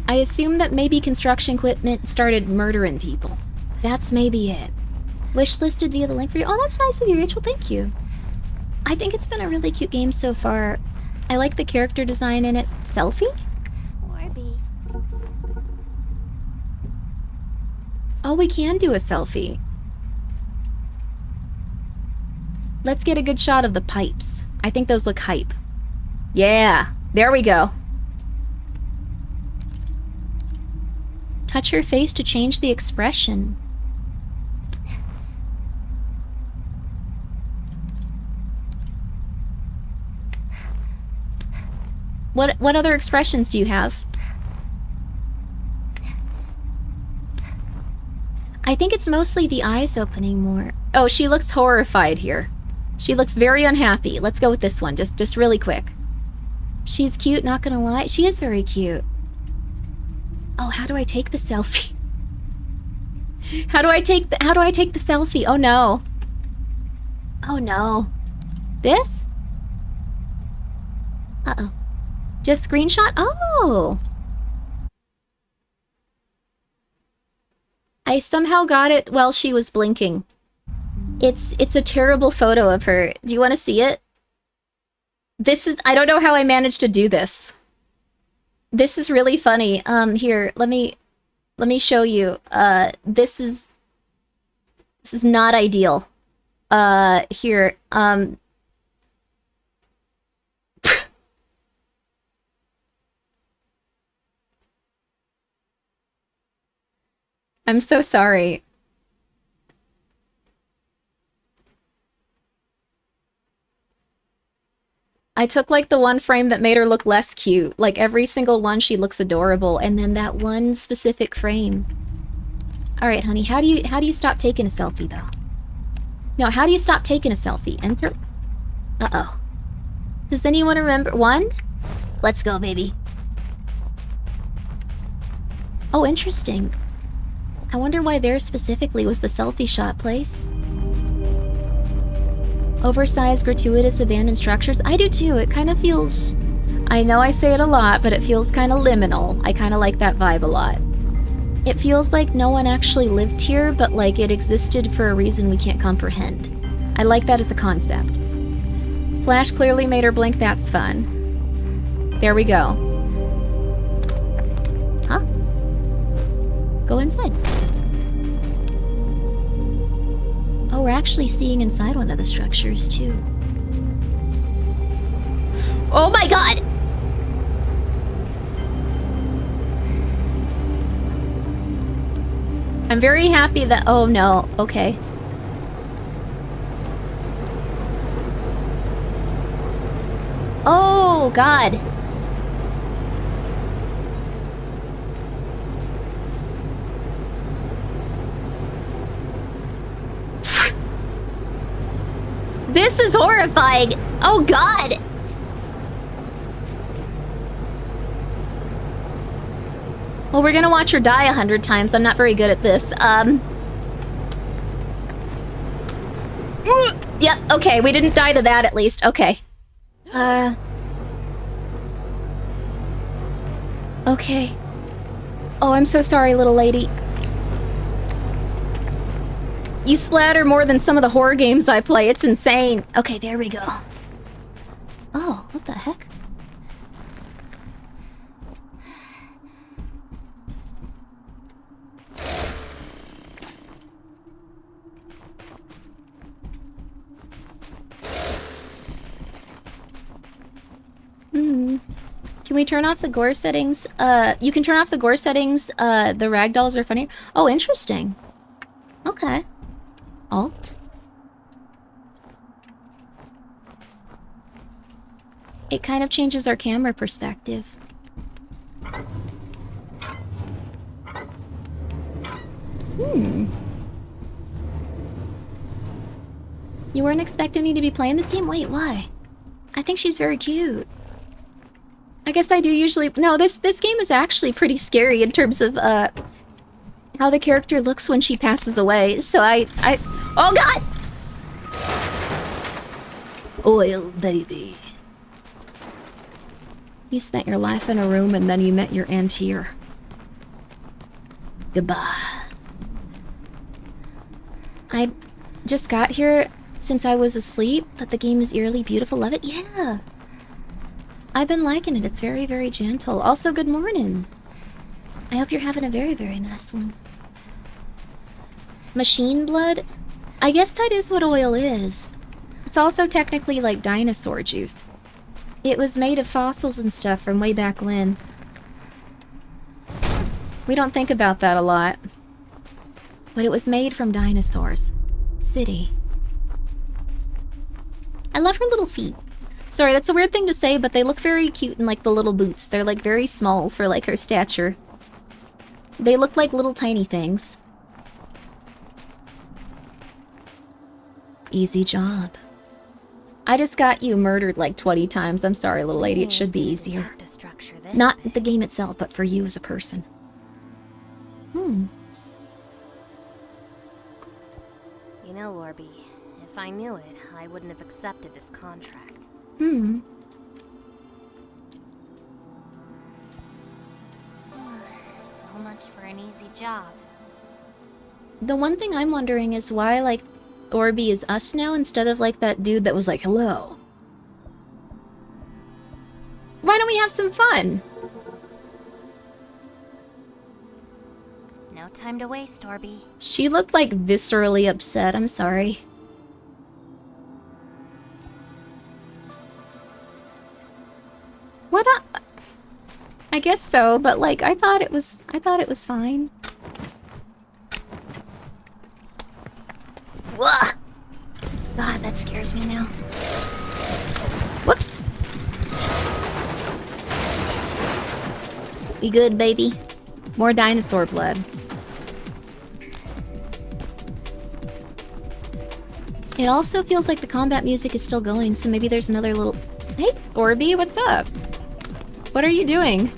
I assume that maybe construction equipment started murdering people. That's maybe it. Wish listed via the link for you. Oh, that's nice of you, Rachel. Thank you. I think it's been a really cute game so far. I like the character design in it. Selfie? Warby. Oh, we can do a selfie. Let's get a good shot of the pipes. I think those look hype. Yeah, there we go. Touch her face to change the expression. What other expressions do you have? I think it's mostly the eyes opening more. Oh, she looks horrified here. She looks very unhappy. Let's go with this one, just really quick. She's cute, not gonna lie. She is very cute. Oh, how do I take the selfie? How do I take the selfie? Oh no. Oh no. This? Uh-oh. Just screenshot? Oh! I somehow got it while she was blinking. It's a terrible photo of her. Do you want to see it? I don't know how I managed to do this. This is really funny. Here, let me show you. This is not ideal. Here, I'm so sorry. I took like the one frame that made her look less cute. Like every single one she looks adorable, and then that one specific frame. All right, honey, how do you stop taking a selfie though? No, how do you stop taking a selfie? Enter. Uh-oh. Does anyone remember one? Let's go, baby. Oh, interesting. I wonder why there specifically was the selfie shot place. Oversized, gratuitous, abandoned structures. I do too. It kind of feels... I know I say it a lot, but it feels kind of liminal. I kind of like that vibe a lot. It feels like no one actually lived here, but like it existed for a reason we can't comprehend. I like that as a concept. Flash clearly made her blink. That's fun. There we go. Huh? Go inside. Oh, we're actually seeing inside one of the structures, too. Oh my god! I'm very happy that... Oh no, okay. Oh god. This is horrifying. Oh god. Well, we're gonna watch her die 100 times. I'm not very good at this. Yep, okay, we didn't die to that at least. Okay. Okay. Oh, I'm so sorry, little lady. You splatter more than some of the horror games I play. It's insane. Okay, there we go. Oh, what the heck? Can we turn off the gore settings? You can turn off the gore settings. The ragdolls are funny. Oh, interesting. Okay. Alt. It kind of changes our camera perspective. You weren't expecting me to be playing this game? Wait, why? I think she's very cute. I guess I do usually... No, this game is actually pretty scary in terms of, how the character looks when she passes away. So I... Oh, God! Oil, baby. You spent your life in a room and then you met your end here. Goodbye. I just got here since I was asleep, but the game is eerily beautiful. Love it? Yeah. I've been liking it. It's very, very gentle. Also, good morning. I hope you're having a very, very nice one. Machine blood? I guess that is what oil is. It's also technically like dinosaur juice. It was made of fossils and stuff from way back when. We don't think about that a lot. But it was made from dinosaurs. City. I love her little feet. Sorry, that's a weird thing to say, but they look very cute in like the little boots. They're like very small for like her stature. They look like little tiny things. Easy job. I just got you murdered like 20 times. I'm sorry, little lady. It should be easier. Not the game itself, but for you as a person. You know, Orby, if I knew it, I wouldn't have accepted this contract. So much for an easy job. The one thing I'm wondering is why, like, Orby is us now instead of, like, that dude that was like, hello. Why don't we have some fun? No time to waste, Orby. She looked, like, viscerally upset. I'm sorry. What up? I guess so, but like I thought it was fine. Whoa! God, that scares me now. Whoops. We good, baby? More dinosaur blood. It also feels like the combat music is still going, so maybe there's another little... Hey, Orby, what's up? What are you doing?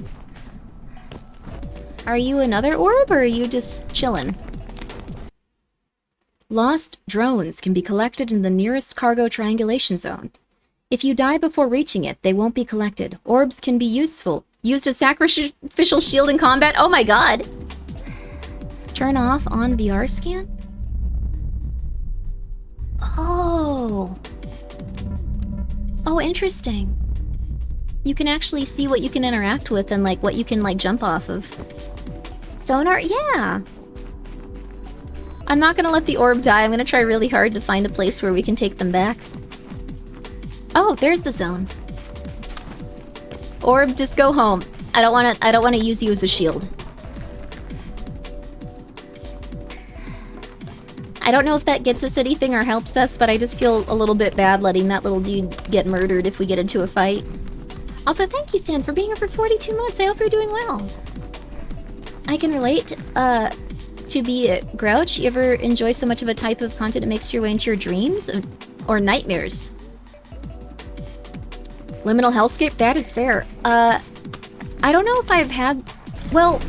Are you another orb, or are you just chillin'? Lost drones can be collected in the nearest cargo triangulation zone. If you die before reaching it, they won't be collected. Orbs can be useful. Used as sacrificial shield in combat. Oh my god! Turn off on VR scan? Oh. Oh, interesting. You can actually see what you can interact with and like what you can like jump off of. Sonar? Yeah. I'm not gonna let the orb die. I'm gonna try really hard to find a place where we can take them back. Oh, there's the zone. Orb, just go home. I don't wanna use you as a shield. I don't know if that gets us anything or helps us, but I just feel a little bit bad letting that little dude get murdered if we get into a fight. Also, thank you, Finn, for being here for 42 months. I hope you're doing well. I can relate to to be a grouch? You ever enjoy so much of a type of content it makes your way into your dreams? Or nightmares? Liminal hellscape? That is fair. I don't know if I've had... Well,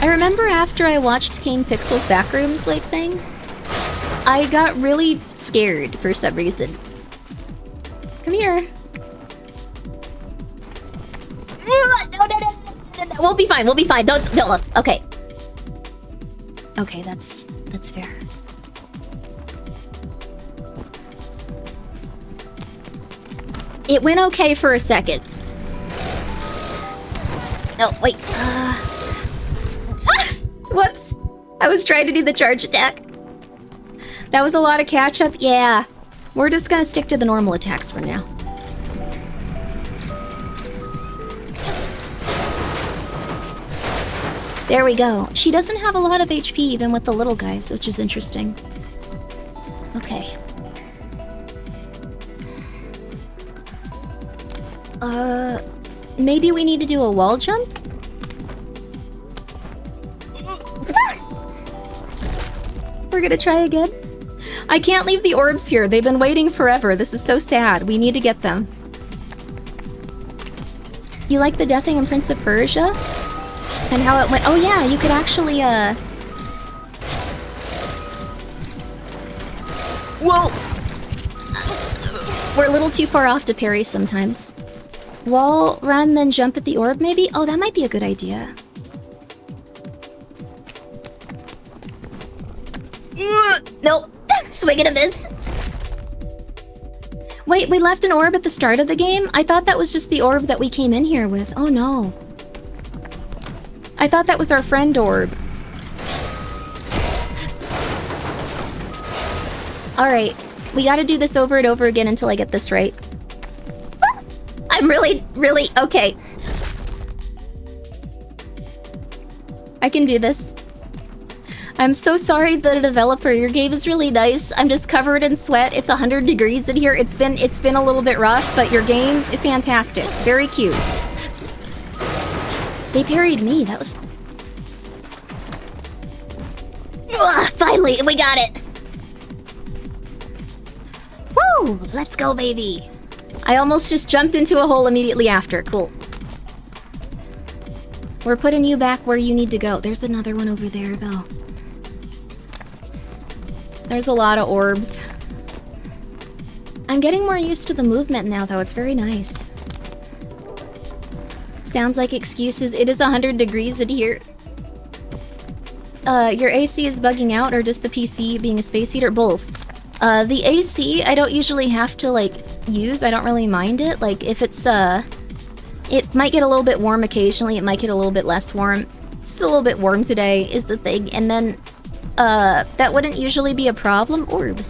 I remember after I watched King Pixel's Backrooms, like, thing, I got really scared for some reason. Come here. No. We'll be fine, we'll be fine. Don't look. Okay. Okay, that's fair. It went okay for a second. Oh, wait. Whoops. I was trying to do the charge attack. That was a lot of catch-up. Yeah. We're just gonna stick to the normal attacks for now. There we go. She doesn't have a lot of HP even with the little guys, which is interesting. Okay. Maybe we need to do a wall jump? We're gonna try again. I can't leave the orbs here. They've been waiting forever. This is so sad. We need to get them. You like the deathing in Prince of Persia? And how it went? Oh yeah, you could actually, Whoa! We're a little too far off to parry sometimes. Wall run, then jump at the orb, maybe? Oh, that might be a good idea. Nope. Swing and a miss. Wait, we left an orb at the start of the game? I thought that was just the orb that we came in here with. Oh no. I thought that was our friend orb. Alright, we gotta do this over and over again until I get this right. I'm really, okay. I can do this. I'm so sorry, the developer. Your game is really nice. I'm just covered in sweat. It's 100 degrees in here. It's been a little bit rough, but your game is fantastic. Very cute. They parried me. That was cool. Ugh, finally, we got it. Woo! Let's go, baby. I almost just jumped into a hole immediately after. Cool. We're putting you back where you need to go. There's another one over there, though. There's a lot of orbs. I'm getting more used to the movement now, though. It's very nice. Sounds like excuses. It is 100 degrees in here. Your AC is bugging out, or just the PC being a space heater? Both. The AC, I don't usually have to, like, use. I don't really mind it. Like, if it's, it might get a little bit warm occasionally. It might get a little bit less warm. It's a little bit warm today, is the thing. And then, that wouldn't usually be a problem. Orb.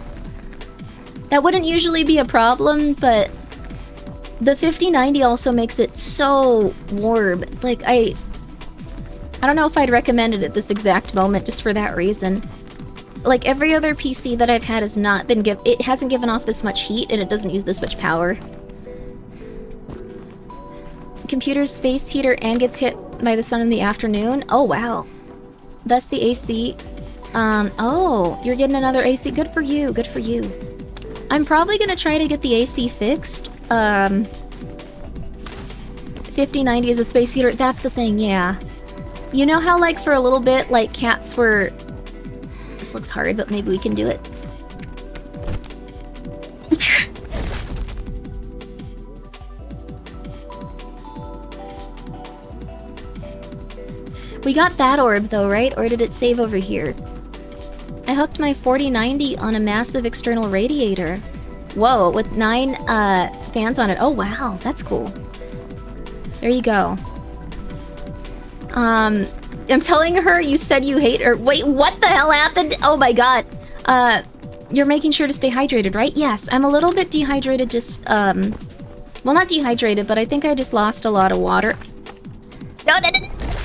That wouldn't usually be a problem, but the 5090 also makes it so warm. Like, I don't know if I'd recommend it at this exact moment just for that reason. Like, every other PC that I've had has not been it hasn't given off this much heat, and it doesn't use this much power. Computer's space heater and gets hit by the sun in the afternoon? Oh, wow. Thus the AC. Oh, you're getting another AC. Good for you, good for you. I'm probably gonna try to get the AC fixed. 5090 is a space heater. That's the thing, yeah. You know how, like, for a little bit, like, cats were... This looks hard, but maybe we can do it. We got that orb, though, right? Or did it save over here? I hooked my 4090 on a massive external radiator. Whoa, with 9 fans on it. Oh, wow, that's cool. There you go. I'm telling her you said you hate her. Wait, what the hell happened? Oh my god. You're making sure to stay hydrated, right? Yes, I'm a little bit dehydrated, just, well, not dehydrated, but I think I just lost a lot of water. No.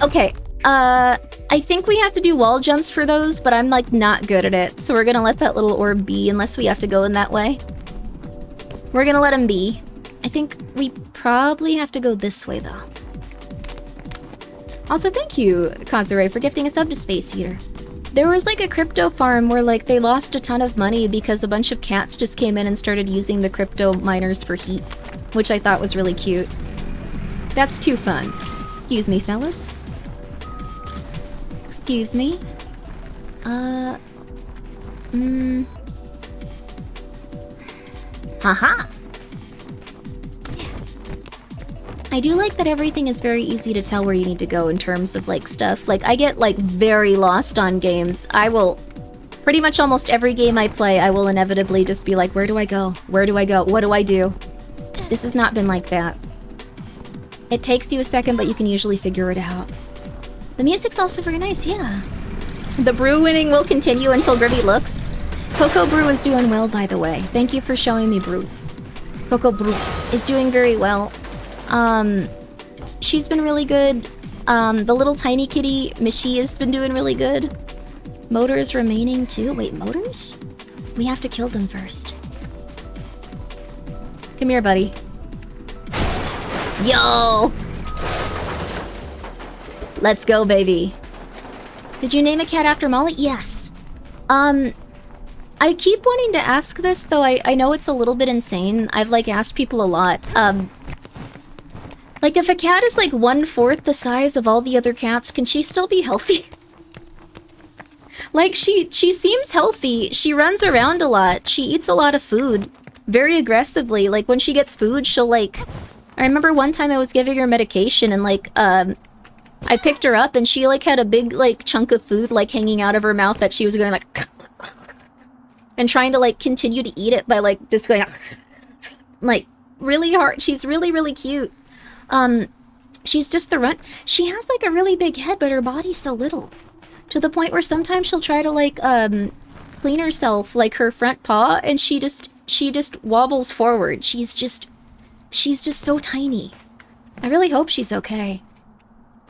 Okay, I think we have to do wall jumps for those, but I'm, like, not good at it, so we're gonna let that little orb be, unless we have to go in that way. We're gonna let him be. I think we probably have to go this way, though. Also, thank you, Kazure, for gifting a sub to Space Heater. There was like a crypto farm where like they lost a ton of money because a bunch of cats just came in and started using the crypto miners for heat, which I thought was really cute. That's too fun. Excuse me, fellas. Excuse me. Haha! I do like that everything is very easy to tell where you need to go in terms of, like, stuff. Like, I get, like, very lost on games. I will... Pretty much almost every game I play, I will inevitably just be like, where do I go? Where do I go? What do I do? This has not been like that. It takes you a second, but you can usually figure it out. The music's also very nice, yeah. The brew winning will continue until Grimmi looks. Coco Brew is doing well, by the way. Thank you for showing me Brew. Coco Brew is doing very well. She's been really good. The little tiny kitty, Mishi, has been doing really good. Motors remaining too. Wait, Motors? We have to kill them first. Come here, buddy. Yo! Let's go, baby. Did you name a cat after Molly? Yes. I keep wanting to ask this, though I know it's a little bit insane. I've, like, asked people a lot. Like, if a cat is, like, 1/4 the size of all the other cats, can she still be healthy? Like, she seems healthy. She runs around a lot. She eats a lot of food. Very aggressively. Like, when she gets food, she'll, like... I remember one time I was giving her medication, and, like, I picked her up, and she, like, had a big, like, chunk of food, like, hanging out of her mouth that she was going, like... and trying to, like, continue to eat it by, like, just going... like, really hard. She's really, really cute. She's just the runt. She has, like, a really big head, but her body's so little. To the point where sometimes she'll try to, like, clean herself, like, her front paw, and she just wobbles forward. She's just so tiny. I really hope she's okay.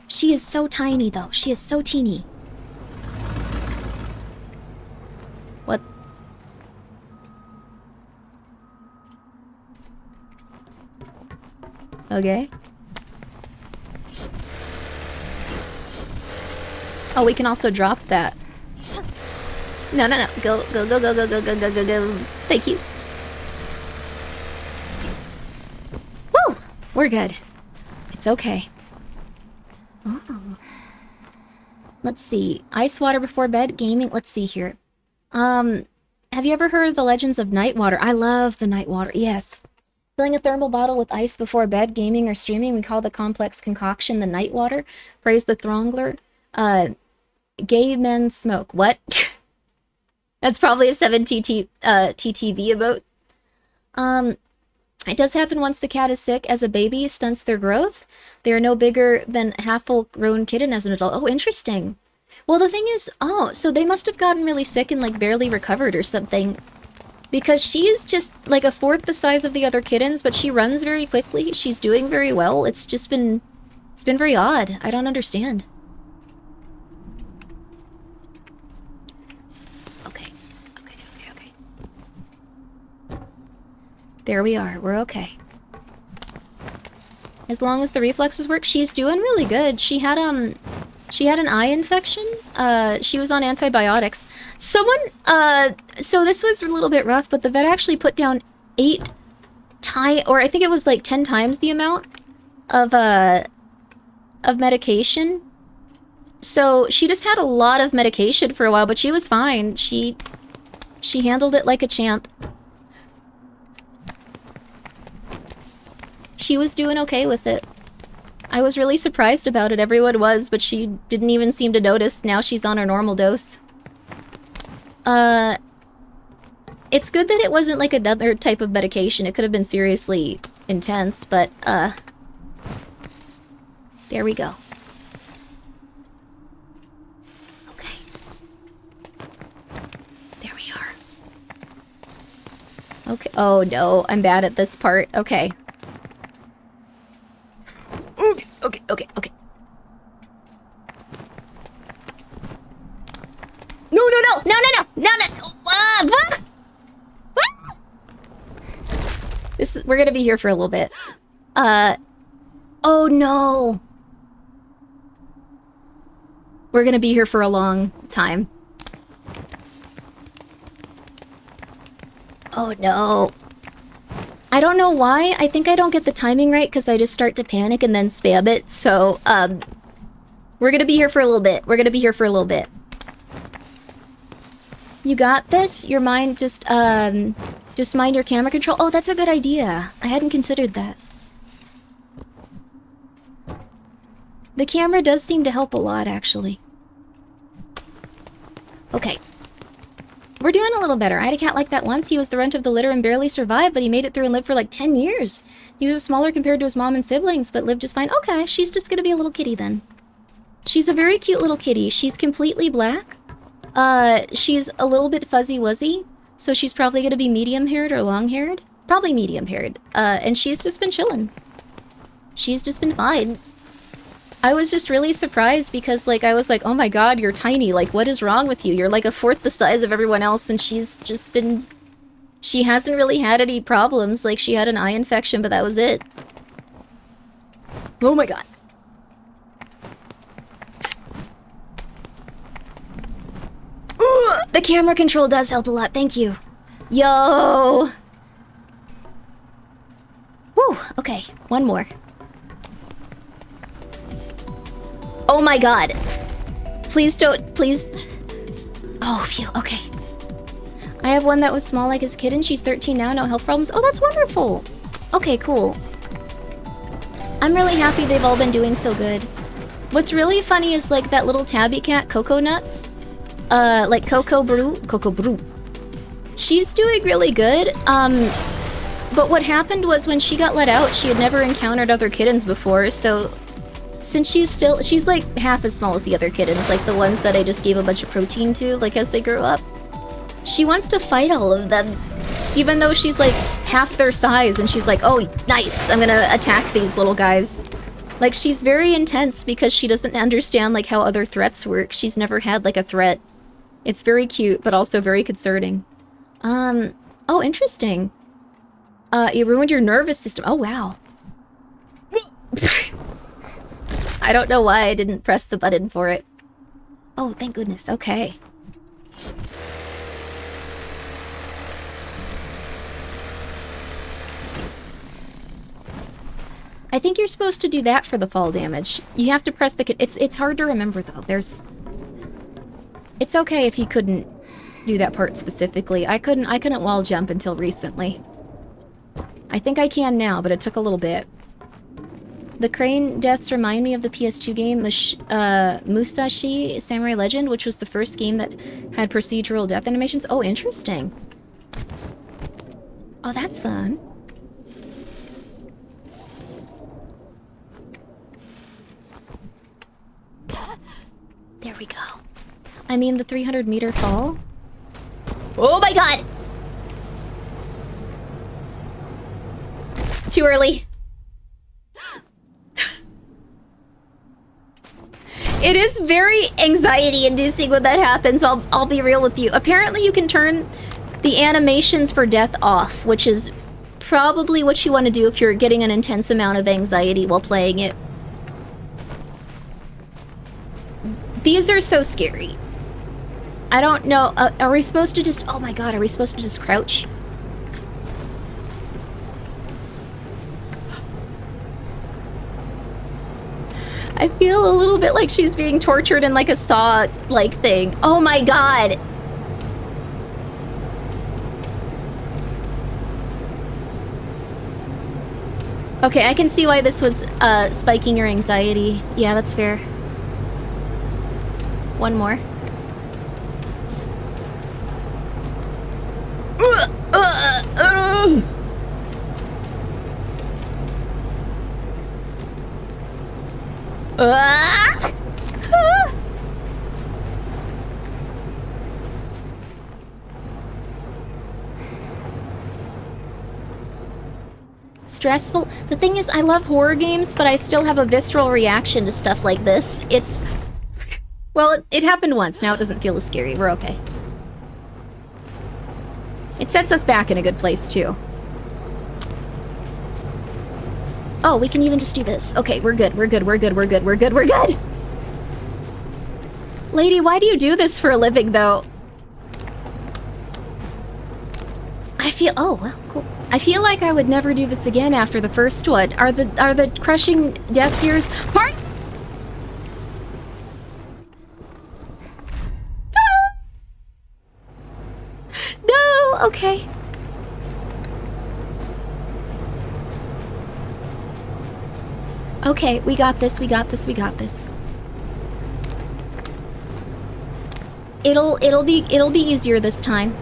She is so tiny, though. She is so teeny. What? Okay. Oh, we can also drop that. No, no, no. Go, go, go, go, go, go, go, go, go, go. Thank you. Woo! We're good. It's okay. Oh. Let's see. Ice water before bed, gaming. Let's see here. Have you ever heard of the legends of night water? I love the night water. Yes. Filling a thermal bottle with ice before bed, gaming or streaming, we call the complex concoction the night water. Praise the Throngler. Gay men smoke. What? That's probably a 7TTV emote. It does happen once the cat is sick. As a baby, stunts their growth. They are no bigger than a half-full-grown kitten as an adult. Oh, interesting. Well, the thing is, oh, so they must have gotten really sick and, like, barely recovered or something. Because she is just, like, 1/4 the size of the other kittens, but she runs very quickly. She's doing very well. It's just been... It's been very odd. I don't understand. There we are. We're okay. As long as the reflexes work, she's doing really good. She had an eye infection. She was on antibiotics. Someone, so this was a little bit rough, but the vet actually put down 8 times, or I think it was like 10 times the amount of medication. So she just had a lot of medication for a while, but she was fine. She handled it like a champ. She was doing okay with it. I was really surprised about it. Everyone was, but she didn't even seem to notice. Now she's on her normal dose. It's good that it wasn't like another type of medication. It could have been seriously intense, but, there we go. Okay. There we are. Okay. Oh, no. I'm bad at this part. Okay. Okay. No! We're gonna be here for a little bit. Oh no! We're gonna be here for a long time. Oh no. I don't know why. I think I don't get the timing right because I just start to panic and then spam it. So, we're gonna be here for a little bit. We're gonna be here for a little bit. You got this? Your mind just mind your camera control? Oh, that's a good idea. I hadn't considered that. The camera does seem to help a lot, actually. Okay. We're doing a little better. I had a cat like that once. He was the runt of the litter and barely survived, but he made it through and lived for like 10 years. He was smaller compared to his mom and siblings, but lived just fine. Okay, she's just gonna be a little kitty then. She's a very cute little kitty. She's completely black. She's a little bit fuzzy-wuzzy, so she's probably gonna be medium-haired or long-haired. Probably medium-haired. And she's just been chilling. She's just been fine. I was just really surprised because, like, I was like, oh my god, you're tiny. Like, what is wrong with you? You're like a fourth the size of everyone else, and she's just been... She hasn't really had any problems. Like, she had an eye infection, but that was it. Oh my god. Ooh, the camera control does help a lot, thank you. Yo! Whew, okay, one more. Oh my god. Please don't, please. Oh, phew, okay. I have one that was small like as a kitten. She's 13 now, no health problems. Oh, that's wonderful. Okay, cool. I'm really happy they've all been doing so good. What's really funny is like that little tabby cat, Coco Nuts. Like Coco Brew. She's doing really good. But what happened was when she got let out, she had never encountered other kittens before, so since she's like half as small as the other kittens, like the ones that I just gave a bunch of protein to, like as they grow up. She wants to fight all of them, even though she's like half their size, and she's like, oh, nice, I'm gonna attack these little guys. Like, she's very intense because she doesn't understand like how other threats work. She's never had like a threat. It's very cute, but also very concerning. Oh, interesting. You ruined your nervous system. Oh, wow. I don't know why I didn't press the button for it. Oh, thank goodness. Okay. I think you're supposed to do that for the fall damage. You have to press the... It's hard to remember, though. It's okay if you couldn't do that part specifically. I couldn't wall jump until recently. I think I can now, but it took a little bit. The crane deaths remind me of the PS2 game Musashi Samurai Legend, which was the first game that had procedural death animations. Oh, interesting. Oh, that's fun. There we go. I mean, the 300-meter fall. Oh my god! Too early. It is very anxiety-inducing when that happens, I'll be real with you. Apparently you can turn the animations for death off, which is probably what you want to do if you're getting an intense amount of anxiety while playing it. These are so scary. I don't know, are we supposed to just... Oh my god, are we supposed to just crouch? I feel a little bit like she's being tortured in like a Saw-like thing. Oh my god! Okay, I can see why this was spiking your anxiety. Yeah, that's fair. One more. Stressful. The thing is, I love horror games, but I still have a visceral reaction to stuff like this. It's... Well, it happened once. Now it doesn't feel as scary. We're okay. It sets us back in a good place, too. Oh, we can even just do this. Okay, we're good. We're good. We're good. We're good. We're good. We're good. Lady, why do you do this for a living, though? I feel... Oh, well, cool. I feel like I would never do this again after the first one. Are the crushing death gears... Part... No! Okay. Okay, we got this, we got this, we got this. It'll be easier this time.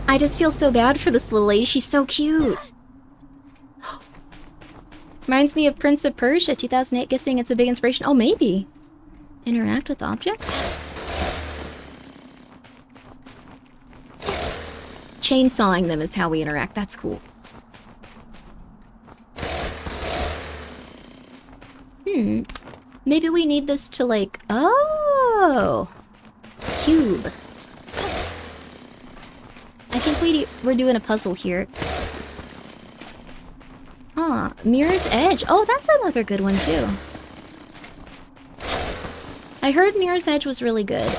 I just feel so bad for this little lady. She's so cute. Reminds me of Prince of Persia, 2008. Guessing it's a big inspiration. Oh, maybe. Interact with objects? Chainsawing them is how we interact. That's cool. Maybe we need this to, like... Oh! Cube. I think we're doing a puzzle here. Huh. Mirror's Edge. Oh, that's another good one, too. I heard Mirror's Edge was really good.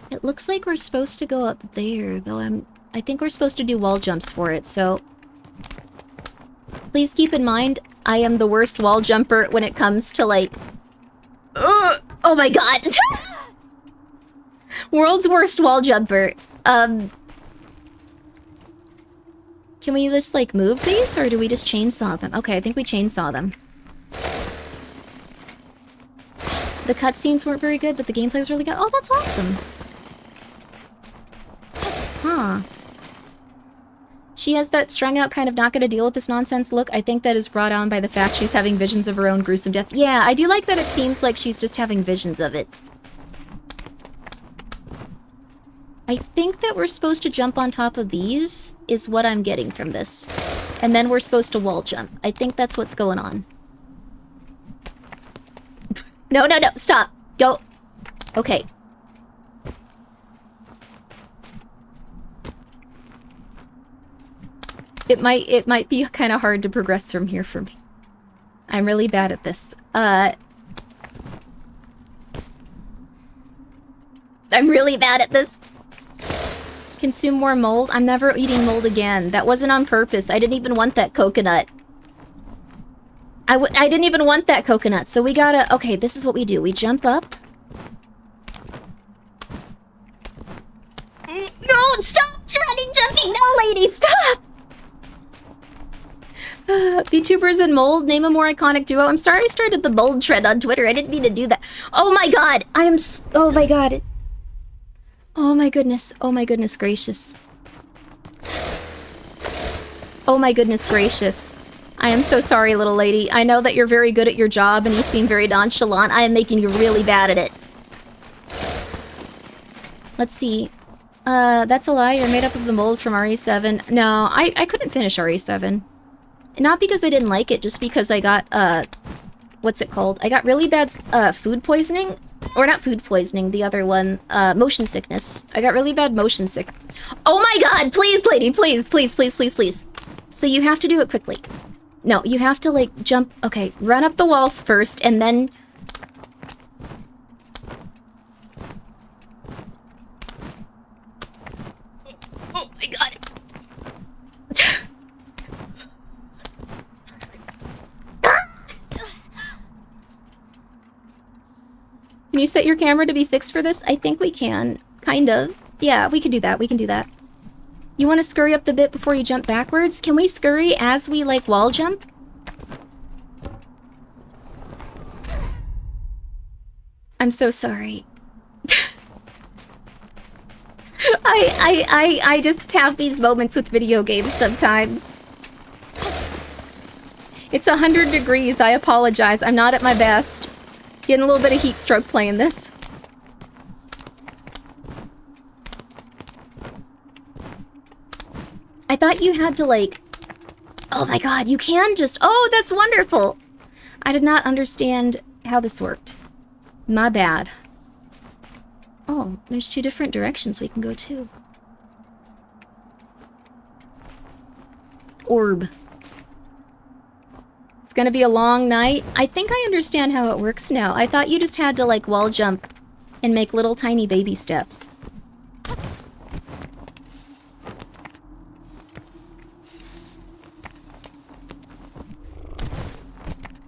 It looks like we're supposed to go up there, though I think we're supposed to do wall jumps for it, so... Please keep in mind, I am the worst wall jumper when it comes to, like... Oh my god! World's worst wall jumper. Can we just, like, move these, or do we just chainsaw them? Okay, I think we chainsaw them. The cutscenes weren't very good, but the gameplay was really good. Oh, that's awesome! Huh. She has that strung out kind of not gonna deal with this nonsense look. I think that is brought on by the fact she's having visions of her own gruesome death. Yeah, I do like that it seems like she's just having visions of it. I think that we're supposed to jump on top of these, is what I'm getting from this. And then we're supposed to wall jump. I think that's what's going on. No, no, no, stop! Go! Okay. It might be kind of hard to progress from here for me. I'm really bad at this. I'm really bad at this. Consume more mold? I'm never eating mold again. That wasn't on purpose. I didn't even want that coconut. I didn't even want that coconut, so we gotta... Okay, this is what we do. We jump up. No, stop running, jumping! No, lady, stop! VTubers and mold, name a more iconic duo. I'm sorry I started the mold trend on Twitter. I didn't mean to do that. Oh my god! Oh my god. Oh my goodness. Oh my goodness gracious. Oh my goodness gracious. I am so sorry, little lady. I know that you're very good at your job and you seem very nonchalant. I am making you really bad at it. Let's see. That's a lie. You're made up of the mold from RE7. No, I couldn't finish RE7. Not because I didn't like it, just because I got, what's it called? I got really bad, food poisoning? Or not food poisoning, the other one, motion sickness. I got really bad motion sick. Oh my god, please, lady, please, please, please, please, please. So you have to do it quickly. No, you have to, like, jump, okay, run up the walls first, and then... Oh my god. Can you set your camera to be fixed for this? I think we can. Kind of. Yeah, we can do that. We can do that. You want to scurry up the bit before you jump backwards? Can we scurry as we, like, wall jump? I'm so sorry. I just have these moments with video games sometimes. It's 100 degrees. I apologize. I'm not at my best. Getting a little bit of heat stroke playing this. I thought you had to, like... Oh my god, you can just... Oh, that's wonderful! I did not understand how this worked. My bad. Oh, there's two different directions we can go to. orb. It's gonna be a long night. I think I understand how it works now. I thought you just had to, like, wall jump and make little tiny baby steps.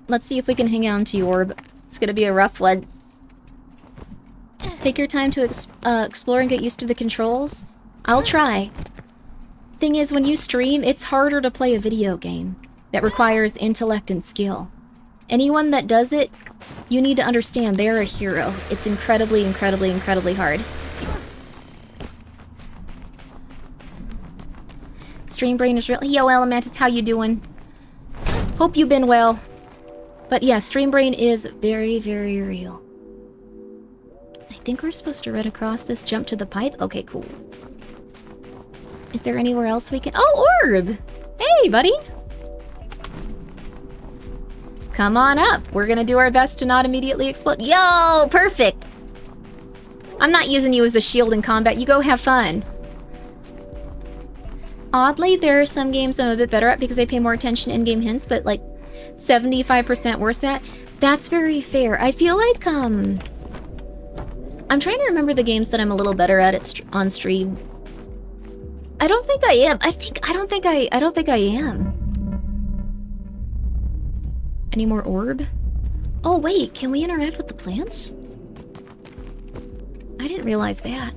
Let's see if we can hang on to your orb. It's gonna be a rough one. Take your time to explore and get used to the controls. I'll try. Thing is, when you stream, it's harder to play a video game that requires intellect and skill. Anyone that does it, you need to understand they're a hero. It's incredibly, incredibly, incredibly hard. Stream brain is real. Yo, Elementus, how you doing? Hope you've been well. But yeah, stream brain is very, very real. I think we're supposed to run across this, jump to the pipe. Okay, cool. Is there anywhere else we can... Oh, orb! Hey, buddy! Come on up. We're gonna do our best to not immediately explode. Yo, perfect! I'm not using you as a shield in combat. You go have fun. Oddly, there are some games I'm a bit better at because I pay more attention to in-game hints, but like 75% worse at. That's very fair. I feel like, I'm trying to remember the games that I'm a little better at on stream. I don't think I am. I don't think I am. Any more orb? Oh wait, can we interact with the plants? I didn't realize that.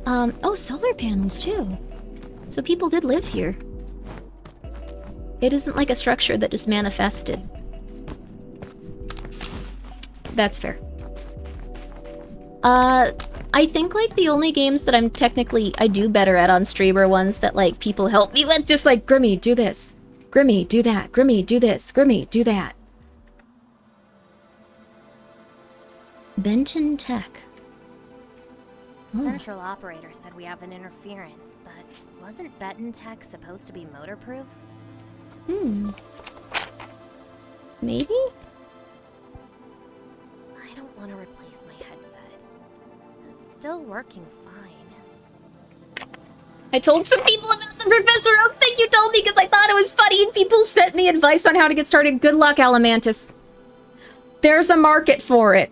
Oh, solar panels too. So people did live here. It isn't like a structure that just manifested. That's fair. I think, like, the only games that I do better at on stream are ones that, like, people help me with. Just like, Grimmi, do this. Grimmi, do that. Grimmi, do this. Grimmi, do that. Benton Tech. Central operator said we have an interference, but wasn't Benton Tech supposed to be motorproof? Maybe? I don't want to replace my headset. It's still working fine. I told some people about the Professor Oak thing you told me because I thought it was funny and people sent me advice on how to get started. Good luck, Alamantis. There's a market for it.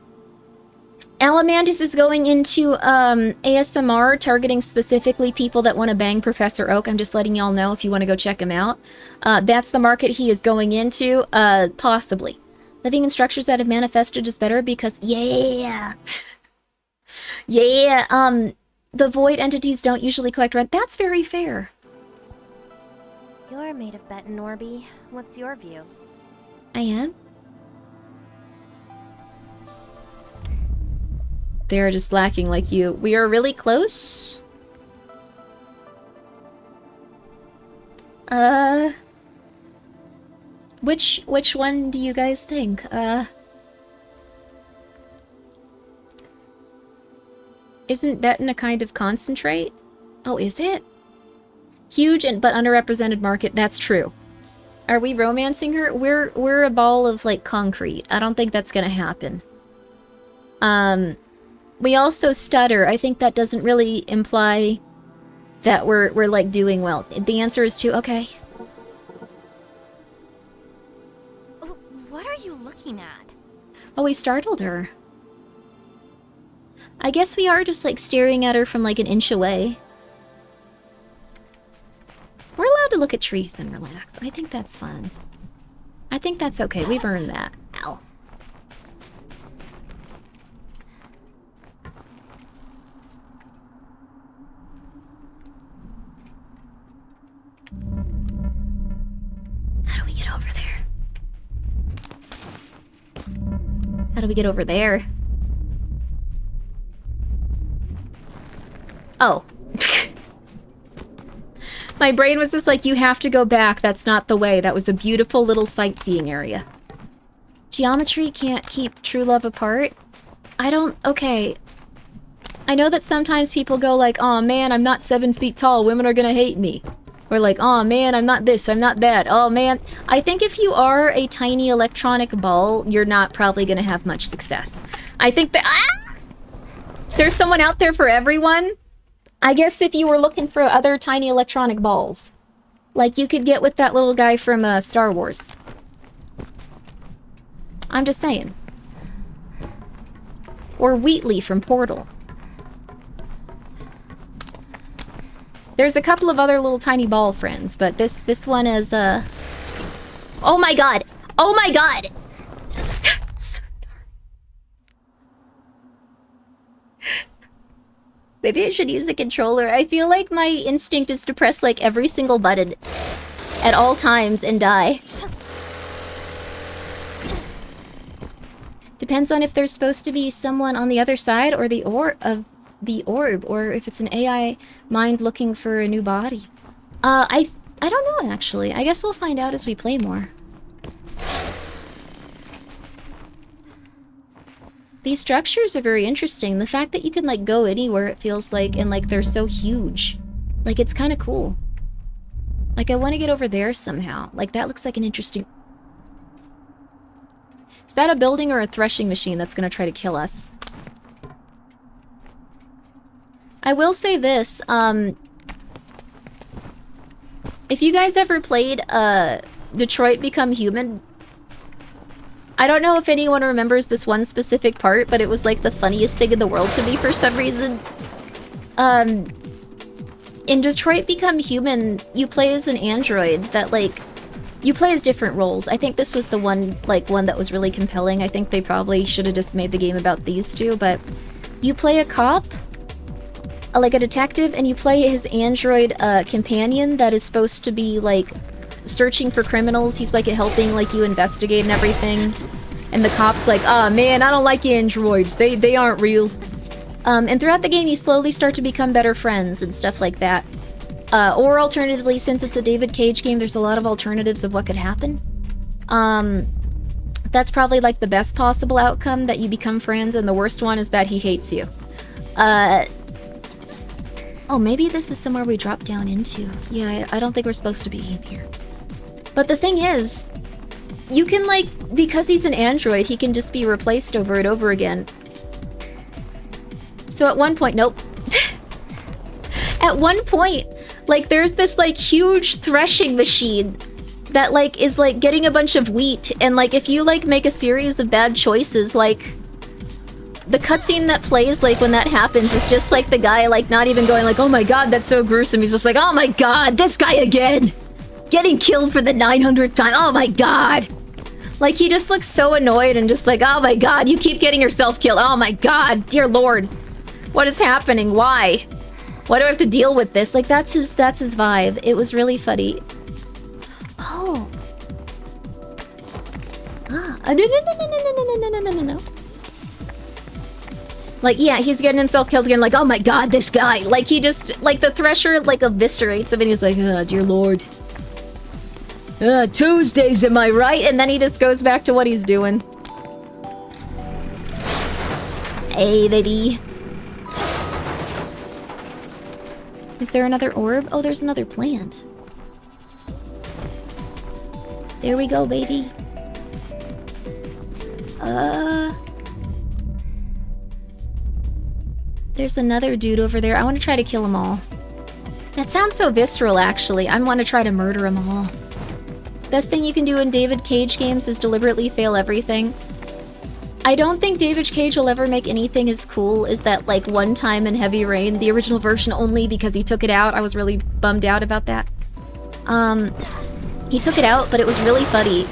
Alamantis is going into ASMR, targeting specifically people that want to bang Professor Oak. I'm just letting y'all know if you want to go check him out. That's the market he is going into, possibly. Living in structures that have manifested is better because, yeah. Yeah, the void entities don't usually collect rent. That's very fair. You're made of Benton, Orby. What's your view? I am? They're just lacking like you. We are really close. Which one do you guys think? Isn't Benton a kind of concentrate? Oh, is it? Huge but underrepresented market. That's true. Are we romancing her? We're a ball of, like, concrete. I don't think that's gonna happen. We also stutter. I think that doesn't really imply that we're like doing well. The answer is 2. Okay. What are you looking at? Oh, we startled her. I guess we are just like staring at her from like an inch away. We're allowed to look at trees and relax. I think that's fun. I think that's okay. We've earned that. Ow. How do we get over there? How do we get over there? Oh. My brain was just like, you have to go back. That's not the way. That was a beautiful little sightseeing area. Geometry can't keep true love apart. I don't... Okay. I know that sometimes people go like, oh man, I'm not 7 feet tall. Women are gonna hate me. Or like, oh man, I'm not this, I'm not that. Oh man. I think if you are a tiny electronic ball, you're not probably gonna have much success. I think that... Ah! There's someone out there for everyone. I guess if you were looking for other tiny electronic balls. Like you could get with that little guy from Star Wars. I'm just saying. Or Wheatley from Portal. There's a couple of other little tiny ball friends, but this one is oh my god! Oh my god! Maybe I should use the controller. I feel like my instinct is to press like every single button at all times and die. Depends on if there's supposed to be someone on the other side or the orb, or if it's an AI mind looking for a new body. I don't know actually. I guess we'll find out as we play more. These structures are very interesting. The fact that you can like go anywhere, it feels like, and like they're so huge. Like it's kind of cool. Like I want to get over there somehow. Like that looks like an interesting... Is that a building or a threshing machine that's going to try to kill us? I will say this, if you guys ever played Detroit Become Human, I don't know if anyone remembers this one specific part, but it was like the funniest thing in the world to me for some reason. In Detroit Become Human, you play as an android that like, you play as different roles. I think this was the one that was really compelling. I think they probably should have just made the game about these two, but you play a cop, like a detective, and you play his android companion that is supposed to be like searching for criminals. He's like helping like you investigate and everything. And the cop's like, "Ah, man, I don't like androids. They aren't real." And throughout the game, you slowly start to become better friends and stuff like that. Or alternatively, since it's a David Cage game, there's a lot of alternatives of what could happen. That's probably like the best possible outcome, that you become friends, and the worst one is that he hates you. Oh, maybe this is somewhere we drop down into. Yeah, I don't think we're supposed to be in here. But the thing is, you can like, because he's an android, he can just be replaced over and over again. So at one point, nope. At one point, like there's this like huge threshing machine that like is like getting a bunch of wheat, and like if you like make a series of bad choices, like the cutscene that plays like when that happens is just like the guy like not even going like, "Oh my god, that's so gruesome." He's just like, "Oh my god, this guy again! Getting killed for the 900th time, oh my god!" Like he just looks so annoyed and just like, "Oh my god, you keep getting yourself killed. Oh my god, dear lord. What is happening? Why? Why do I have to deal with this?" Like that's his vibe. It was really funny. Oh. Ah, no. Like, yeah, he's getting himself killed again, like, "Oh my god, this guy." Like, he just, like, the Thresher, like, eviscerates him, and he's like, "Oh, dear lord. Tuesdays, am I right?" And then he just goes back to what he's doing. Hey, baby. Is there another orb? Oh, there's another plant. There we go, baby. There's another dude over there. I want to try to kill them all. That sounds so visceral, actually. I want to try to murder them all. Best thing you can do in David Cage games is deliberately fail everything. I don't think David Cage will ever make anything as cool as that, like, one time in Heavy Rain, the original version only because he took it out. I was really bummed out about that. He took it out, but it was really funny.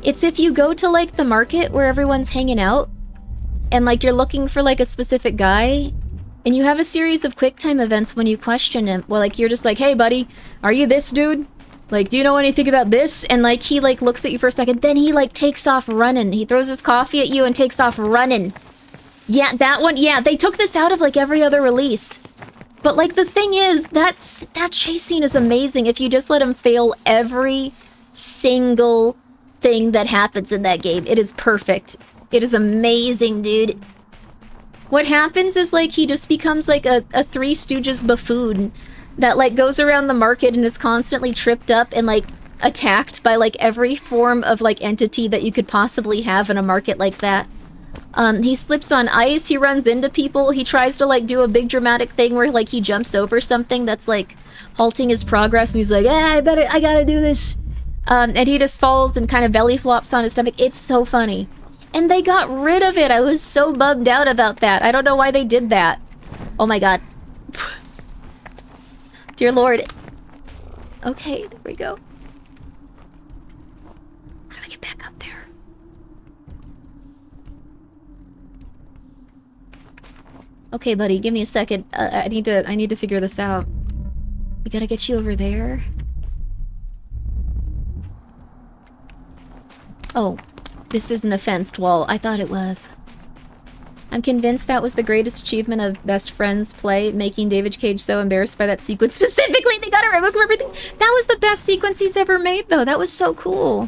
It's if you go to, like, the market where everyone's hanging out, and, like, you're looking for, like, a specific guy, and you have a series of QuickTime events when you question him. Well, like, you're just like, "Hey, buddy, are you this dude? Like, do you know anything about this?" And, like, he, like, looks at you for a second, then he, like, takes off running. He throws his coffee at you and takes off running. Yeah, that one, yeah, they took this out of, like, every other release. But, like, the thing is, that chase scene is amazing if you just let him fail every single thing that happens in that game. It is perfect. It is amazing, dude. What happens is, like, he just becomes, like, a Three Stooges buffoon that, like, goes around the market and is constantly tripped up and, like, attacked by, like, every form of, like, entity that you could possibly have in a market like that. He slips on ice, he runs into people, he tries to, like, do a big dramatic thing where, like, he jumps over something that's, like, halting his progress, and he's like, I gotta do this. And he just falls and kind of belly flops on his stomach. It's so funny. And they got rid of it. I was so bummed out about that. I don't know why they did that. Oh my god. Dear Lord. Okay, there we go. How do I get back up there? Okay, buddy, give me a second. I need to figure this out. We gotta get you over there. Oh, this isn't a fenced wall. I thought it was. I'm convinced that was the greatest achievement of Best Friends play, making David Cage so embarrassed by that sequence specifically. They got it right from everything. That was the best sequence he's ever made, though. That was so cool.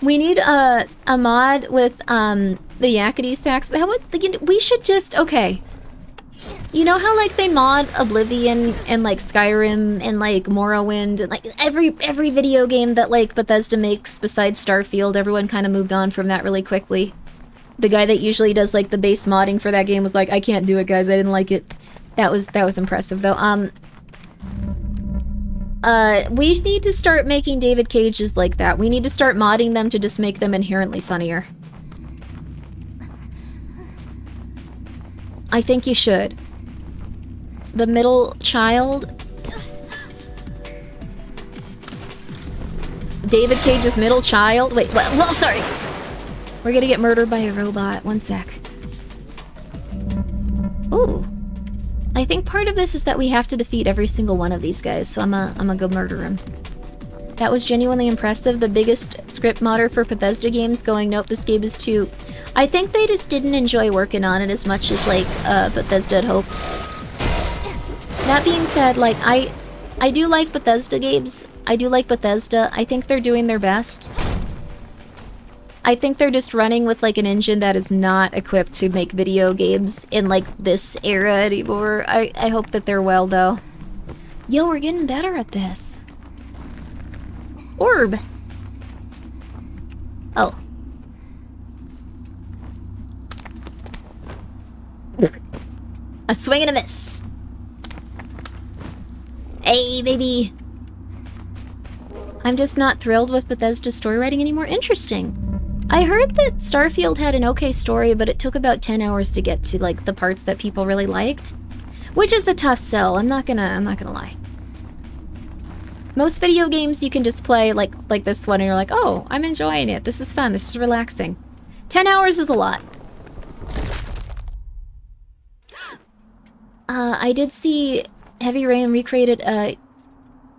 We need a mod with the yakety sax. That would, we should just, okay. You know how, like, they mod Oblivion and, like, Skyrim and, like, Morrowind and, like, every video game that, like, Bethesda makes besides Starfield, everyone kind of moved on from that really quickly. The guy that usually does, like, the base modding for that game was like, I can't do it, guys, I didn't like it. That was impressive, though. We need to start making David Cages like that. We need to start modding them to just make them inherently funnier. I think you should. The middle child. David Cage's middle child. Wait, well, sorry. We're gonna get murdered by a robot. One sec. Ooh. I think part of this is that we have to defeat every single one of these guys, so I'm gonna go murder him. That was genuinely impressive. The biggest script modder for Bethesda games going, nope, this game is too... I think they just didn't enjoy working on it as much as, like, Bethesda had hoped. That being said, like, I do like Bethesda games. I do like Bethesda. I think they're doing their best. I think they're just running with, like, an engine that is not equipped to make video games in, like, this era anymore. I hope that they're well, though. Yo, we're getting better at this. Orb! Oh. A swing and a miss. Hey, baby! I'm just not thrilled with Bethesda's story writing anymore. Interesting. I heard that Starfield had an okay story, but it took about 10 hours to get to, like, the parts that people really liked. Which is the tough sell, I'm not gonna lie. Most video games you can just play, like this one, and you're like, oh, I'm enjoying it, this is fun, this is relaxing. 10 hours is a lot. I did see Heavy Rain recreated a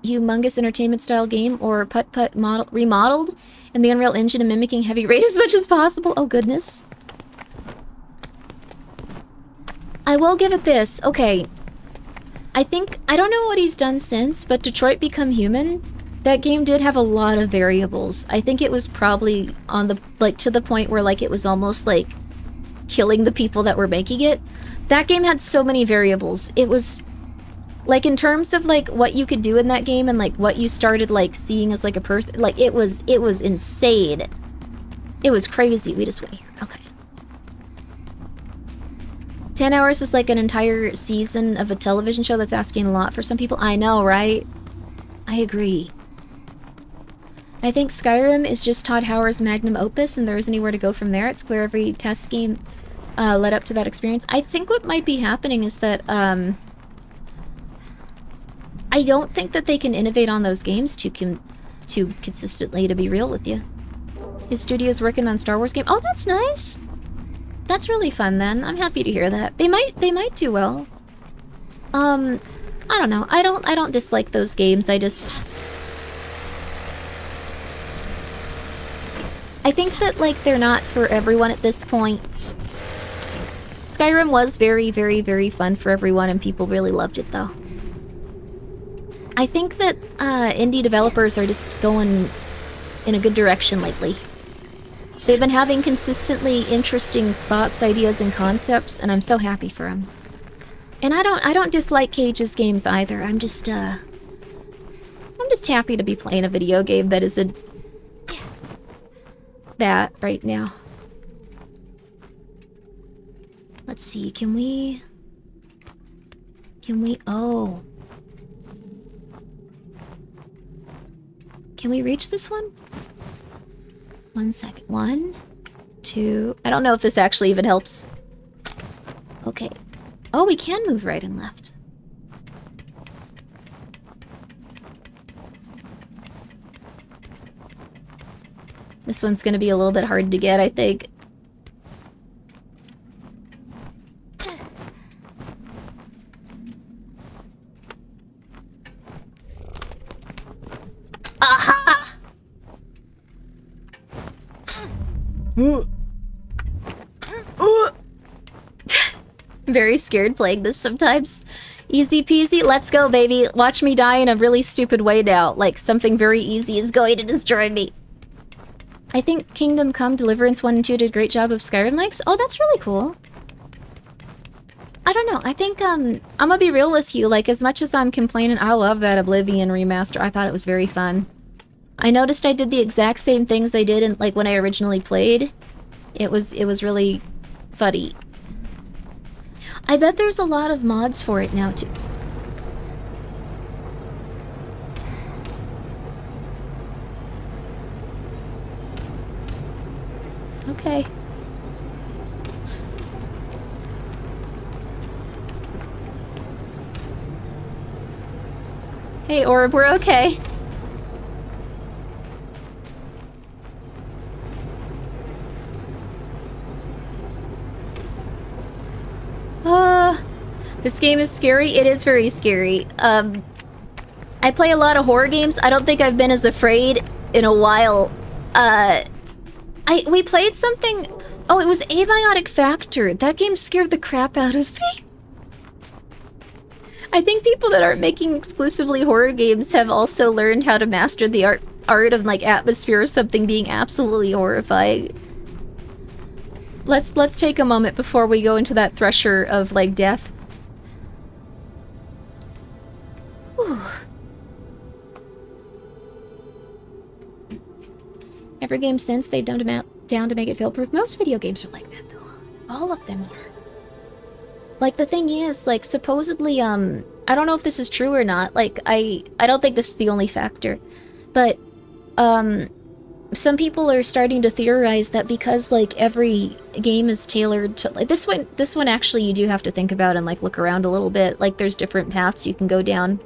humongous entertainment-style game, or Putt-Putt remodeled in the Unreal Engine and mimicking Heavy Rain as much as possible. Oh, goodness. I will give it this. Okay. I don't know what he's done since, but Detroit Become Human, that game did have a lot of variables. I think it was probably on the, like, to the point where, like, it was almost, like, killing the people that were making it. That game had so many variables. It was, like, in terms of, like, what you could do in that game and, like, what you started, like, seeing as, like, a person, like, it was insane. It was crazy. We just went here. Okay. 10 hours is like an entire season of a television show. That's asking a lot for some people. I know, right? I agree. I think Skyrim is just Todd Howard's magnum opus, and there isn't anywhere to go from there. It's clear every test game led up to that experience. I think what might be happening is that, I don't think that they can innovate on those games too consistently, to be real with you. His studio's working on Star Wars game. Oh, that's nice! That's really fun, then. I'm happy to hear that. They might do well. I don't know. I don't dislike those games. I think that, like, they're not for everyone at this point. Skyrim was very, very, very fun for everyone, and people really loved it, though. I think that indie developers are just going in a good direction lately. They've been having consistently interesting thoughts, ideas, and concepts, and I'm so happy for them. And I don't dislike Cage's games either. I'm just happy to be playing a video game that is that right now. Let's see, can we... Oh. Can we reach this one? 1 second. 1, 2... I don't know if this actually even helps. Okay. Oh, we can move right and left. This one's gonna be a little bit hard to get, I think. Aha! Very scared playing this sometimes. Easy peasy, let's go, baby. Watch me die in a really stupid way now. Like, something very easy is going to destroy me. I think Kingdom Come, Deliverance 1 and 2 did a great job of Skyrim likes. Oh, that's really cool. I don't know. I think, I'm gonna be real with you. Like, as much as I'm complaining, I love that Oblivion remaster. I thought it was very fun. I noticed I did the exact same things I did in, like, when I originally played. It was really funny. I bet there's a lot of mods for it now, too. Okay. Hey, Orb, we're okay. This game is scary. It is very scary. I play a lot of horror games. I don't think I've been as afraid in a while. We played something... Oh, it was Abiotic Factor. That game scared the crap out of me. I think people that aren't making exclusively horror games have also learned how to master the art of, like, atmosphere or something being absolutely horrifying. Let's take a moment before we go into that thresher of, like, death. Whew. Every game since they've dumbed them down to make it fail-proof. Most video games are like that, though. All of them are. Like, the thing is, like, supposedly, I don't know if this is true or not. Like, I don't think this is the only factor. But, some people are starting to theorize that because, like, every game is tailored to... Like, this one actually you do have to think about and, like, look around a little bit. Like, there's different paths you can go down.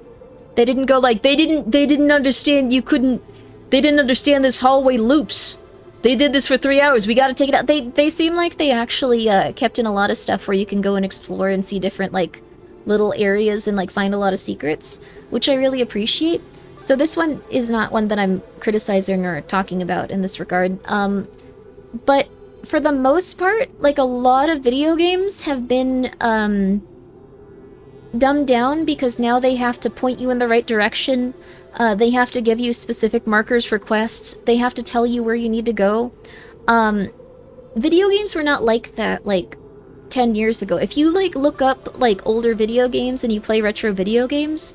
They didn't go, like, they didn't understand you couldn't... They didn't understand this hallway loops. They did this for 3 hours. We gotta take it out. They seem like they actually kept in a lot of stuff where you can go and explore and see different, like, little areas and, like, find a lot of secrets, which I really appreciate. So this one is not one that I'm criticizing or talking about in this regard. But for the most part, like, a lot of video games have been dumbed down because now they have to point you in the right direction. They have to give you specific markers for quests. They have to tell you where you need to go. Video games were not like that, like, 10 years ago. If you, like, look up, like, older video games and you play retro video games,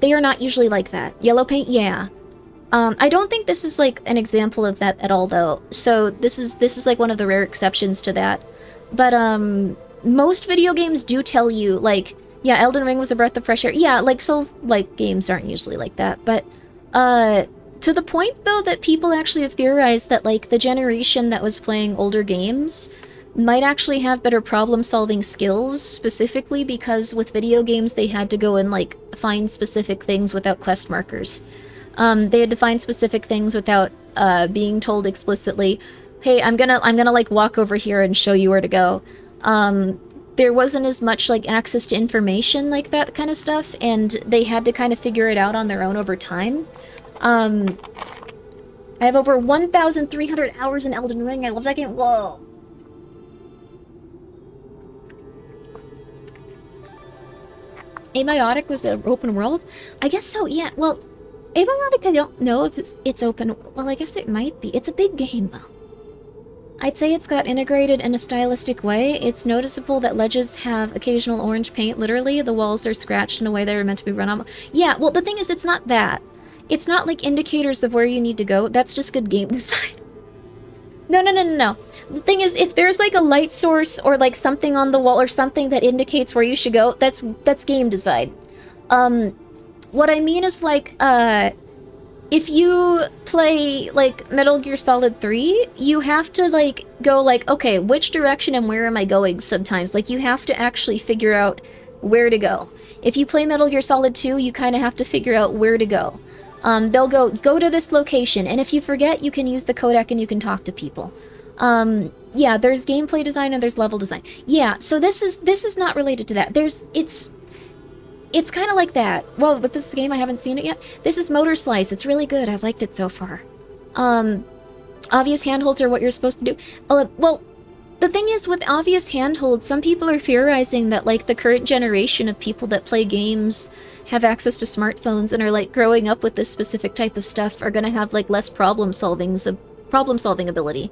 they are not usually like that. Yellow paint, yeah. I don't think this is, like, an example of that at all, though. So this is like, one of the rare exceptions to that. But, most video games do tell you, like, yeah, Elden Ring was a breath of fresh air. Yeah, like, Souls-like games aren't usually like that. But, to the point, though, that people actually have theorized that, like, the generation that was playing older games might actually have better problem-solving skills, specifically because with video games they had to go and, like, find specific things without quest markers. They had to find specific things without, being told explicitly, hey, I'm gonna, like, walk over here and show you where to go. There wasn't as much, like, access to information like that kind of stuff, and they had to kind of figure it out on their own over time. I have over 1,300 hours in Elden Ring. I love that game. Whoa. Abiotic was an open world? I guess so, yeah. Well, Abiotic, I don't know if it's open. Well, I guess it might be. It's a big game, though. I'd say it's got integrated in a stylistic way. It's noticeable that ledges have occasional orange paint, literally. The walls are scratched in a way they were meant to be run on. Yeah, well, the thing is, it's not that. It's not, like, indicators of where you need to go. That's just good game design. No. The thing is, if there's like a light source or like something on the wall or something that indicates where you should go, that's game design. What I mean is like, if you play like Metal Gear Solid 3, you have to like go like, okay, which direction and where am I going sometimes? Like you have to actually figure out where to go. If you play Metal Gear Solid 2, you kind of have to figure out where to go. They'll go to this location, and if you forget, you can use the codec and you can talk to people. Yeah, there's gameplay design and there's level design. Yeah, so this is not related to that. It's kind of like that. Well, with this game, I haven't seen it yet. This is Motorslice. It's really good. I've liked it so far. Obvious handholds are what you're supposed to do. Well, the thing is, with obvious handholds, some people are theorizing that, like, the current generation of people that play games have access to smartphones and are, like, growing up with this specific type of stuff are gonna have, like, less problem-solving ability.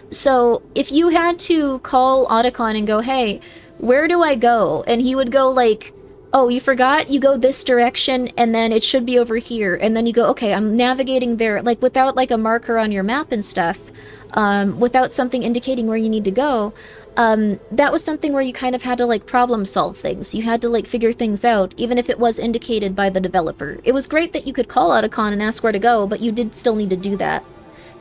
So, if you had to call Otacon and go, hey, where do I go? And he would go, like, oh, you forgot? You go this direction, and then it should be over here. And then you go, okay, I'm navigating there, like, without, like, a marker on your map and stuff, without something indicating where you need to go. That was something where you kind of had to, like, problem solve things. You had to, like, figure things out, even if it was indicated by the developer. It was great that you could call Otacon and ask where to go, but you did still need to do that.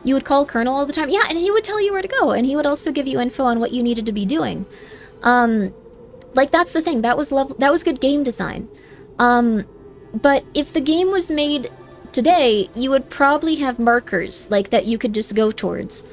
You would call Colonel all the time. Yeah, and he would tell you where to go, and he would also give you info on what you needed to be doing. Like, that's the thing. That was good game design. But if the game was made today, you would probably have markers, like, that you could just go towards.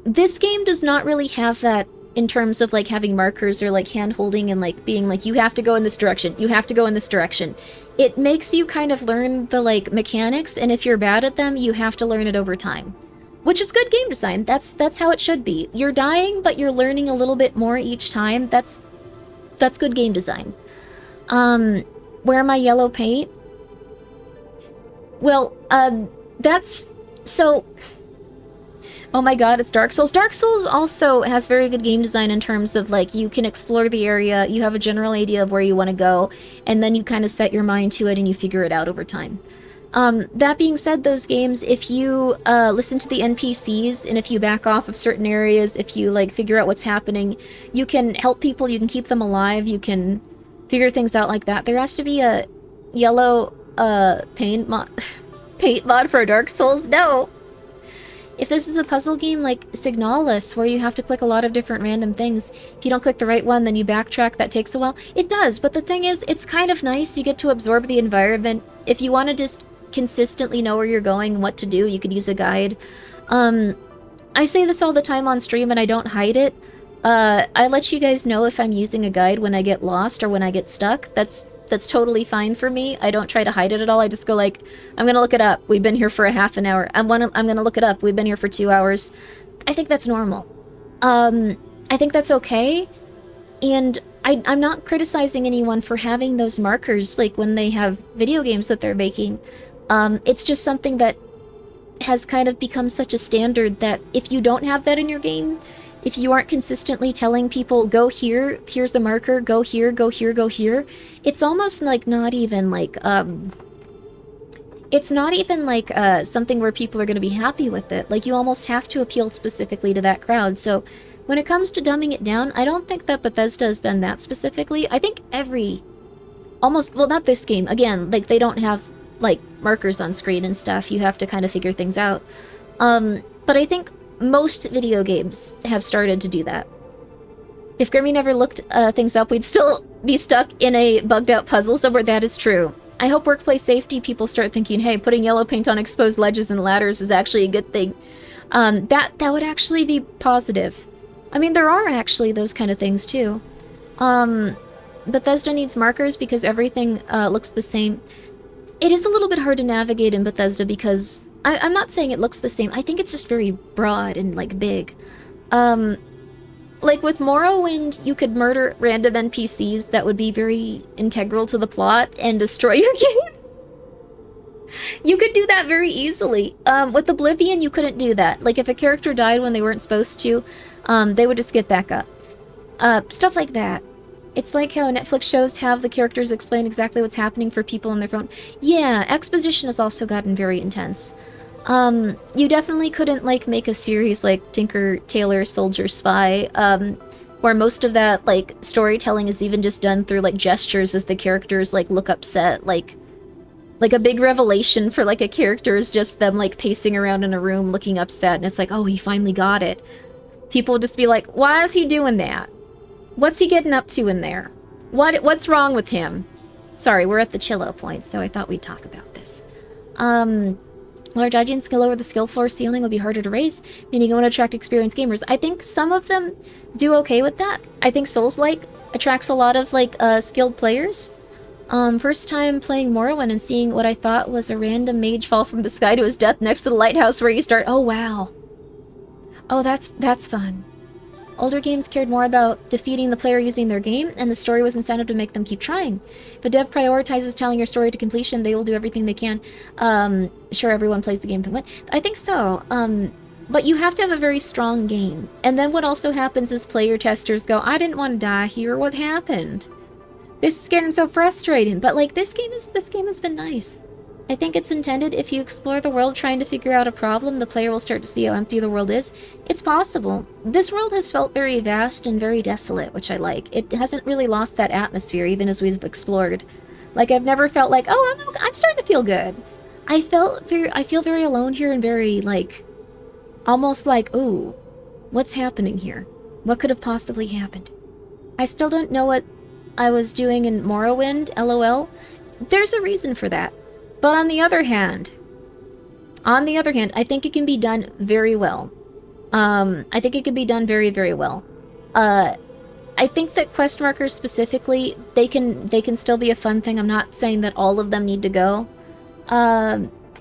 This game does not really have that in terms of, like, having markers or, like, hand-holding and, like, being like, you have to go in this direction, you have to go in this direction. It makes you kind of learn the, like, mechanics, and if you're bad at them, you have to learn it over time. Which is good game design. That's how it should be. You're dying, but you're learning a little bit more each time. That's good game design. Where my yellow paint? Well, that's... So... Oh my god, it's Dark Souls. Dark Souls also has very good game design in terms of, like, you can explore the area, you have a general idea of where you want to go, and then you kind of set your mind to it and you figure it out over time. That being said, those games, if you listen to the NPCs, and if you back off of certain areas, if you, like, figure out what's happening, you can help people, you can keep them alive, you can figure things out like that. There has to be a yellow paint mod for Dark Souls? No! If this is a puzzle game like Signalis, where you have to click a lot of different random things, if you don't click the right one, then you backtrack, that takes a while. It does, but the thing is, it's kind of nice, you get to absorb the environment. If you want to just consistently know where you're going and what to do, you could use a guide. I say this all the time on stream and I don't hide it. I let you guys know if I'm using a guide when I get lost or when I get stuck. That's totally fine for me. I don't try to hide it at all. I just go like, I'm gonna look it up. We've been here for a half an hour. I'm gonna look it up. We've been here for 2 hours. I think that's normal. I think that's okay. And I'm not criticizing anyone for having those markers, like, when they have video games that they're making. It's just something that has kind of become such a standard that if you don't have that in your game, if you aren't consistently telling people, go here, here's the marker, go here, go here, go here, it's almost like not even like, it's not even like something where people are going to be happy with it. Like, you almost have to appeal specifically to that crowd. So when it comes to dumbing it down, I don't think that Bethesda has done that specifically. I think well, not this game. Again, like, they don't have, like, markers on screen and stuff. You have to kind of figure things out. But I think most video games have started to do that. If Grimmi never looked things up, we'd still be stuck in a bugged-out puzzle somewhere. That is true. I hope workplace safety people start thinking, hey, putting yellow paint on exposed ledges and ladders is actually a good thing. That would actually be positive. I mean, there are actually those kind of things, too. Bethesda needs markers because everything looks the same. It is a little bit hard to navigate in Bethesda because... I'm not saying it looks the same. I think it's just very broad and, like, big. Like, with Morrowind, you could murder random NPCs that would be very integral to the plot and destroy your game. You could do that very easily. With Oblivion, you couldn't do that. Like, if a character died when they weren't supposed to, they would just get back up. Stuff like that. It's like how Netflix shows have the characters explain exactly what's happening for people on their phone. Yeah, exposition has also gotten very intense. You definitely couldn't, like, make a series like Tinker, Tailor, Soldier, Spy, where most of that, like, storytelling is even just done through, like, gestures as the characters, like, look upset, like a big revelation for, like, a character is just them, like, pacing around in a room looking upset, and it's like, oh, he finally got it. People would just be like, why is he doing that? What's he getting up to in there? What's wrong with him? Sorry, we're at the chillo point, so I thought we'd talk about this. Large audience skill over the skill floor ceiling will be harder to raise, meaning it won't attract experienced gamers. I think some of them do okay with that. I think Souls-like attracts a lot of, like, skilled players. First time playing Morrowind and seeing what I thought was a random mage fall from the sky to his death next to the lighthouse where you start. Oh, wow. Oh, that's fun. Older games cared more about defeating the player using their game, and the story was incentive to make them keep trying. If a dev prioritizes telling your story to completion, they will do everything they can. Sure, everyone plays the game to win. I think so. But you have to have a very strong game. And then what also happens is player testers go, I didn't want to die here, what happened? This is getting so frustrating. But, like, this game has been nice. I think it's intended if you explore the world trying to figure out a problem, the player will start to see how empty the world is. It's possible. This world has felt very vast and very desolate, which I like. It hasn't really lost that atmosphere, even as we've explored. Like, I've never felt like, oh, I'm starting to feel good. I feel very alone here and very, like, almost like, ooh, what's happening here? What could have possibly happened? I still don't know what I was doing in Morrowind, LOL. There's a reason for that. But on the other hand, I think it can be done very well. I think it can be done very, very well. I think that quest markers specifically, they can still be a fun thing. I'm not saying that all of them need to go.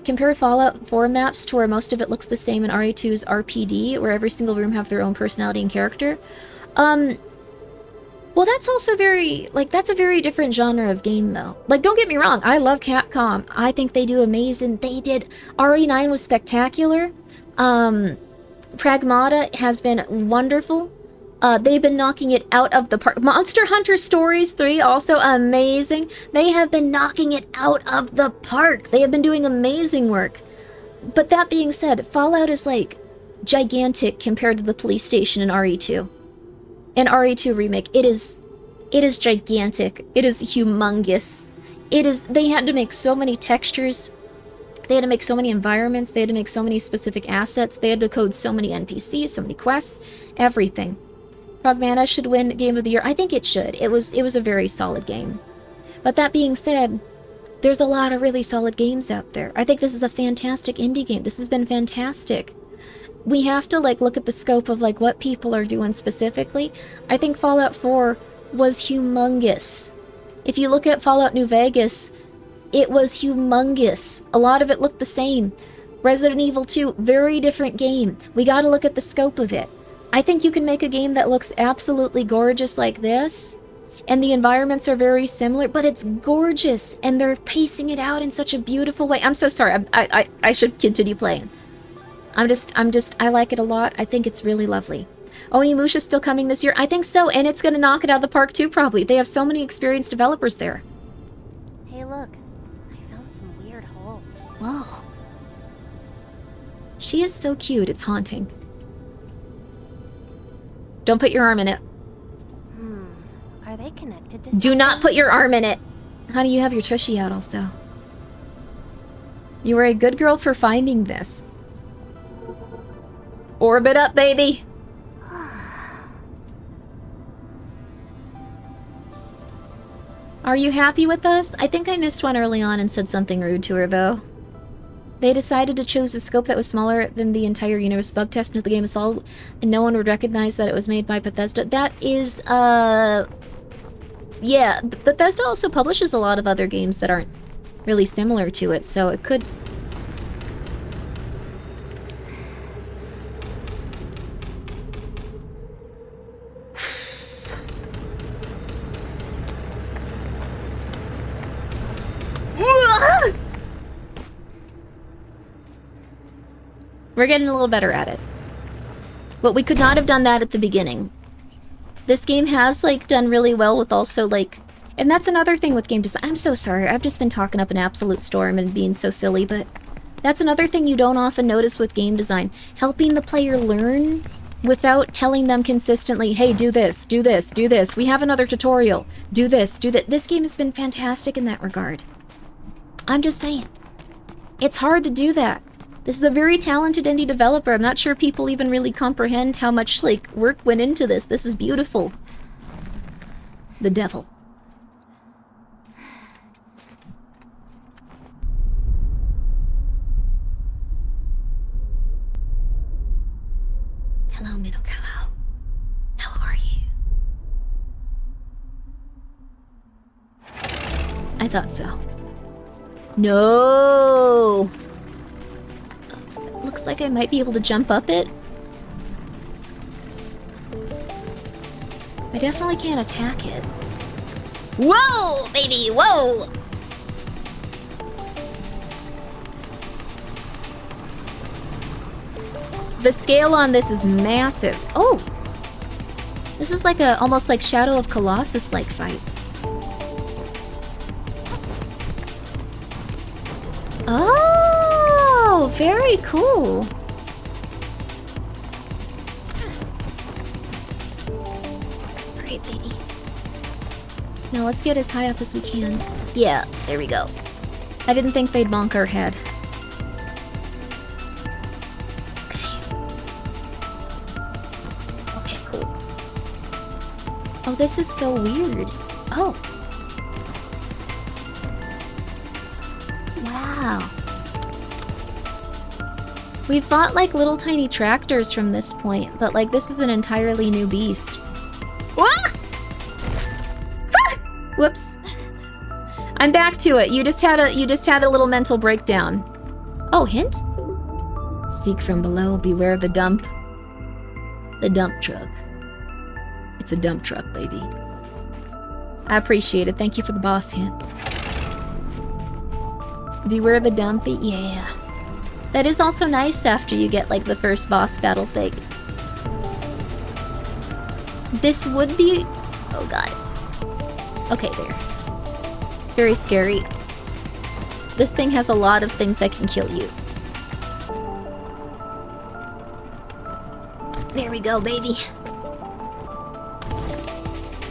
Compare Fallout 4 maps to where most of it looks the same in RE2's RPD, where every single room have their own personality and character. Well, that's also very, like, that's a very different genre of game, though. Like, don't get me wrong, I love Capcom. I think they do amazing. They did, RE9 was spectacular. Pragmata has been wonderful. They've been knocking it out of the park. Monster Hunter Stories 3, also amazing. They have been knocking it out of the park. They have been doing amazing work. But that being said, Fallout is, like, gigantic compared to the police station in RE2. In RE2 Remake, it is gigantic. It is humongous. They had to make so many textures. They had to make so many environments. They had to make so many specific assets. They had to code so many NPCs, so many quests, everything. Pragmata should win Game of the Year. I think it should. It was a very solid game. But that being said, there's a lot of really solid games out there. I think this is a fantastic indie game. This has been fantastic. We have to, like, look at the scope of, like, what people are doing specifically. I think Fallout 4 was humongous. If you look at Fallout New Vegas, it was humongous. A lot of it looked the same. Resident Evil 2, very different game. We gotta look at the scope of it. I think you can make a game that looks absolutely gorgeous like this, and the environments are very similar, but it's gorgeous, and they're pacing it out in such a beautiful way. I'm so sorry, I should continue playing. I like it a lot. I think it's really lovely. Onimusha's still coming this year? I think so, and it's gonna knock it out of the park too, probably. They have so many experienced developers there. Hey, look. I found some weird holes. Whoa. She is so cute, it's haunting. Don't put your arm in it. Are they connected to Do not put your arm in it! Honey, you have your tushy out also. You were a good girl for finding this. Orbit up, baby! Are you happy with us? I think I missed one early on and said something rude to her, though. They decided to choose a scope that was smaller than the entire universe. Bug test until the game is solved, and no one would recognize that it was made by Bethesda. That is, yeah, Bethesda also publishes a lot of other games that aren't really similar to it, so it could... We're getting a little better at it. But we could not have done that at the beginning. This game has, like, done really well with also, like... And that's another thing with game design. I'm so sorry, I've just been talking up an absolute storm and being so silly, but... That's another thing you don't often notice with game design. Helping the player learn without telling them consistently, hey, do this, do this, do this. We have another tutorial. Do this, do that. This game has been fantastic in that regard. I'm just saying. It's hard to do that. This is a very talented indie developer. I'm not sure people even really comprehend how much, like, work went into this. This is beautiful. The devil. Hello, Minokawa. How are you? I thought so. No! Looks like I might be able to jump up it. I definitely can't attack it. Whoa, baby, whoa! The scale on this is massive. Oh! This is like a, almost like Shadow of Colossus-like fight. Oh! Very cool. Great, baby. Now let's get as high up as we can. Yeah, there we go. I didn't think they'd bonk our head. Oh, this is so weird. Oh. Wow. We fought like little tiny tractors from this point, but like this is an entirely new beast. Ah! Whoops. I'm back to it. You just had a little mental breakdown. Oh, hint? Seek from below, beware of the dump. The dump truck. It's a dump truck, baby. I appreciate it. Thank you for the boss hint. Beware the dumpy? Yeah. That is also nice after you get, like, the first boss battle thing. This would be... Oh, God. Okay, there. It's very scary. This thing has a lot of things that can kill you. There we go, baby.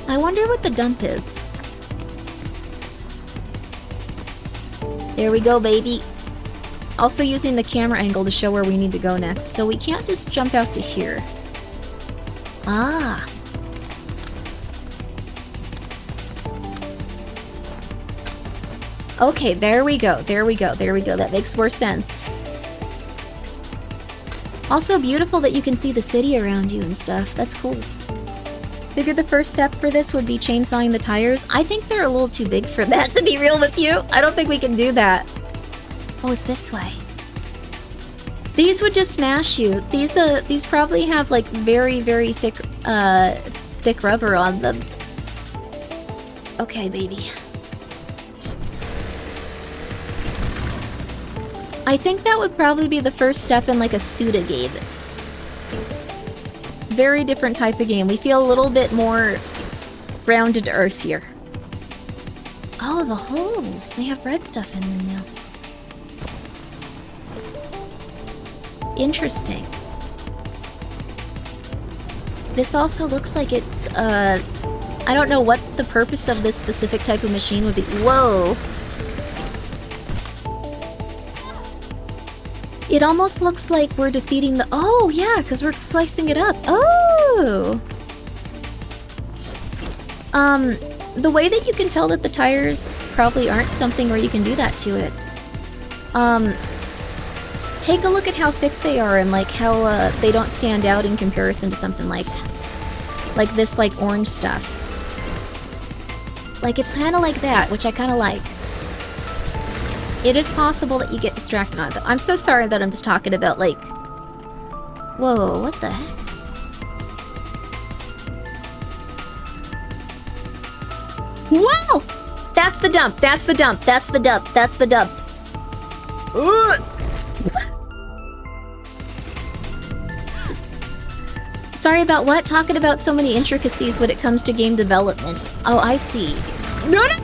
I wonder what the dump is. There we go, baby. Also using the camera angle to show where we need to go next, so we can't just jump out to here. Ah. Okay, there we go, there we go, there we go. That makes more sense. Also beautiful that you can see the city around you and stuff. That's cool. Figured the first step for this would be chainsawing the tires. I think they're a little too big for that, to be real with you. I don't think we can do that. Oh, it's this way. These would just smash you. These probably have like very, very thick rubber on them. Okay, baby. I think that would probably be the first step in like a Suda game. Very different type of game. We feel a little bit more grounded to earth here. Oh, the holes. They have red stuff in them now. Interesting. This also looks like it's, I don't know what the purpose of this specific type of machine would be. Whoa! It almost looks like we're defeating the... Oh, yeah, because we're slicing it up. Oh! The way that you can tell that the tires probably aren't something where you can do that to it. Take a look at how thick they are and, like, how, they don't stand out in comparison to something like this, like, orange stuff. Like, it's kind of like that, which I kind of like. It is possible that you get distracted on it. I'm so sorry that I'm just talking about, like... Whoa, what the heck? Whoa! That's the dump, that's the dump, that's the dump, that's the dump. Sorry about what? Talking about so many intricacies when it comes to game development. Oh, I see. No, no!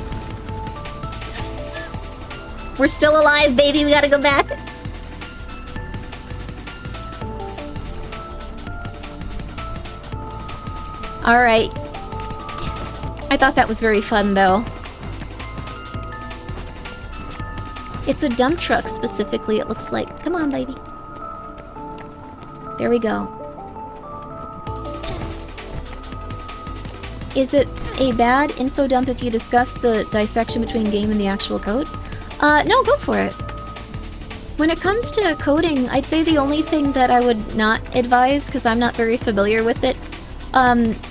We're still alive, baby. We gotta go back. Alright. I thought that was very fun, though. It's a dump truck, specifically, it looks like. Come on, baby. There we go. Is it a bad info dump if you discuss the dissection between game and the actual code? No, go for it. When it comes to coding, I'd say the only thing that I would not advise, because I'm not very familiar with it,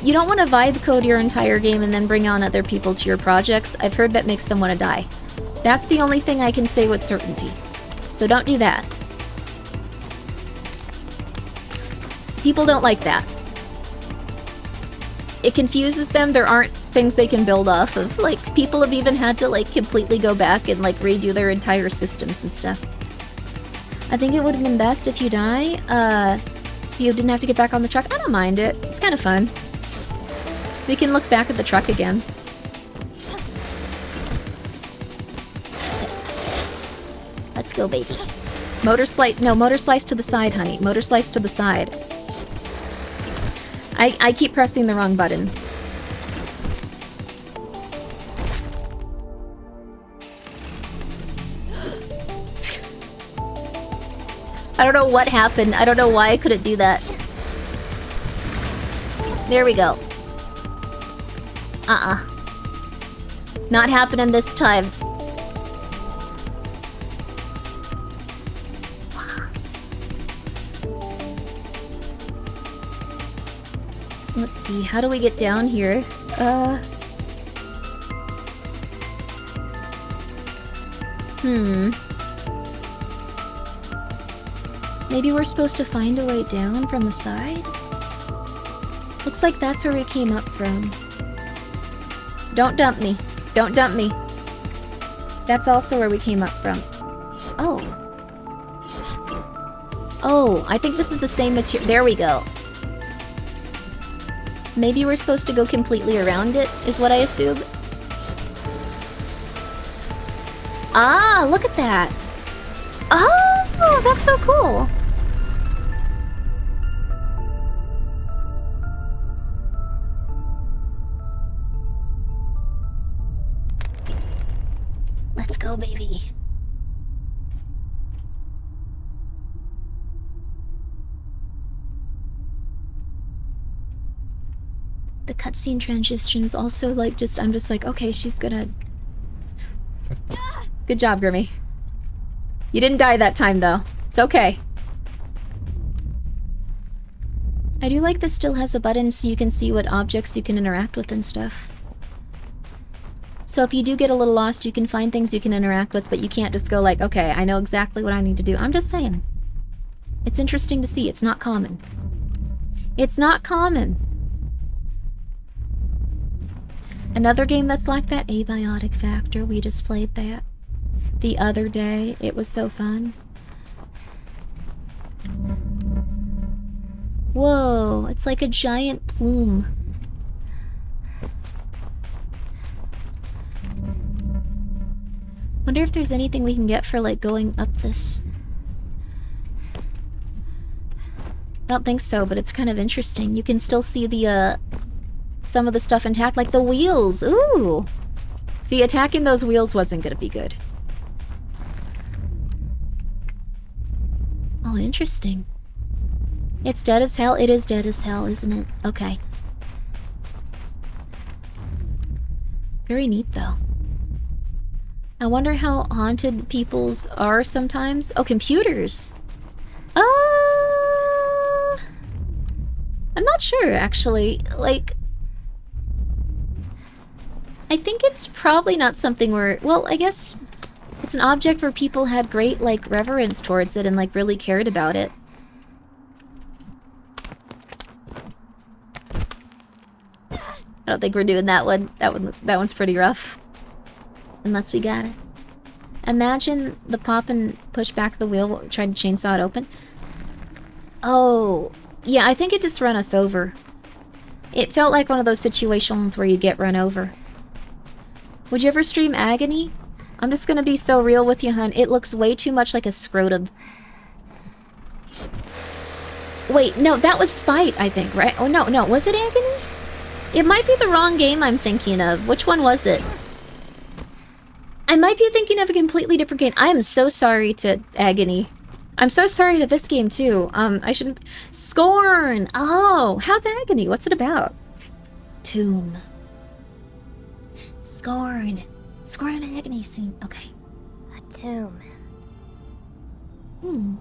you don't want to vibe code your entire game and then bring on other people to your projects. I've heard that makes them want to die. That's the only thing I can say with certainty. So don't do that. People don't like that. It confuses them. There aren't things they can build off of. Like, people have even had to, like, completely go back and, like, redo their entire systems and stuff. I think it would have been best if you die, so you didn't have to get back on the truck. I don't mind it. It's kind of fun. We can look back at the truck again. Let's go, baby. Motorslice to the side, honey. Motorslice to the side. I keep pressing the wrong button. I don't know what happened. I don't know why I couldn't do that. There we go. Not happening this time. Let's see, how do we get down here? Maybe we're supposed to find a way down from the side? Looks like that's where we came up from. Don't dump me. Don't dump me. That's also where we came up from. Oh. Oh, I think this is the same material. There we go. Maybe we're supposed to go completely around it, is what I assume. Ah, look at that. Oh, that's so cool. Let's go, baby. The cutscene transitions also, like, I'm just like, okay, she's gonna... Good job, Grimmi. You didn't die that time, though. It's okay. I do like this still has a button so you can see what objects you can interact with and stuff. So if you do get a little lost, you can find things you can interact with, but you can't just go like, okay, I know exactly what I need to do. I'm just saying. It's interesting to see. It's not common. It's not common. Another game that's like that, Abiotic Factor, we just played that the other day. It was so fun. Whoa, it's like a giant plume. Wonder if there's anything we can get for, like, going up this. I don't think so, but it's kind of interesting. You can still see the, some of the stuff intact, like the wheels. Ooh! See, attacking those wheels wasn't gonna be good. Oh, interesting. It's dead as hell? It is dead as hell, isn't it? Okay. Very neat, though. I wonder how haunted people's are sometimes. Oh, computers! I'm not sure, actually. Like... I think it's probably not something where... Well, I guess it's an object where people had great, like, reverence towards it and, like, really cared about it. I don't think we're doing that one. That one's pretty rough. Unless we got it. Imagine the pop and push back the wheel, trying to chainsaw it open. Oh, yeah, I think it just ran us over. It felt like one of those situations where you get run over. Would you ever stream Agony? I'm just gonna be so real with you, hun. It looks way too much like a scrotum. Wait, no, that was Spite, I think, right? Oh, no, was it Agony? It might be the wrong game I'm thinking of. Which one was it? I might be thinking of a completely different game. I am so sorry to Agony. I'm so sorry to this game too. I shouldn't... Scorn! Oh, how's Agony? What's it about? Tomb. Scorn. Scorn and Agony scene. Okay. A tomb. Hmm.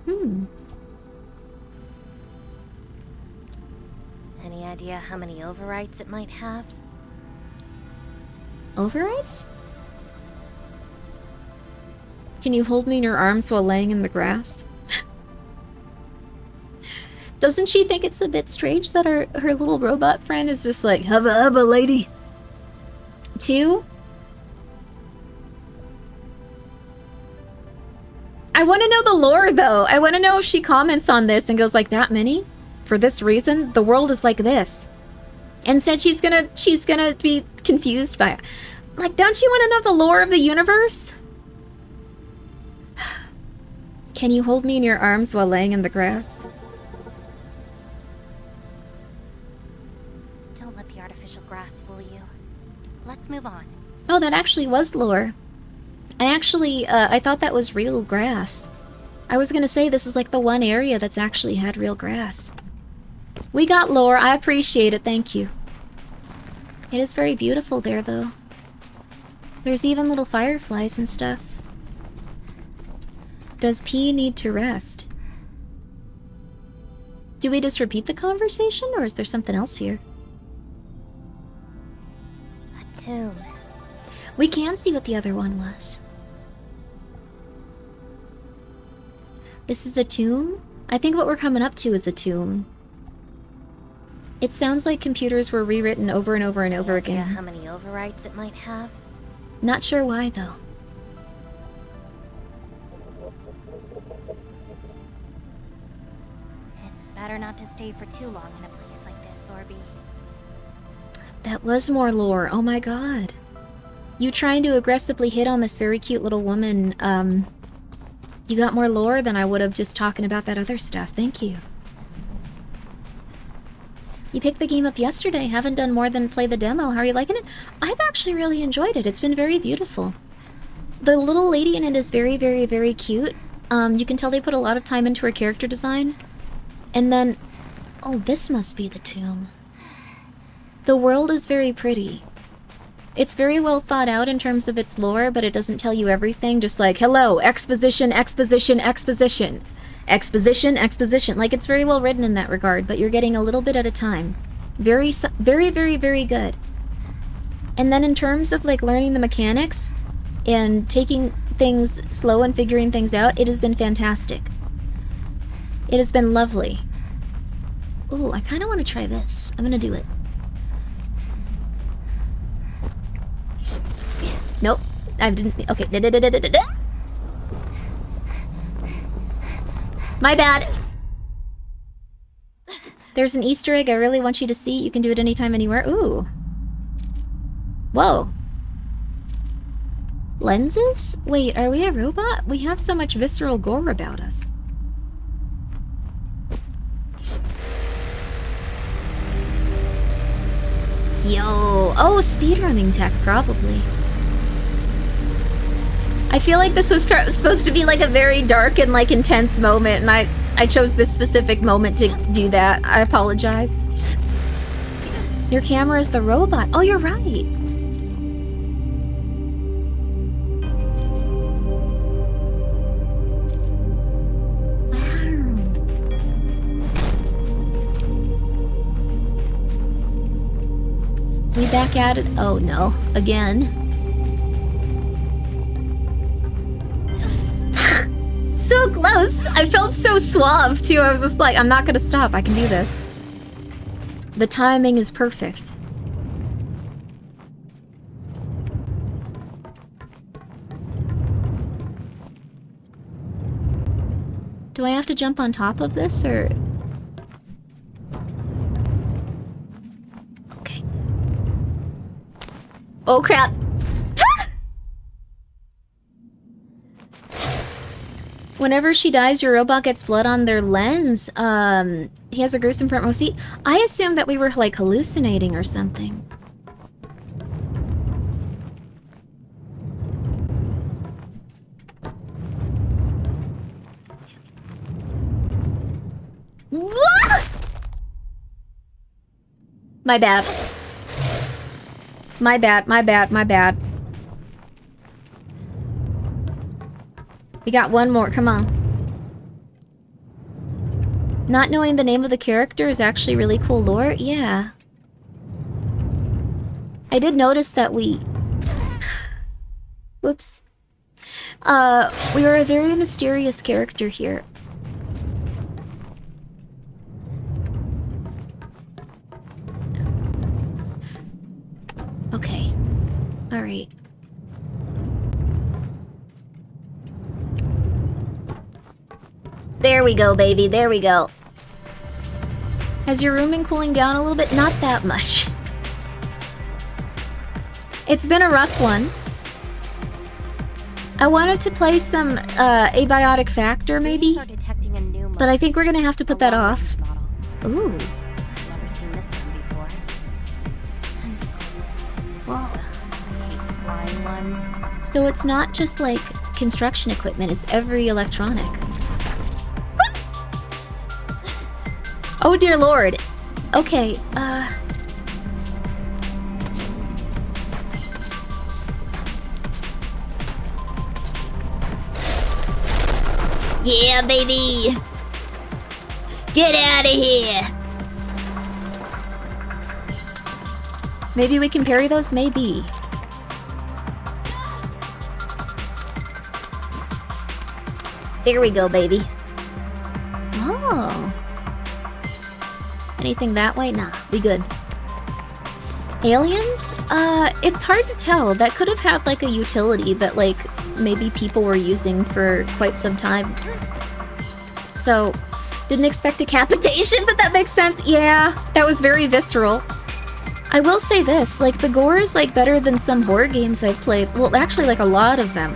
Hmm. Any idea how many overwrites it might have? Overrides? Can you hold me in your arms while laying in the grass? Doesn't she think it's a bit strange that her little robot friend is just like, hubba hubba lady? 2? I want to know the lore though. I want to know if she comments on this and goes like, that many? For this reason, the world is like this. Instead, she's gonna be confused by it. Like, don't you want to know the lore of the universe? Can you hold me in your arms while laying in the grass? Don't let the artificial grass fool you. Let's move on. Oh, that actually was lore. I thought that was real grass. I was gonna say this is like the one area that's actually had real grass. We got lore. I appreciate it. Thank you. It is very beautiful there, though. There's even little fireflies and stuff. Does P need to rest? Do we just repeat the conversation, or is there something else here? A tomb. We can see what the other one was. This is the tomb? I think what we're coming up to is a tomb. It sounds like computers were rewritten over and over and over again. How many overwrites it might have? Not sure why, though. It's better not to stay for too long in a place like this, Orby. That was more lore. Oh my god. You trying to aggressively hit on this very cute little woman, you got more lore than I would have just talking about that other stuff. Thank you. You picked the game up yesterday. Haven't done more than play the demo. How are you liking it? I've actually really enjoyed it. It's been very beautiful. The little lady in it is very, very, very cute. You can tell they put a lot of time into her character design. And then... Oh, this must be the tomb. The world is very pretty. It's very well thought out in terms of its lore, but it doesn't tell you everything. Just like, hello, exposition, exposition, exposition. Exposition, exposition. Like, it's very well written in that regard, but you're getting a little bit at a time. Very, very, very, very good. And then in terms of, like, learning the mechanics and taking things slow and figuring things out, it has been fantastic. It has been lovely. Ooh, I kind of want to try this. I'm gonna do it. Nope. I didn't... Okay. My bad. There's an Easter egg I really want you to see. You can do it anytime, anywhere. Ooh. Whoa. Lenses? Wait, are we a robot? We have so much visceral gore about us. Yo. Oh, speedrunning tech, probably. I feel like this was supposed to be like a very dark and like intense moment, and I chose this specific moment to do that. I apologize. Your camera is the robot. Oh, you're right. Wow. We back at it? Oh no, again. So close! I felt so suave, too. I was just like, I'm not gonna stop. I can do this. The timing is perfect. Do I have to jump on top of this, or...? Okay. Oh, crap! Whenever she dies, your robot gets blood on their lens. He has a gruesome front row seat. I assumed that we were, like, hallucinating or something. What? My bad. My bad, my bad, my bad. We got one more, come on. Not knowing the name of the character is actually really cool lore? Yeah. I did notice that we... Whoops. We were a very mysterious character here. Okay. Alright. There we go, baby. There we go. Has your room been cooling down a little bit? Not that much. It's been a rough one. I wanted to play some Abiotic Factor, maybe. But I think we're gonna have to put that off. Ooh. I've never seen this one before. Tentacles. Whoa. I hate flying ones. So it's not just like construction equipment, it's every electronic. Oh dear lord. Okay, yeah, baby! Get out of here! Maybe we can parry those? Maybe. There we go, baby. Oh. Anything that way? Nah, we good. Aliens? It's hard to tell. That could have had, like, a utility that, like, maybe people were using for quite some time. So, didn't expect decapitation, but that makes sense. Yeah, that was very visceral. I will say this, like, the gore is, like, better than some horror games I've played. Well, actually, like, a lot of them.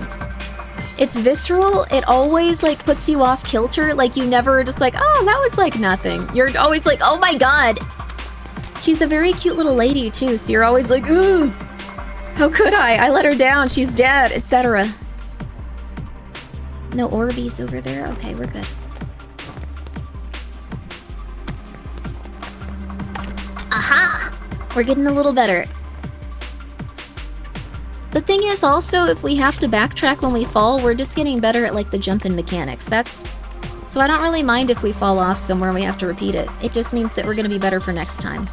It's visceral, it always, like, puts you off kilter, like, you never are just like, oh, that was, like, nothing. You're always like, oh my god! She's a very cute little lady, too, so you're always like, ooh! How could I? I let her down, she's dead, etc. No Orbeez over there? Okay, we're good. Aha! We're getting a little better. The thing is also, if we have to backtrack when we fall, we're just getting better at, like, the jumping mechanics. That's... So I don't really mind if we fall off somewhere and we have to repeat it. It just means that we're gonna be better for next time.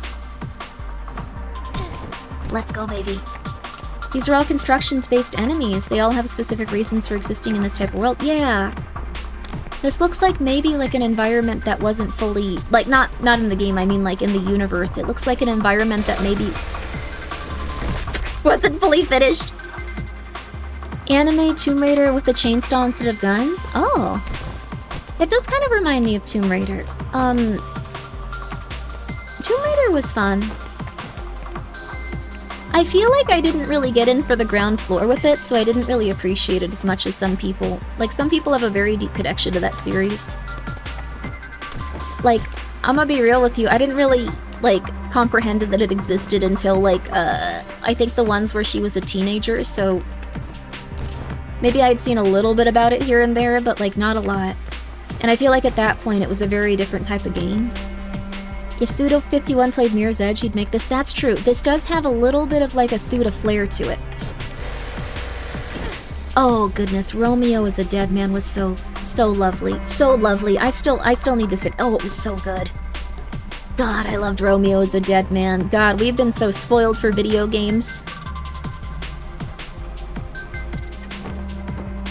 Let's go, baby. These are all constructions-based enemies. They all have specific reasons for existing in this type of world. Yeah. This looks like maybe, like, an environment that wasn't fully... Like, not in the game, I mean, like, in the universe. It looks like an environment that maybe... wasn't fully finished. Anime Tomb Raider with a chainsaw instead of guns? Oh. It does kind of remind me of Tomb Raider. Tomb Raider was fun. I feel like I didn't really get in for the ground floor with it, so I didn't really appreciate it as much as some people. Like, some people have a very deep connection to that series. Like, I'm gonna be real with you, I didn't really, like, comprehend that it existed until, like, I think the ones where she was a teenager, so... Maybe I'd seen a little bit about it here and there, but, like, not a lot. And I feel like at that point it was a very different type of game. If Pseudo51 played Mirror's Edge, he'd make this. That's true. This does have a little bit of, like, a Suda flair to it. Oh, goodness. Romeo as a dead man was so lovely. So lovely. I still need to fit... Oh, it was so good. God, I loved Romeo as a dead man. God, we've been so spoiled for video games.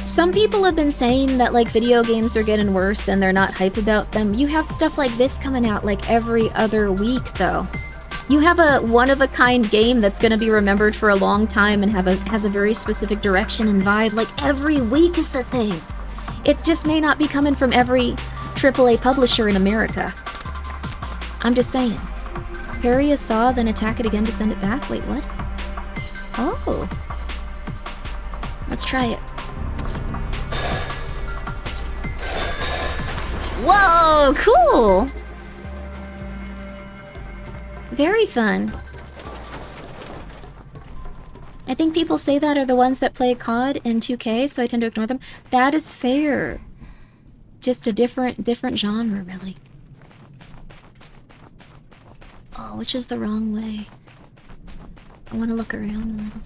Some people have been saying that, like, video games are getting worse and they're not hype about them. You have stuff like this coming out, like, every other week, though. You have a one-of-a-kind game that's gonna be remembered for a long time and has a very specific direction and vibe. Like, every week is the thing. It just may not be coming from every AAA publisher in America. I'm just saying. Parry a saw, then attack it again to send it back? Wait, what? Oh. Let's try it. Whoa, cool! Very fun. I think people say that are the ones that play COD in 2K, so I tend to ignore them. That is fair. Just a different genre, really. Oh, which is the wrong way? I want to look around a little.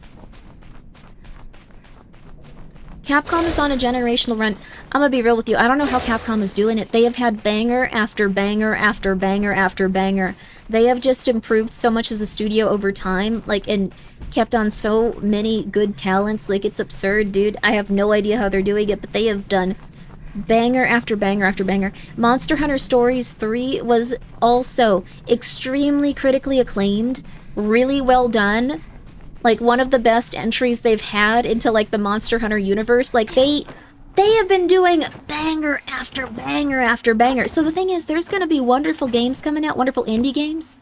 Capcom is on a generational run. I'm gonna be real with you. I don't know how Capcom is doing it. They have had banger after banger after banger after banger. They have just improved so much as a studio over time, like, and kept on so many good talents. Like, it's absurd, dude. I have no idea how they're doing it, but they have done banger after banger after banger. Monster Hunter Stories 3 was also extremely critically acclaimed, really well done. Like, one of the best entries they've had into, like, the Monster Hunter universe. Like, they have been doing banger after banger after banger. So the thing is, there's gonna be wonderful games coming out, wonderful indie games,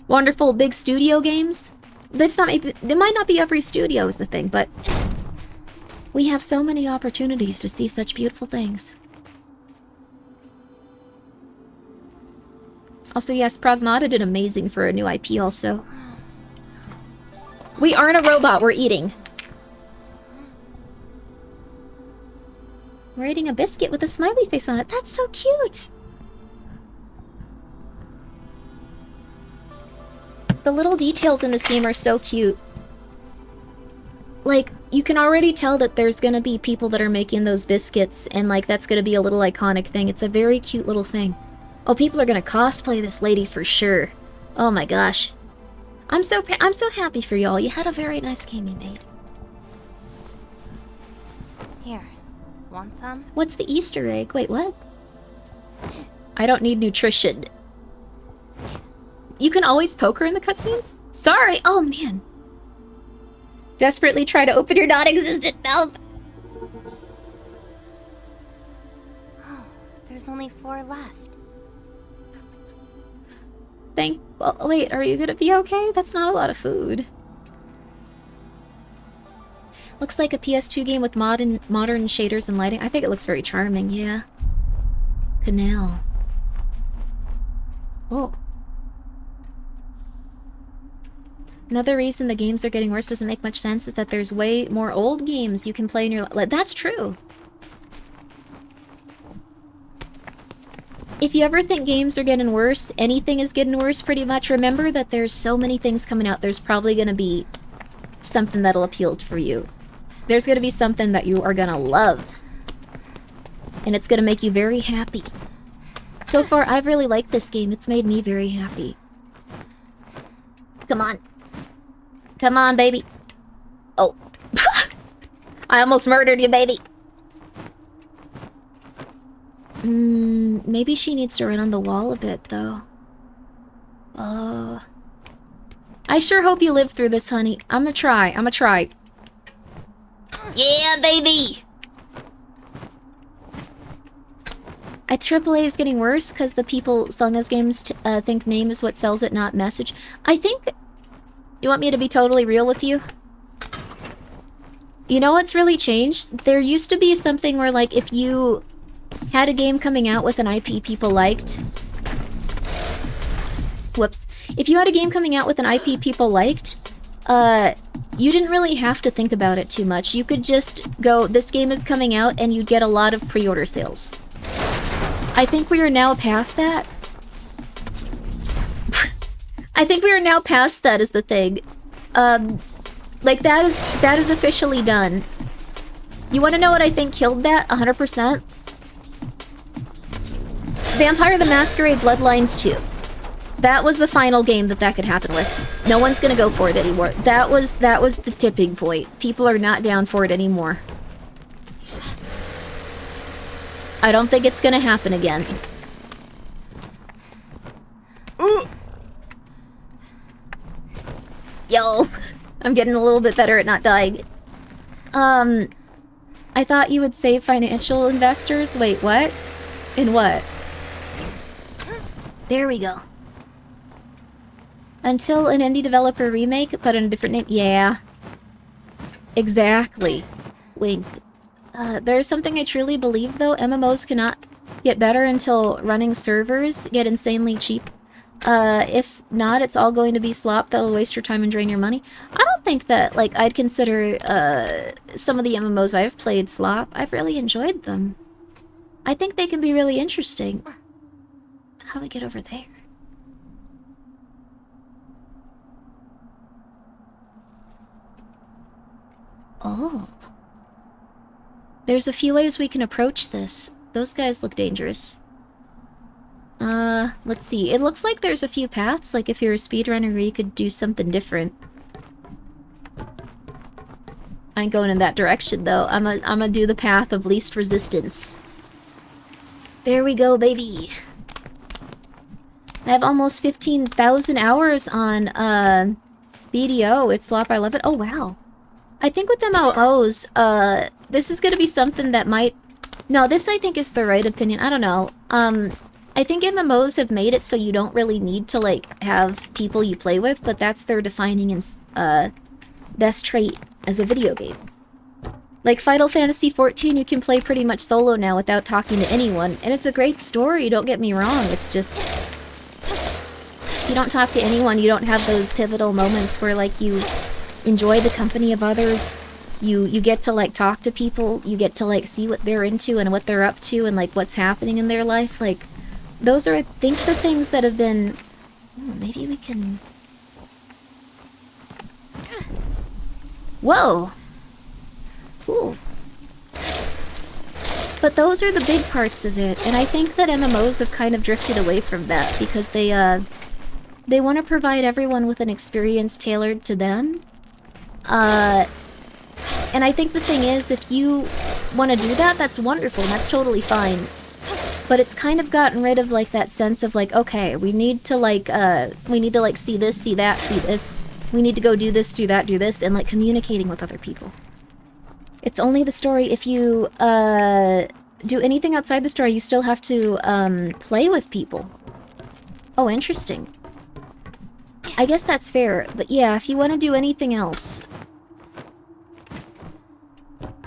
wonderful big studio games. There might not be every studio is the thing, but we have so many opportunities to see such beautiful things. Also, yes, Pragmata did amazing for a new IP also. We aren't a robot, we're eating. We're eating a biscuit with a smiley face on it. That's so cute! The little details in this game are so cute. Like, you can already tell that there's gonna be people that are making those biscuits, and like, that's gonna be a little iconic thing. It's a very cute little thing. Oh, people are gonna cosplay this lady for sure. Oh my gosh. I'm so happy for y'all. You had a very nice game you made. Here, want some? What's the Easter egg? Wait, what? I don't need nutrition. You can always poke her in the cutscenes? Sorry! Oh, man. Desperately try to open your non-existent mouth. Oh, there's only 4 left. Well, wait, are you gonna be okay? That's not a lot of food. Looks like a PS2 game with modern shaders and lighting. I think it looks very charming, yeah. Canal. Oh. Another reason the games are getting worse doesn't make much sense is that there's way more old games you can play in your life. That's true. If you ever think games are getting worse, anything is getting worse pretty much, remember that there's so many things coming out. There's probably going to be something that'll appeal for you. There's going to be something that you are going to love. And it's going to make you very happy. So far, I've really liked this game. It's made me very happy. Come on. Come on, baby. Oh. I almost murdered you, baby. Maybe she needs to run on the wall a bit, though. I sure hope you live through this, honey. I'm gonna try. Yeah, baby! AAA is getting worse because the people selling those games think name is what sells it, not message. I think... You want me to be totally real with you? You know what's really changed? There used to be something where, like, if you had a game coming out with an IP people liked... Whoops. If you had a game coming out with an IP people liked, you didn't really have to think about it too much. You could just go, this game is coming out, and you'd get a lot of pre-order sales. I think we are now past that. I think we are now past that is the thing. Like, that is officially done. You want to know what I think killed that? 100%? Vampire the Masquerade Bloodlines 2. That was the final game that could happen with. No one's gonna go for it anymore. That was the tipping point. People are not down for it anymore. I don't think it's gonna happen again. Ooh. Yo, I'm getting a little bit better at not dying. I thought you would say financial investors. Wait, what? In what? There we go. Until an indie developer remake, but in a different name. Yeah. Exactly. Wink. There's something I truly believe, though. MMOs cannot get better until running servers get insanely cheap. If not, it's all going to be slop that'll waste your time and drain your money. I don't think that, like, I'd consider, some of the MMOs I've played slop. I've really enjoyed them. I think they can be really interesting. How do we get over there? Oh. There's a few ways we can approach this. Those guys look dangerous. Let's see. It looks like there's a few paths, like if you're a speedrunner where you could do something different. I ain't going in that direction, though. I'm gonna do the path of least resistance. There we go, baby. I have almost 15,000 hours on, BDO. It's slop, I love it. Oh, wow. I think with MMOs, this is gonna be something that might... No, this I think is the right opinion. I don't know. I think MMOs have made it so you don't really need to, like, have people you play with, but that's their defining and, best trait as a video game. Like, Final Fantasy XIV, you can play pretty much solo now without talking to anyone, and it's a great story, don't get me wrong, it's just... If you don't talk to anyone, you don't have those pivotal moments where, like, you enjoy the company of others, you get to, like, talk to people, you get to, like, see what they're into and what they're up to and, like, what's happening in their life, like... Those are, I think, the things that have been... Oh, maybe we can... Whoa! Ooh. But those are the big parts of it, and I think that MMOs have kind of drifted away from that, because they want to provide everyone with an experience tailored to them. And I think the thing is, if you want to do that, that's wonderful, and that's totally fine. But it's kind of gotten rid of, like, that sense of, like, okay, we need to, like, see this, see that, see this. We need to go do this, do that, do this, and, like, communicating with other people. It's only the story. If you, do anything outside the story, you still have to, play with people. Oh, interesting. I guess that's fair, but yeah, if you want to do anything else...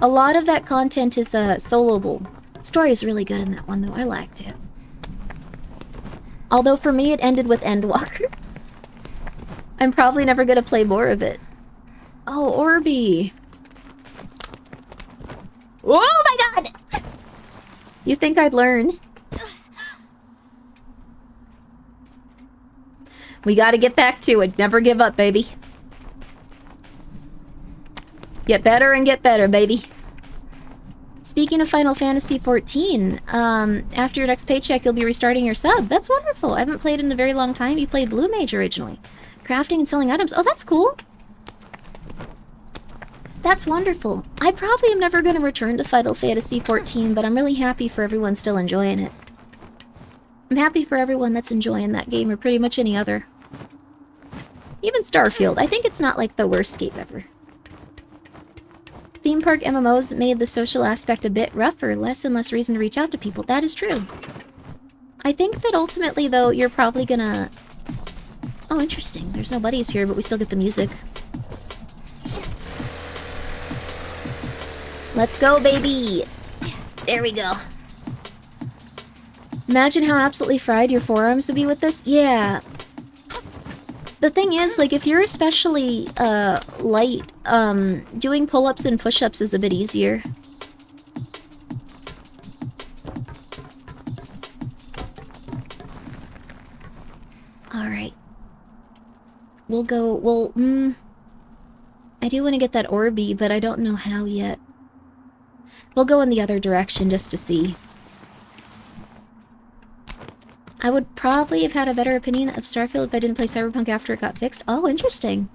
A lot of that content is, soloable. Story is really good in that one, though. I liked it. Although, for me, it ended with Endwalker. I'm probably never gonna play more of it. Oh, Orby! Oh my god! You think I'd learn? We gotta get back to it. Never give up, baby. Get better and get better, baby. Speaking of Final Fantasy XIV, after your next paycheck, you'll be restarting your sub. That's wonderful. I haven't played in a very long time. You played Blue Mage originally. Crafting and selling items. Oh, that's cool. That's wonderful. I probably am never going to return to Final Fantasy XIV, but I'm really happy for everyone still enjoying it. I'm happy for everyone that's enjoying that game, or pretty much any other. Even Starfield. I think it's not, like, the worst game ever. Theme park MMOs made the social aspect a bit rougher, less and less reason to reach out to people. That is true. I think that ultimately, though, you're probably gonna... Oh, interesting. There's no buddies here, but we still get the music. Let's go, baby! There we go. Imagine how absolutely fried your forearms would be with this. Yeah. The thing is, like, if you're especially, light, doing pull-ups and push-ups is a bit easier. Alright. We'll go, I do want to get that Orby, but I don't know how yet. We'll go in the other direction just to see. I would probably have had a better opinion of Starfield if I didn't play Cyberpunk after it got fixed. Oh, interesting.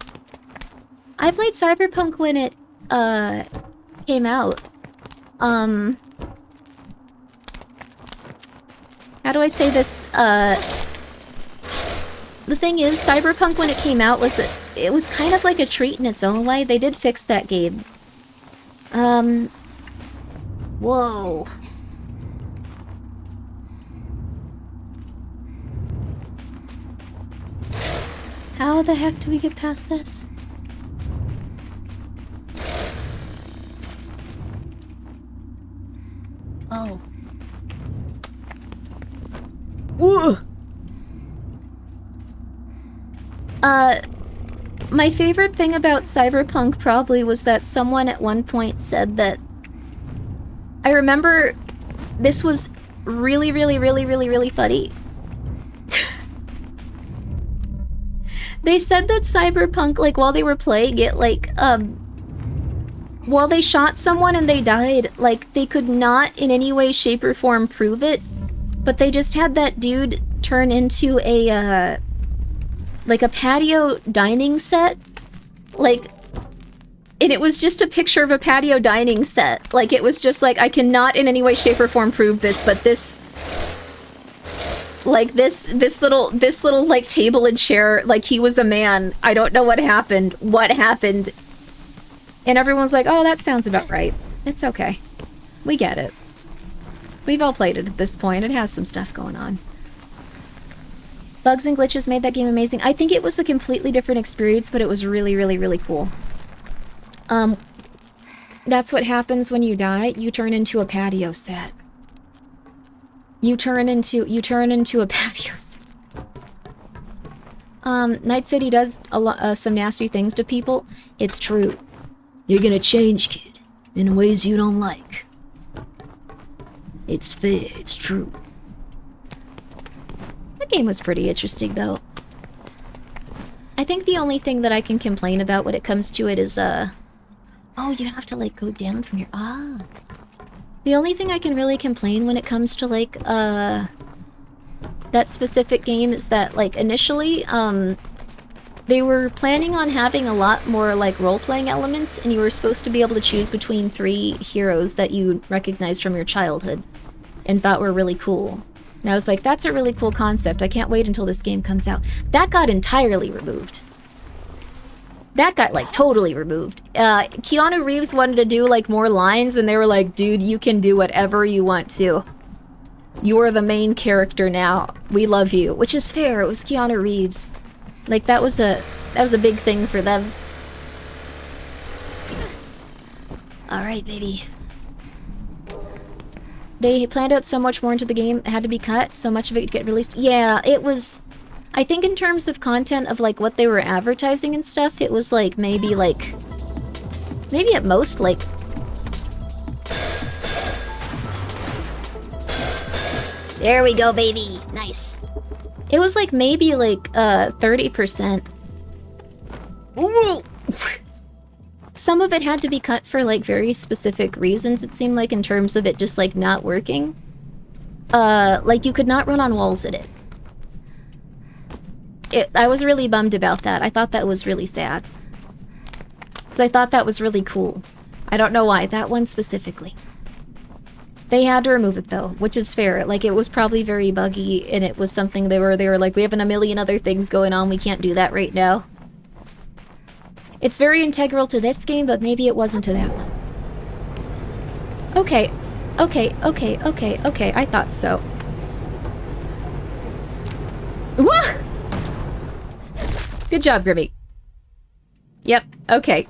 I played Cyberpunk when it, came out. How do I say this? The thing is, Cyberpunk when it came out it was kind of like a treat in its own way. They did fix that game. Whoa. How the heck do we get past this? Oh. Whoa! My favorite thing about Cyberpunk probably was that someone at one point said that... I remember this was really, really, really, really, really funny. They said that Cyberpunk, like, while they were playing it, like, while they shot someone and they died, like, they could not in any way, shape, or form prove it, but they just had that dude turn into a, like a patio dining set, like, and it was just a picture of a patio dining set. Like, it was just like, I cannot in any way, shape, or form prove this, but this, like, this little, like, table and chair, like, he was a man. I don't know what happened. What happened? And everyone's like, oh, that sounds about right. It's okay. We get it. We've all played it at this point. It has some stuff going on. Bugs and glitches made that game amazing. I think it was a completely different experience, but it was really, really, really cool. That's what happens when you die. You turn into a patio set. You turn into a patio set. Night City does some nasty things to people. It's true. You're gonna change, kid, in ways you don't like. It's fair, it's true. That game was pretty interesting, though. I think the only thing that I can complain about when it comes to it is, oh, you have to, like, go down from here. Ah. The only thing I can really complain when it comes to, like, that specific game is that, like, initially, they were planning on having a lot more, like, role-playing elements, and you were supposed to be able to choose between 3 heroes that you recognized from your childhood and thought were really cool. And I was like, that's a really cool concept. I can't wait until this game comes out. That got entirely removed. That got, like, totally removed. Keanu Reeves wanted to do, like, more lines, and they were like, dude, you can do whatever you want to. You're the main character now. We love you. Which is fair. It was Keanu Reeves. Like, that was a big thing for them. Alright, baby. They planned out so much more into the game. It had to be cut. So much of it could get released. Yeah, it was... I think in terms of content of, like, what they were advertising and stuff, it was, like, maybe at most, like... There we go, baby! Nice. It was, like, maybe, like, 30%. Ooh! Some of it had to be cut for, like, very specific reasons, it seemed like, in terms of it just, like, not working. Like, you could not run on walls in it. I was really bummed about that. I thought that was really sad. Because I thought that was really cool. I don't know why, that one specifically. They had to remove it, though, which is fair. Like, it was probably very buggy, and it was something they were like, we have a million other things going on, we can't do that right now. It's very integral to this game, but maybe it wasn't to that one. Okay, I thought so. Wah! Good job, Grimmi. Yep, okay.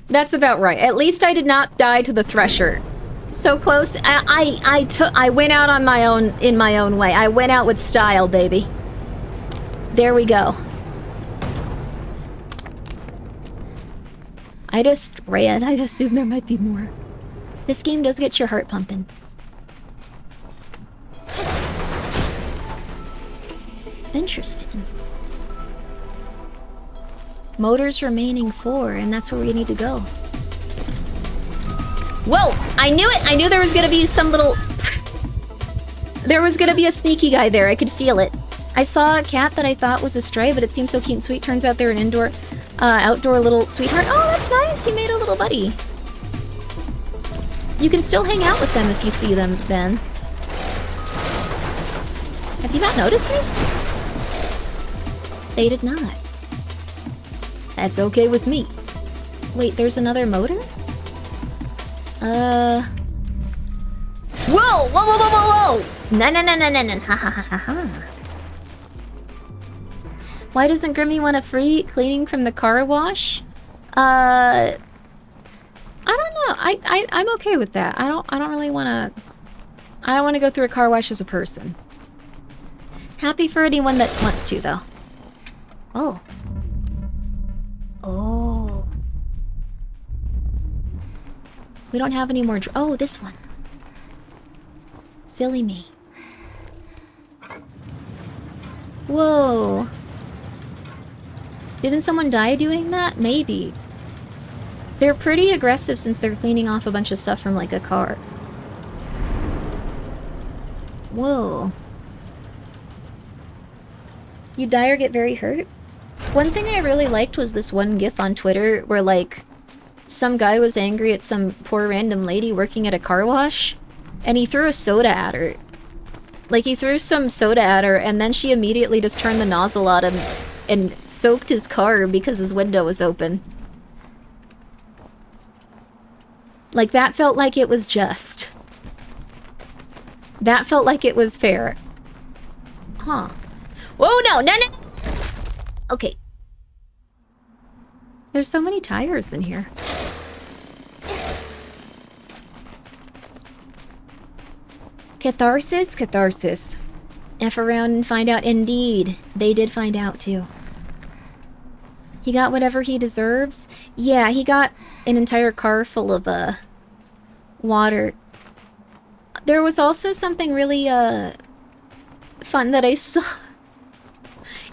That's about right. At least I did not die to the Thresher. So close. I went out on my own, in my own way. I went out with style, baby. There we go. I just ran. I assumed there might be more. This game does get your heart pumping. Interesting. Motors remaining 4, and that's where we need to go. Whoa! I knew it! I knew there was gonna be some little... There was gonna be a sneaky guy there. I could feel it. I saw a cat that I thought was a stray, but it seemed so cute and sweet. Turns out they're an outdoor little sweetheart. Oh, that's nice! You made a little buddy. You can still hang out with them if you see them, then. Have you not noticed me? They did not. That's okay with me. Wait, there's another motor? Whoa! Whoa, whoa, whoa, whoa, whoa! No, no, no, no, no, no. Ha, ha, ha, ha, ha. Why doesn't Grimmi want a free cleaning from the car wash? I don't know. I'm okay with that. I don't really want to... I don't want to go through a car wash as a person. Happy for anyone that wants to, though. Oh. Oh. We don't have any more oh, this one. Silly me. Whoa. Didn't someone die doing that? Maybe. They're pretty aggressive since they're cleaning off a bunch of stuff from, like, a car. Whoa. You die or get very hurt? One thing I really liked was this one GIF on Twitter where, like, some guy was angry at some poor random lady working at a car wash, and he threw a soda at her. Like, he threw some soda at her, and then she immediately just turned the nozzle on him and soaked his car because his window was open. Like, that felt like it was just. That felt like it was fair. Huh. Whoa, no! Okay. There's so many tires in here. Catharsis? Catharsis. F around and find out. Indeed. They did find out, too. He got whatever he deserves? Yeah, he got an entire car full of, water. There was also something really, fun that I saw.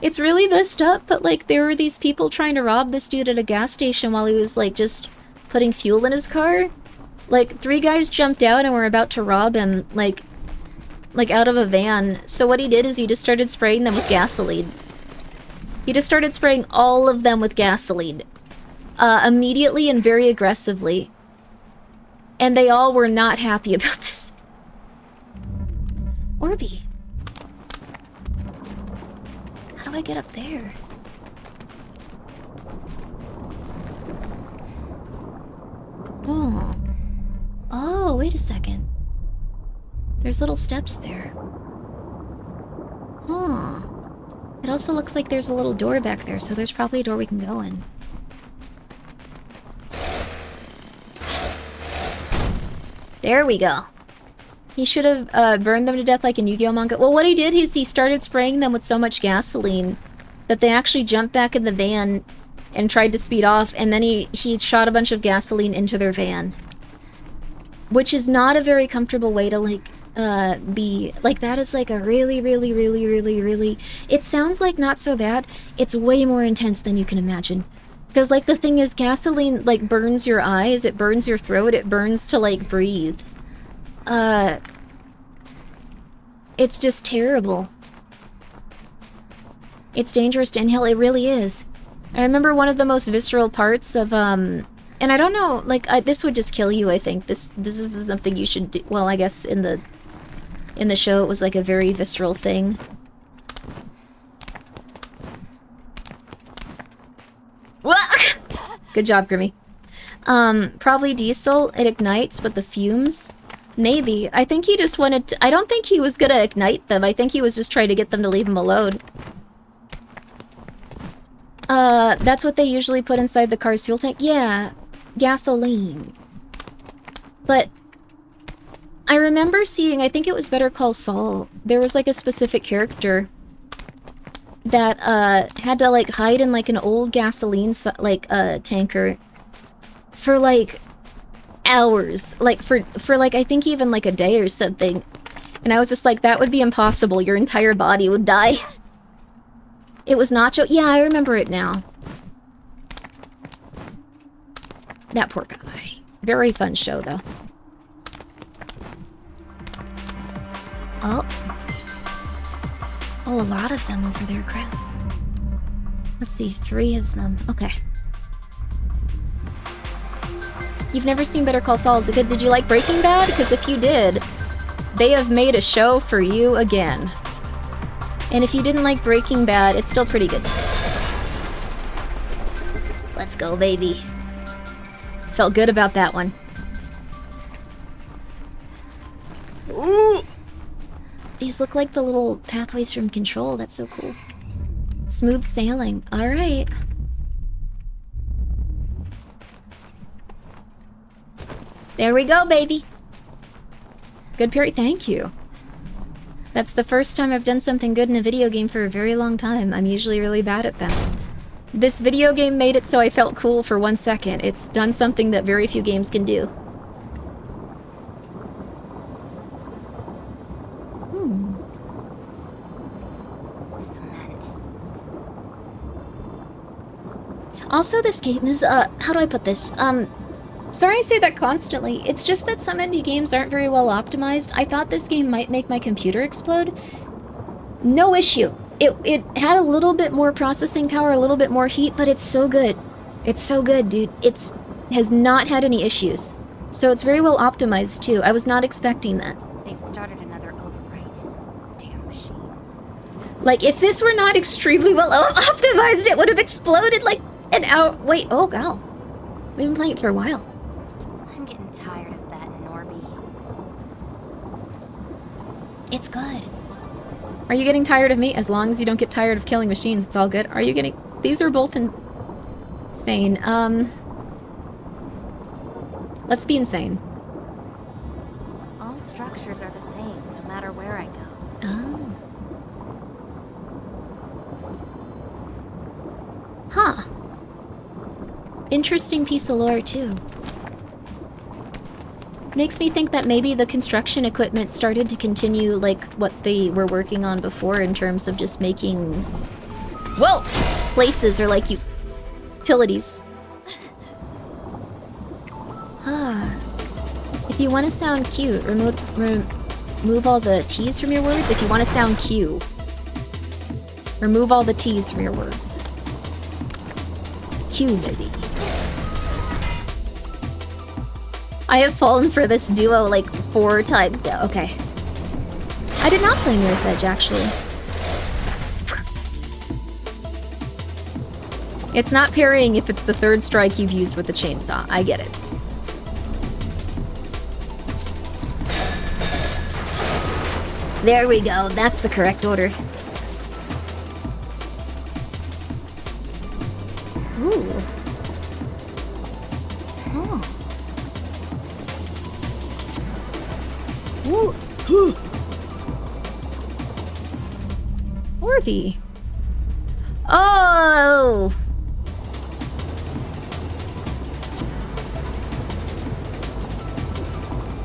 It's really messed up, but, like, there were these people trying to rob this dude at a gas station while he was, like, just putting fuel in his car. Like, 3 guys jumped out and were about to rob him, like, out of a van. So what he did is he just started spraying them with gasoline. He just started spraying all of them with gasoline. Immediately and very aggressively. And they all were not happy about this. Orby. How do I get up there? Oh. Oh, wait a second. There's little steps there. Huh. It also looks like there's a little door back there, so there's probably a door we can go in. There we go. He should have burned them to death like in Yu-Gi-Oh manga. Well, what he did is he started spraying them with so much gasoline that they actually jumped back in the van and tried to speed off, and then he shot a bunch of gasoline into their van. Which is not a very comfortable way to, like, be... Like, that is, like, a really, really, really, really, really... It sounds like not so bad. It's way more intense than you can imagine. Because, like, the thing is, gasoline, like, burns your eyes, it burns your throat, it burns to, like, breathe. It's just terrible. It's dangerous to inhale, it really is. I remember one of the most visceral parts of, and I don't know, like, this would just kill you, I think. This is something you should do. Well, I guess in the show it was, like, a very visceral thing. Good job, Grimmi. Probably diesel, it ignites, but the fumes... Maybe. I think he just wanted to... I don't think he was gonna ignite them. I think he was just trying to get them to leave him alone. That's what they usually put inside the car's fuel tank? Yeah. Gasoline. But... I remember seeing... I think it was Better Call Saul. There was, like, a specific character that, had to, like, hide in, like, an old gasoline, like, tanker for, like... hours, like for like I think even like a day or something, and I was just like, that would be impossible. Your entire body would die. It was Nacho. Yeah, I remember it now. That poor guy. Very fun show though. Oh, a lot of them over there. Crap. Let's see, 3 of them. Okay. You've never seen Better Call Saul. Is it good? Did you like Breaking Bad? Because if you did, they have made a show for you again. And if you didn't like Breaking Bad, it's still pretty good. Let's go, baby. Felt good about that one. Ooh! These look like the little pathways from Control. That's so cool. Smooth sailing. Alright. There we go, baby. Good parry. Thank you. That's the first time I've done something good in a video game for a very long time. I'm usually really bad at them. This video game made it so I felt cool for 1 second. It's done something that very few games can do. Cement. Also, this game is, how do I put this? Sorry I say that constantly. It's just that some indie games aren't very well optimized. I thought this game might make my computer explode. No issue. It had a little bit more processing power, a little bit more heat, but it's so good. It's so good, dude. Has not had any issues. So it's very well optimized, too. I was not expecting that. They've started another overwrite. Damn machines. Like, if this were not extremely well optimized, it would have exploded like an hour. Wait, oh, wow. We've been playing it for a while. I'm getting tired of that Norby. It's good. Are you getting tired of me? As long as you don't get tired of killing machines, it's all good. Are you getting... These are both insane. Let's be insane. All structures are the same, no matter where I go. Oh. Huh. Interesting piece of lore, too. Makes me think that maybe the construction equipment started to continue like what they were working on before in terms of just making... Whoa! Places or like utilities. If you want to sound cute, remove all the T's from your words. If you want to sound cute, remove all the T's from your words. Q, baby. I have fallen for this duo like 4 times now. Okay. I did not play Mirror's Edge, actually. It's not parrying if it's the 3rd strike you've used with the chainsaw. I get it. There we go. That's the correct order. Ooh. Oh. Ooh. Orby. Oh.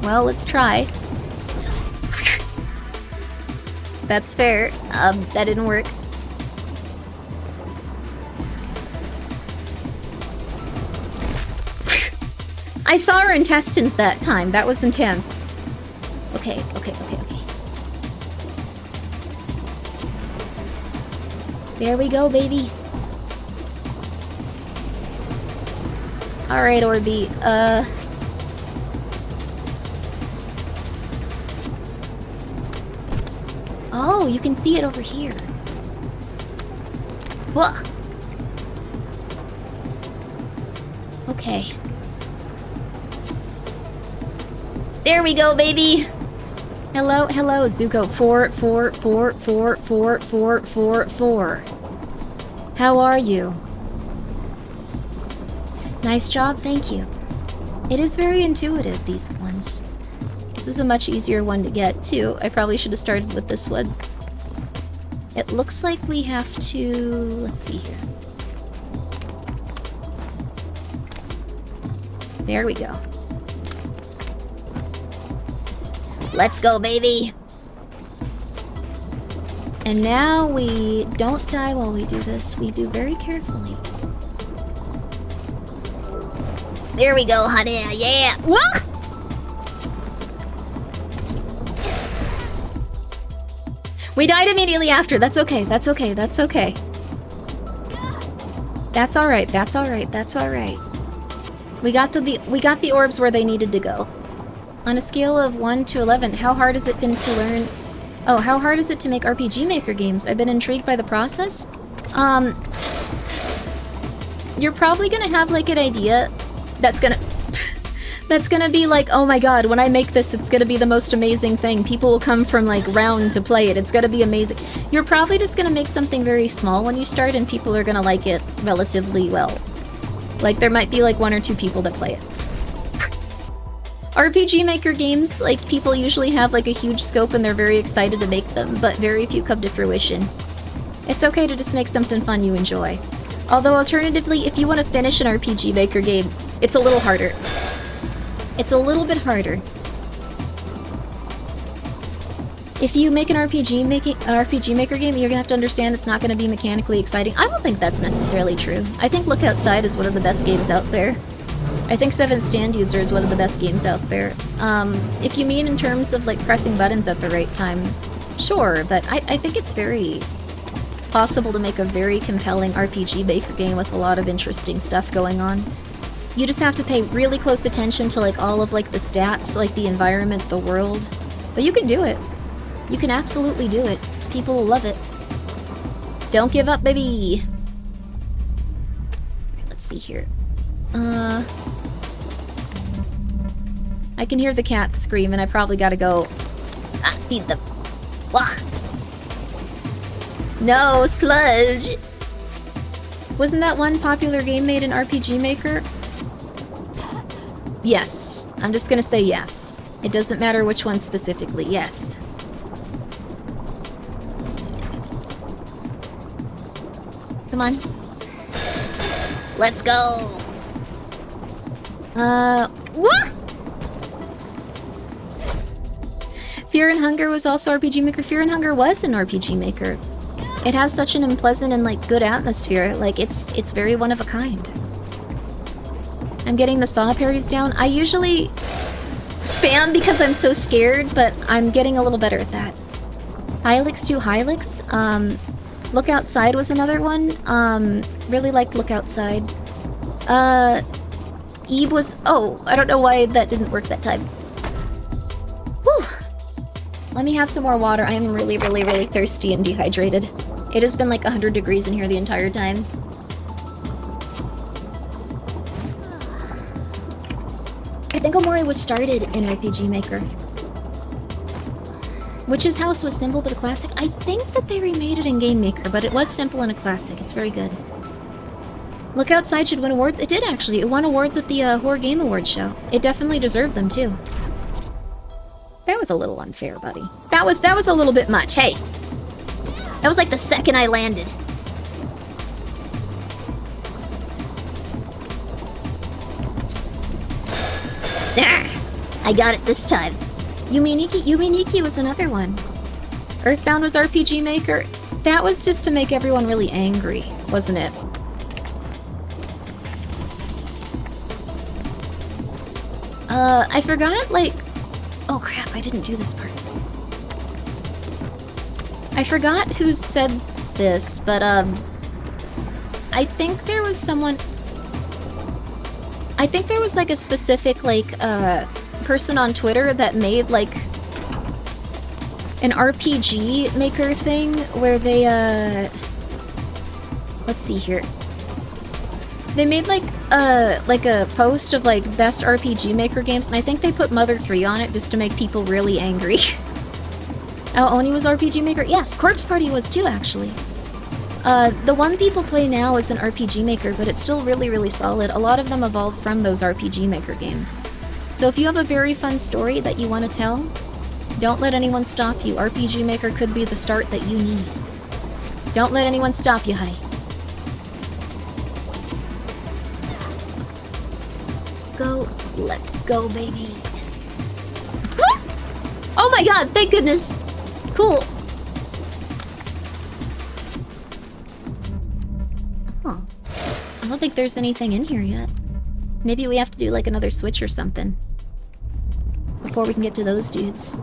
Well, let's try. That's fair. That didn't work. I saw her intestines that time. That was intense. Okay. There we go, baby. Alright, Orby. Oh, you can see it over here. Whoa. Okay. There we go, baby. Hello, Zuko. 4. How are you? Nice job, thank you. It is very intuitive, these ones. This is a much easier one to get, too. I probably should have started with this one. It looks like we have to... Let's see here. There we go. Let's go, baby! And now we don't die while we do this. We do very carefully. There we go, honey. Yeah! Whoa! We died immediately after. That's okay. That's okay. That's okay. That's all right. That's all right. That's all right. We got the orbs where they needed to go. On a scale of 1 to 11, how hard has it been to learn? Oh, how hard is it to make RPG Maker games? I've been intrigued by the process. You're probably gonna have like an idea that's gonna be like, oh my god, when I make this, it's gonna be the most amazing thing. People will come from like round to play it. It's gonna be amazing. You're probably just gonna make something very small when you start, and people are gonna like it relatively well. Like there might be like 1 or 2 people that play it. RPG Maker games, like, people usually have, like, a huge scope and they're very excited to make them, but very few come to fruition. It's okay to just make something fun you enjoy. Although, alternatively, if you want to finish an RPG Maker game, it's a little harder. It's a little bit harder. If you make an RPG Maker game, you're gonna have to understand it's not gonna be mechanically exciting. I don't think that's necessarily true. I think Look Outside is one of the best games out there. I think Seventh Stand User is one of the best games out there. If you mean in terms of, like, pressing buttons at the right time, sure, but I think it's very possible to make a very compelling RPG Maker game with a lot of interesting stuff going on. You just have to pay really close attention to, like, all of, like, the stats, like the environment, the world. But you can do it. You can absolutely do it. People will love it. Don't give up, baby! Let's see here. I can hear the cats scream, and I probably gotta go... feed them. Wah! No, sludge! Wasn't that one popular game made in RPG Maker? Yes. I'm just gonna say yes. It doesn't matter which one specifically. Yes. Come on. Let's go! What? Fear and Hunger was also RPG Maker. Fear and Hunger was an RPG Maker. It has such an unpleasant and, like, good atmosphere. Like, it's very one of a kind. I'm getting the saw parries down. I usually spam because I'm so scared, but I'm getting a little better at that. Hylix 2 Hylix. Look Outside was another one. Really liked Look Outside. Eve was... Oh, I don't know why that didn't work that time. Whew. Let me have some more water. I am really, really, really thirsty and dehydrated. It has been like 100 degrees in here the entire time. I think Omori was started in RPG Maker. Witch's House was simple but a classic. I think that they remade it in Game Maker, but it was simple and a classic. It's very good. Look Outside should win awards. It did, actually. It won awards at the Horror Game Awards show. It definitely deserved them, too. That was a little unfair, buddy. That was a little bit much. Hey! That was like the second I landed. There! I got it this time. Yuminiki was another one. Earthbound was RPG Maker. That was just to make everyone really angry, wasn't it? I forgot, like... Oh crap, I didn't do this part. I forgot who said this, but, I think there was someone... I think there was, like, a specific, like, person on Twitter that made, like, an RPG Maker thing where they, let's see here. They made, like a post of, like, best RPG Maker games, and I think they put Mother 3 on it just to make people really angry. Oh, Oni was RPG Maker? Yes, Corpse Party was too, actually. The one people play now is an RPG Maker, but it's still really, really solid. A lot of them evolved from those RPG Maker games. So if you have a very fun story that you want to tell, don't let anyone stop you. RPG Maker could be the start that you need. Don't let anyone stop you, honey. Let's go, baby. Oh my god, thank goodness. Cool. Huh. I don't think there's anything in here yet. Maybe we have to do like another switch or something before we can get to those dudes.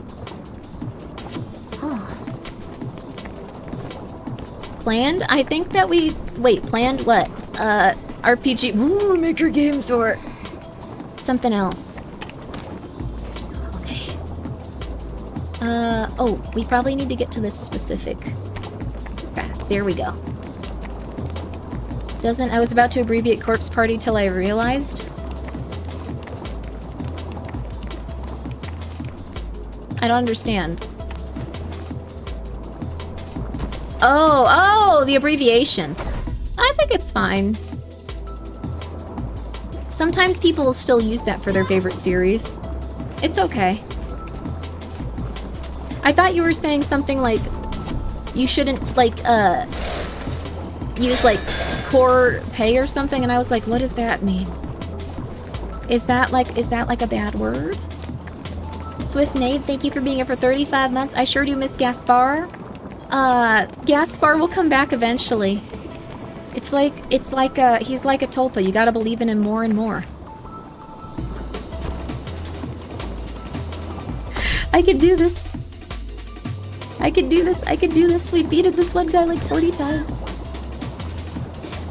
Huh. Planned? I think that we... Wait, planned what? RPG... Ooh, Maker games or... something else. Okay. Oh, we probably need to get to this specific... Okay, there we go. I was about to abbreviate Corpse Party till I realized. I don't understand. Oh, the abbreviation. I think it's fine. Sometimes people will still use that for their favorite series. It's okay. I thought you were saying something like you shouldn't, like, use, like, core pay or something, and I was like, what does that mean? Is that like a bad word? Swift Nade, thank you for being here for 35 months. I sure do miss Gaspar. Gaspar will come back eventually. It's like, he's like a tulpa. You gotta believe in him more and more. I could do this. I could do this. I could do this. We beated this one guy like 40 times.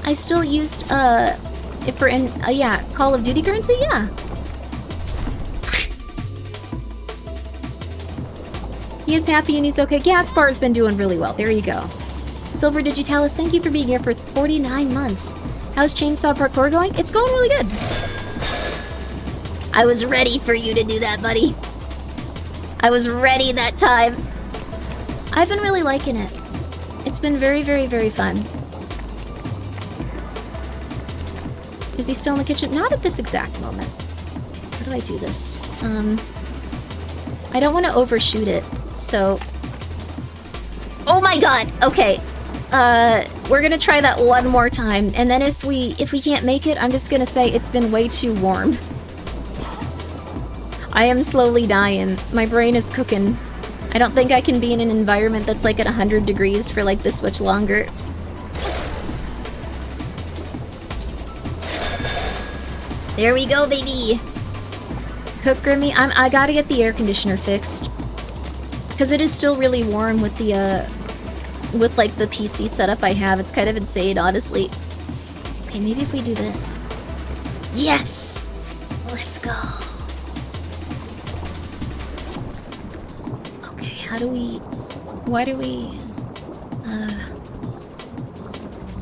I still used, it for, yeah, Call of Duty currency? Yeah. He is happy and he's okay. Gaspar's been doing really well. There you go. Silver Digitalis, thank you for being here for 49 months. How's Chainsaw Parkour going? It's going really good. I was ready for you to do that, buddy. I was ready that time. I've been really liking it. It's been very, very, very fun. Is he still in the kitchen? Not at this exact moment. How do I do this? I don't want to overshoot it, so... Oh my god! Okay. We're gonna try that one more time, and then if we can't make it, I'm just gonna say it's been way too warm. I am slowly dying. My brain is cooking. I don't think I can be in an environment that's like at 100 degrees for like this much longer. There we go, baby! Cook Grimmi, I gotta get the air conditioner fixed. Because it is still really warm with the, with like the PC setup I have. It's kind of insane, honestly. Okay, maybe if we do this. Yes! Let's go. Okay, how do we... Why do we...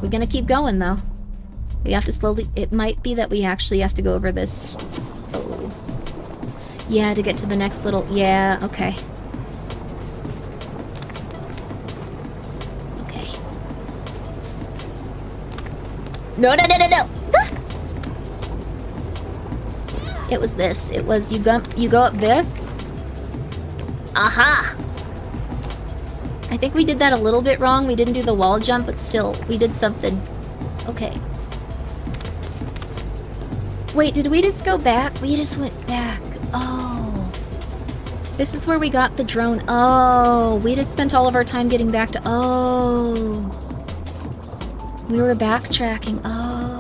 We're gonna keep going, though. We have to slowly... It might be that we actually have to go over this... Oh. Yeah, to get to the next little... Yeah, okay. Okay. No, no, no, no, no! Ah! It was this. It was you go up this. Aha! I think we did that a little bit wrong. We didn't do the wall jump, but still, we did something. Okay. Wait, did we just go back? We just went back. Oh. This is where we got the drone. Oh, we just spent all of our time getting back to... Oh. We were backtracking. Oh.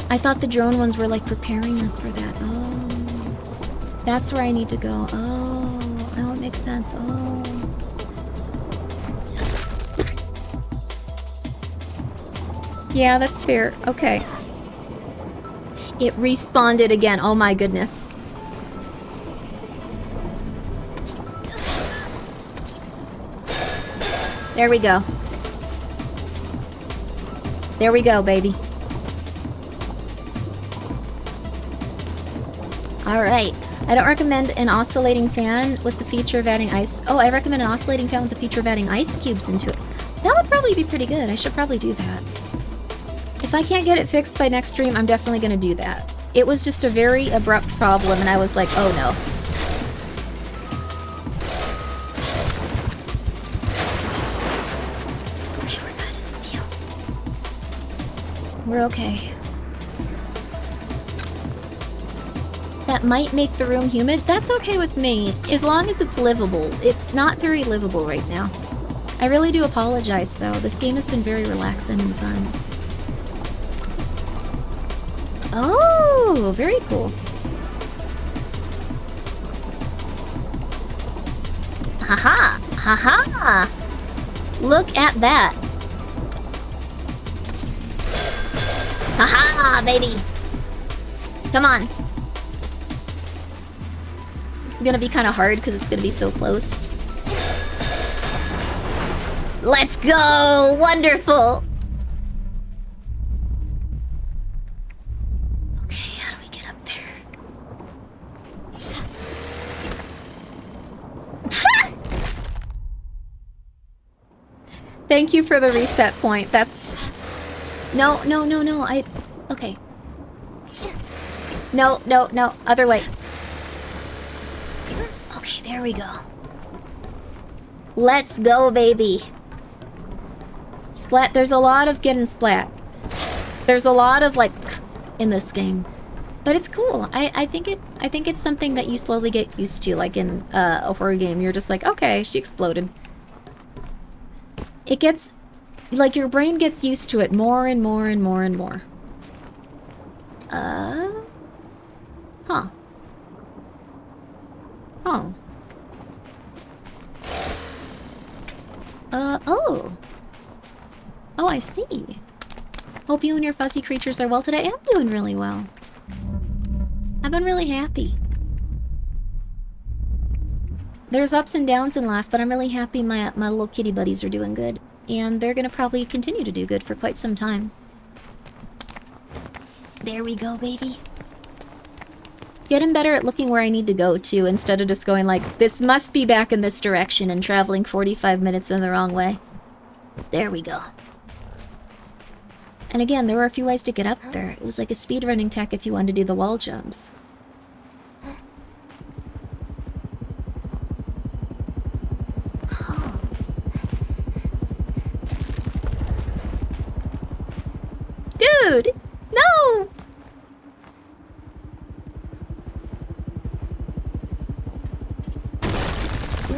I thought the drone ones were like preparing us for that. Oh. That's where I need to go. Oh. Oh, it makes sense. Oh. Yeah, that's fair. Okay. It respawned it again. Oh my goodness. There we go. There we go, baby. Alright. I don't recommend an oscillating fan with the feature of adding ice... Oh, I recommend an oscillating fan with the feature of adding ice cubes into it. That would probably be pretty good. I should probably do that. If I can't get it fixed by next stream, I'm definitely gonna do that. It was just a very abrupt problem, and I was like, oh no. Okay, we're good. Phew. We're okay. That might make the room humid. That's okay with me, as long as it's livable. It's not very livable right now. I really do apologize, though. This game has been very relaxing and fun. Oh, very cool. Haha! Haha! Look at that. Haha, baby! Come on. This is gonna be kind of hard because it's gonna be so close. Let's go! Wonderful! Okay, how do we get up there? Thank you for the reset point. That's... No, no, no, no. Okay. No, no, no. Other way. Okay, there we go. Let's go, baby. Splat. There's a lot of getting splat. There's a lot of like in this game, but it's cool. I think it's something that you slowly get used to. Like in a horror game, you're just like, okay, she exploded. It gets like your brain gets used to it more and more and more and more. Huh. Oh. Oh. Oh, I see. Hope you and your fuzzy creatures are well today. I'm doing really well. I've been really happy. There's ups and downs in life, but I'm really happy my little kitty buddies are doing good. And they're gonna probably continue to do good for quite some time. There we go, baby. Getting better at looking where I need to go, too, instead of just going like, this must be back in this direction and traveling 45 minutes in the wrong way. There we go. And again, there were a few ways to get up there. It was like a speedrunning tech if you wanted to do the wall jumps. Dude! No!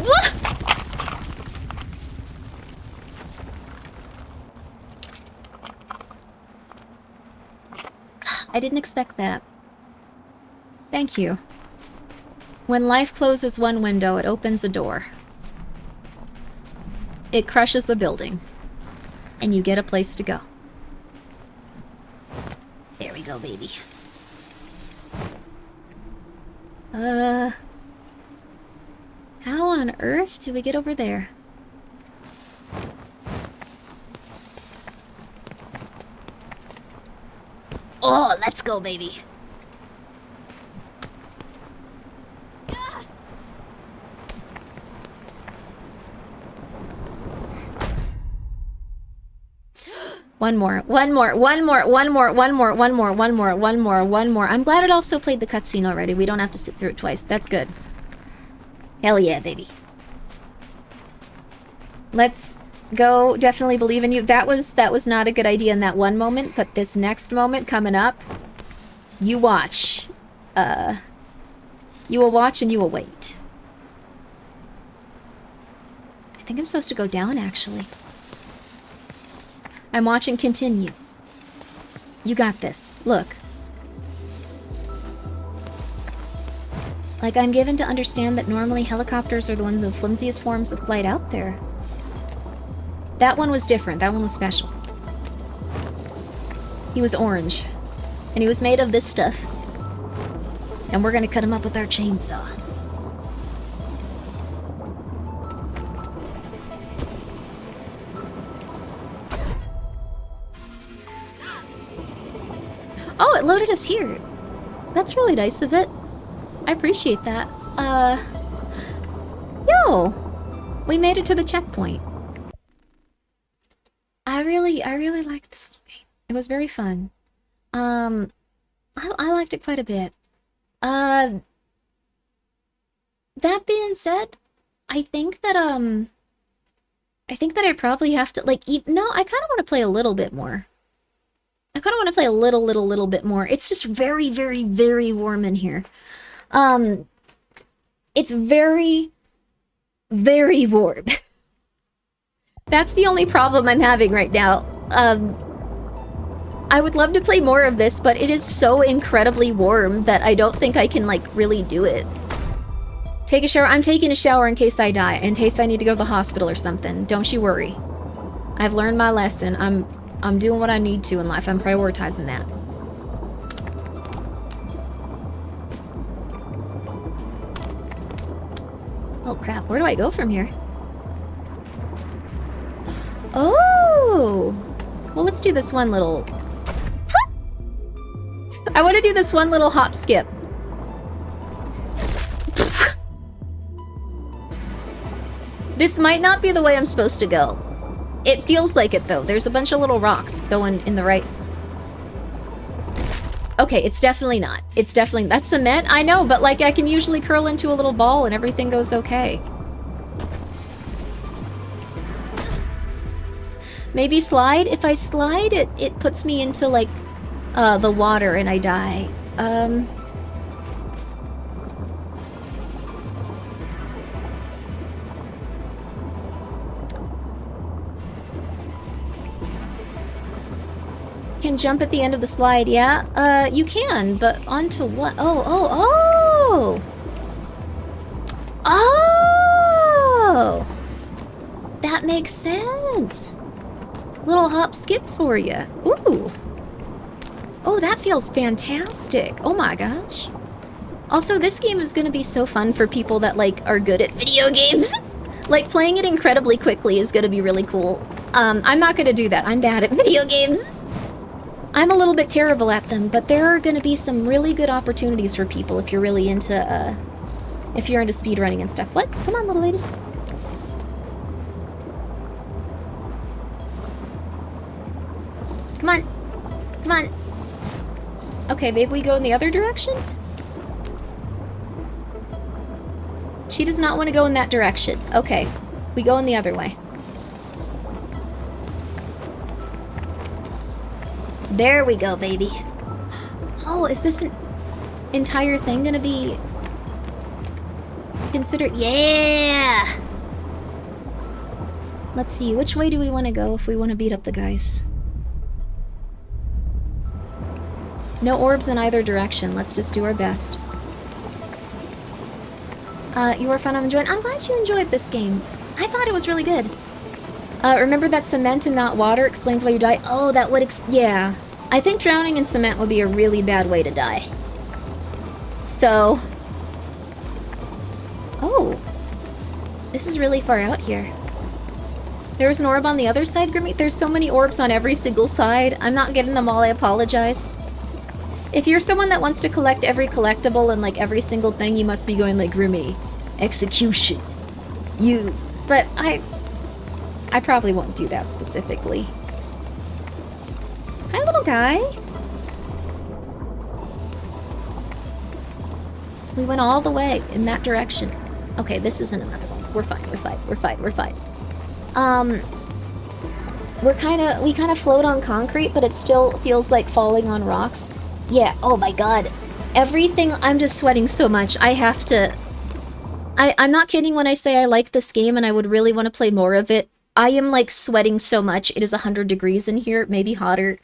What? I didn't expect that. Thank you. When life closes one window, it opens a door. It crushes the building. And you get a place to go. There we go, baby. How on earth do we get over there? Oh, let's go, baby. One more. I'm glad it also played the cutscene already. We don't have to sit through it twice. That's good. Hell yeah, baby. Let's go. Definitely believe in you. That was not a good idea in that one moment, but this next moment coming up, you watch. You will watch and you will wait. I think I'm supposed to go down, actually. I'm watching continue. You got this. Look. Like, I'm given to understand that normally helicopters are the ones of the flimsiest forms of flight out there. That one was different. That one was special. He was orange. And he was made of this stuff. And we're gonna cut him up with our chainsaw. Oh, it loaded us here. That's really nice of it. I appreciate that. Yo! We made it to the checkpoint. I really liked this game. It was very fun. I liked it quite a bit. That being said, I think that I probably have to, like, no, I kind of want to play a little bit more. I kind of want to play a little bit more. It's just very, very, very warm in here. It's very, very warm. That's the only problem I'm having right now. I would love to play more of this, but it is so incredibly warm that I don't think I can, like, really do it. Take a shower. I'm taking a shower in case I die, in case I need to go to the hospital or something. Don't you worry. I've learned my lesson. I'm doing what I need to in life. I'm prioritizing that. Oh crap, where do I go from here? Oh! Well, let's do this one little... I want to do this one little hop skip. This might not be the way I'm supposed to go. It feels like it, though. There's a bunch of little rocks going in the right... Okay, it's definitely not. It's definitely... That's cement? I know, but, like, I can usually curl into a little ball and everything goes okay. Maybe slide? If I slide, it puts me into, like, the water and I die. Can jump at the end of the slide, yeah? You can, but onto what? Oh! Oh! That makes sense! Little hop skip for you. Ooh! Oh, that feels fantastic. Oh my gosh. Also, this game is gonna be so fun for people that, like, are good at video games. Like, playing it incredibly quickly is gonna be really cool. I'm not gonna do that. I'm bad at video games. I'm a little bit terrible at them, but there are gonna be some really good opportunities for people if you're really into, if you're into speedrunning and stuff. What? Come on, little lady. Come on. Come on. Okay, maybe we go in the other direction? She does not want to go in that direction. Okay, we go in the other way. There we go, baby. Oh, is this an entire thing gonna be considered? Yeah! Let's see, which way do we want to go if we want to beat up the guys? No orbs in either direction. Let's just do our best. You were fun. I'm enjoying. I'm glad you enjoyed this game. I thought it was really good. Remember that cement and not water explains why you die? Oh, that would yeah. I think drowning in cement would be a really bad way to die. So... Oh. This is really far out here. There's an orb on the other side, Grimmi? There's so many orbs on every single side. I'm not getting them all, I apologize. If you're someone that wants to collect every collectible and, like, every single thing, you must be going, like, Grimmi. Execution. You. But I probably won't do that specifically. Hi, little guy. We went all the way in that direction. Okay, this isn't another one. We're fine, we're fine, we're fine, we're fine. We kind of float on concrete, but it still feels like falling on rocks. Yeah, oh my god. Everything, I'm just sweating so much. I have to... I'm not kidding when I say I like this game and I would really want to play more of it. I am, like, sweating so much. It is 100 degrees in here, maybe hotter.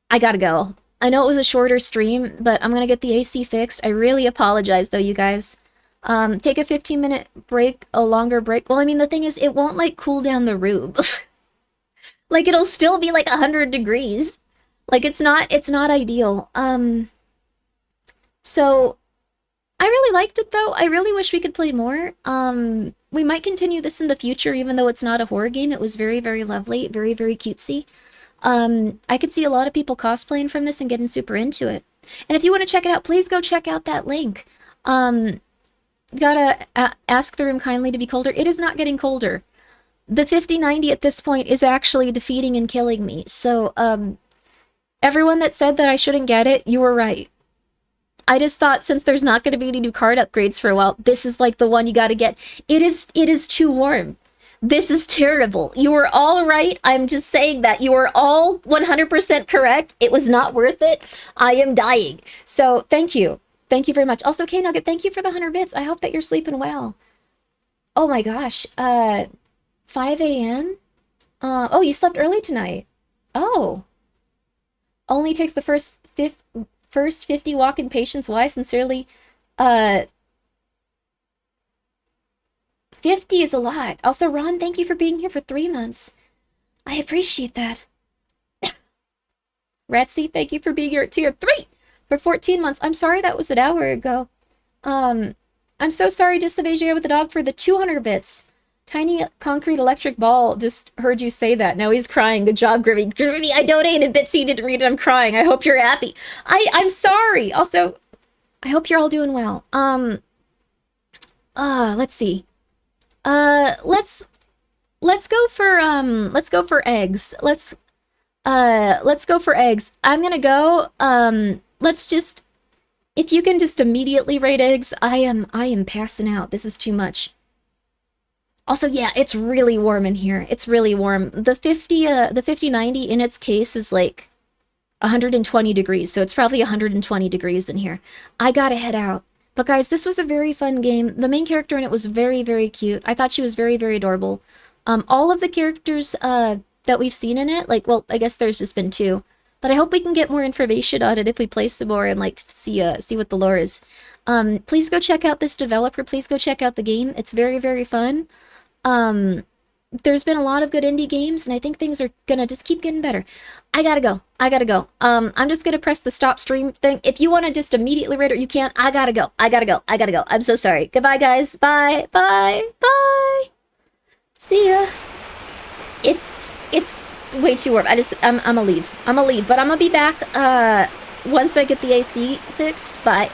I gotta go. I know it was a shorter stream, but I'm gonna get the AC fixed. I really apologize, though, you guys. Take a 15-minute break, a longer break. Well, I mean, the thing is, it won't, like, cool down the room. Like, it'll still be, like, 100 degrees. Like, it's not ideal. So, I really liked it, though. I really wish we could play more. We might continue this in the future, even though it's not a horror game. It was very, very lovely, very, very cutesy. I could see a lot of people cosplaying from this and getting super into it. And if you want to check it out, please go check out that link. Gotta ask the room kindly to be colder. It is not getting colder. The 5090 at this point is actually defeating and killing me. So, everyone that said that I shouldn't get it, you were right. I just thought since there's not going to be any new card upgrades for a while, this is like the one you gotta get. It is too warm. This is terrible. You were all right. I'm just saying that. You were all 100% correct. It was not worth it. I am dying. So, thank you. Thank you very much. Also, K-Nugget, thank you for the 100 bits. I hope that you're sleeping well. Oh my gosh. 5 a.m.? Oh, you slept early tonight. Oh. Only takes the first 50 walk-in patients. Why? Sincerely, 50 is a lot. Also, Ron, thank you for being here for 3 months. I appreciate that. Ratsy, thank you for being here at tier 3 for 14 months. I'm sorry that was an hour ago. I'm so sorry, Disavasia with the dog, for the 200 bits. Tiny concrete electric ball just heard you say that. Now he's crying. Good job, Grimmi. Grimmi, I donated Bitsy, didn't read it. I'm crying. I hope you're happy. I'm sorry. Also, I hope you're all doing well. Let's see. Let's go for eggs. Let's go for eggs. I'm gonna go, let's just... If you can just immediately rate eggs, I am passing out. This is too much. Also, yeah, it's really warm in here. It's really warm. The 5090 in its case is like 120 degrees, so it's probably 120 degrees in here. I gotta head out. But guys, this was a very fun game. The main character in it was very, very cute. I thought she was very, very adorable. All of the characters that we've seen in it, like, well, I guess there's just been 2. But I hope we can get more information on it if we play some more and, like, see what the lore is. Please go check out this developer. Please go check out the game. It's very, very fun. There's been a lot of good indie games, and I think things are gonna just keep getting better. I gotta go. I'm just gonna press the stop stream thing. If you want to just immediately rate it, you can. I gotta go. I'm so sorry. Goodbye, guys. Bye. See ya. It's way too warm. I'm gonna leave. But I'm gonna be back, once I get the AC fixed. Bye.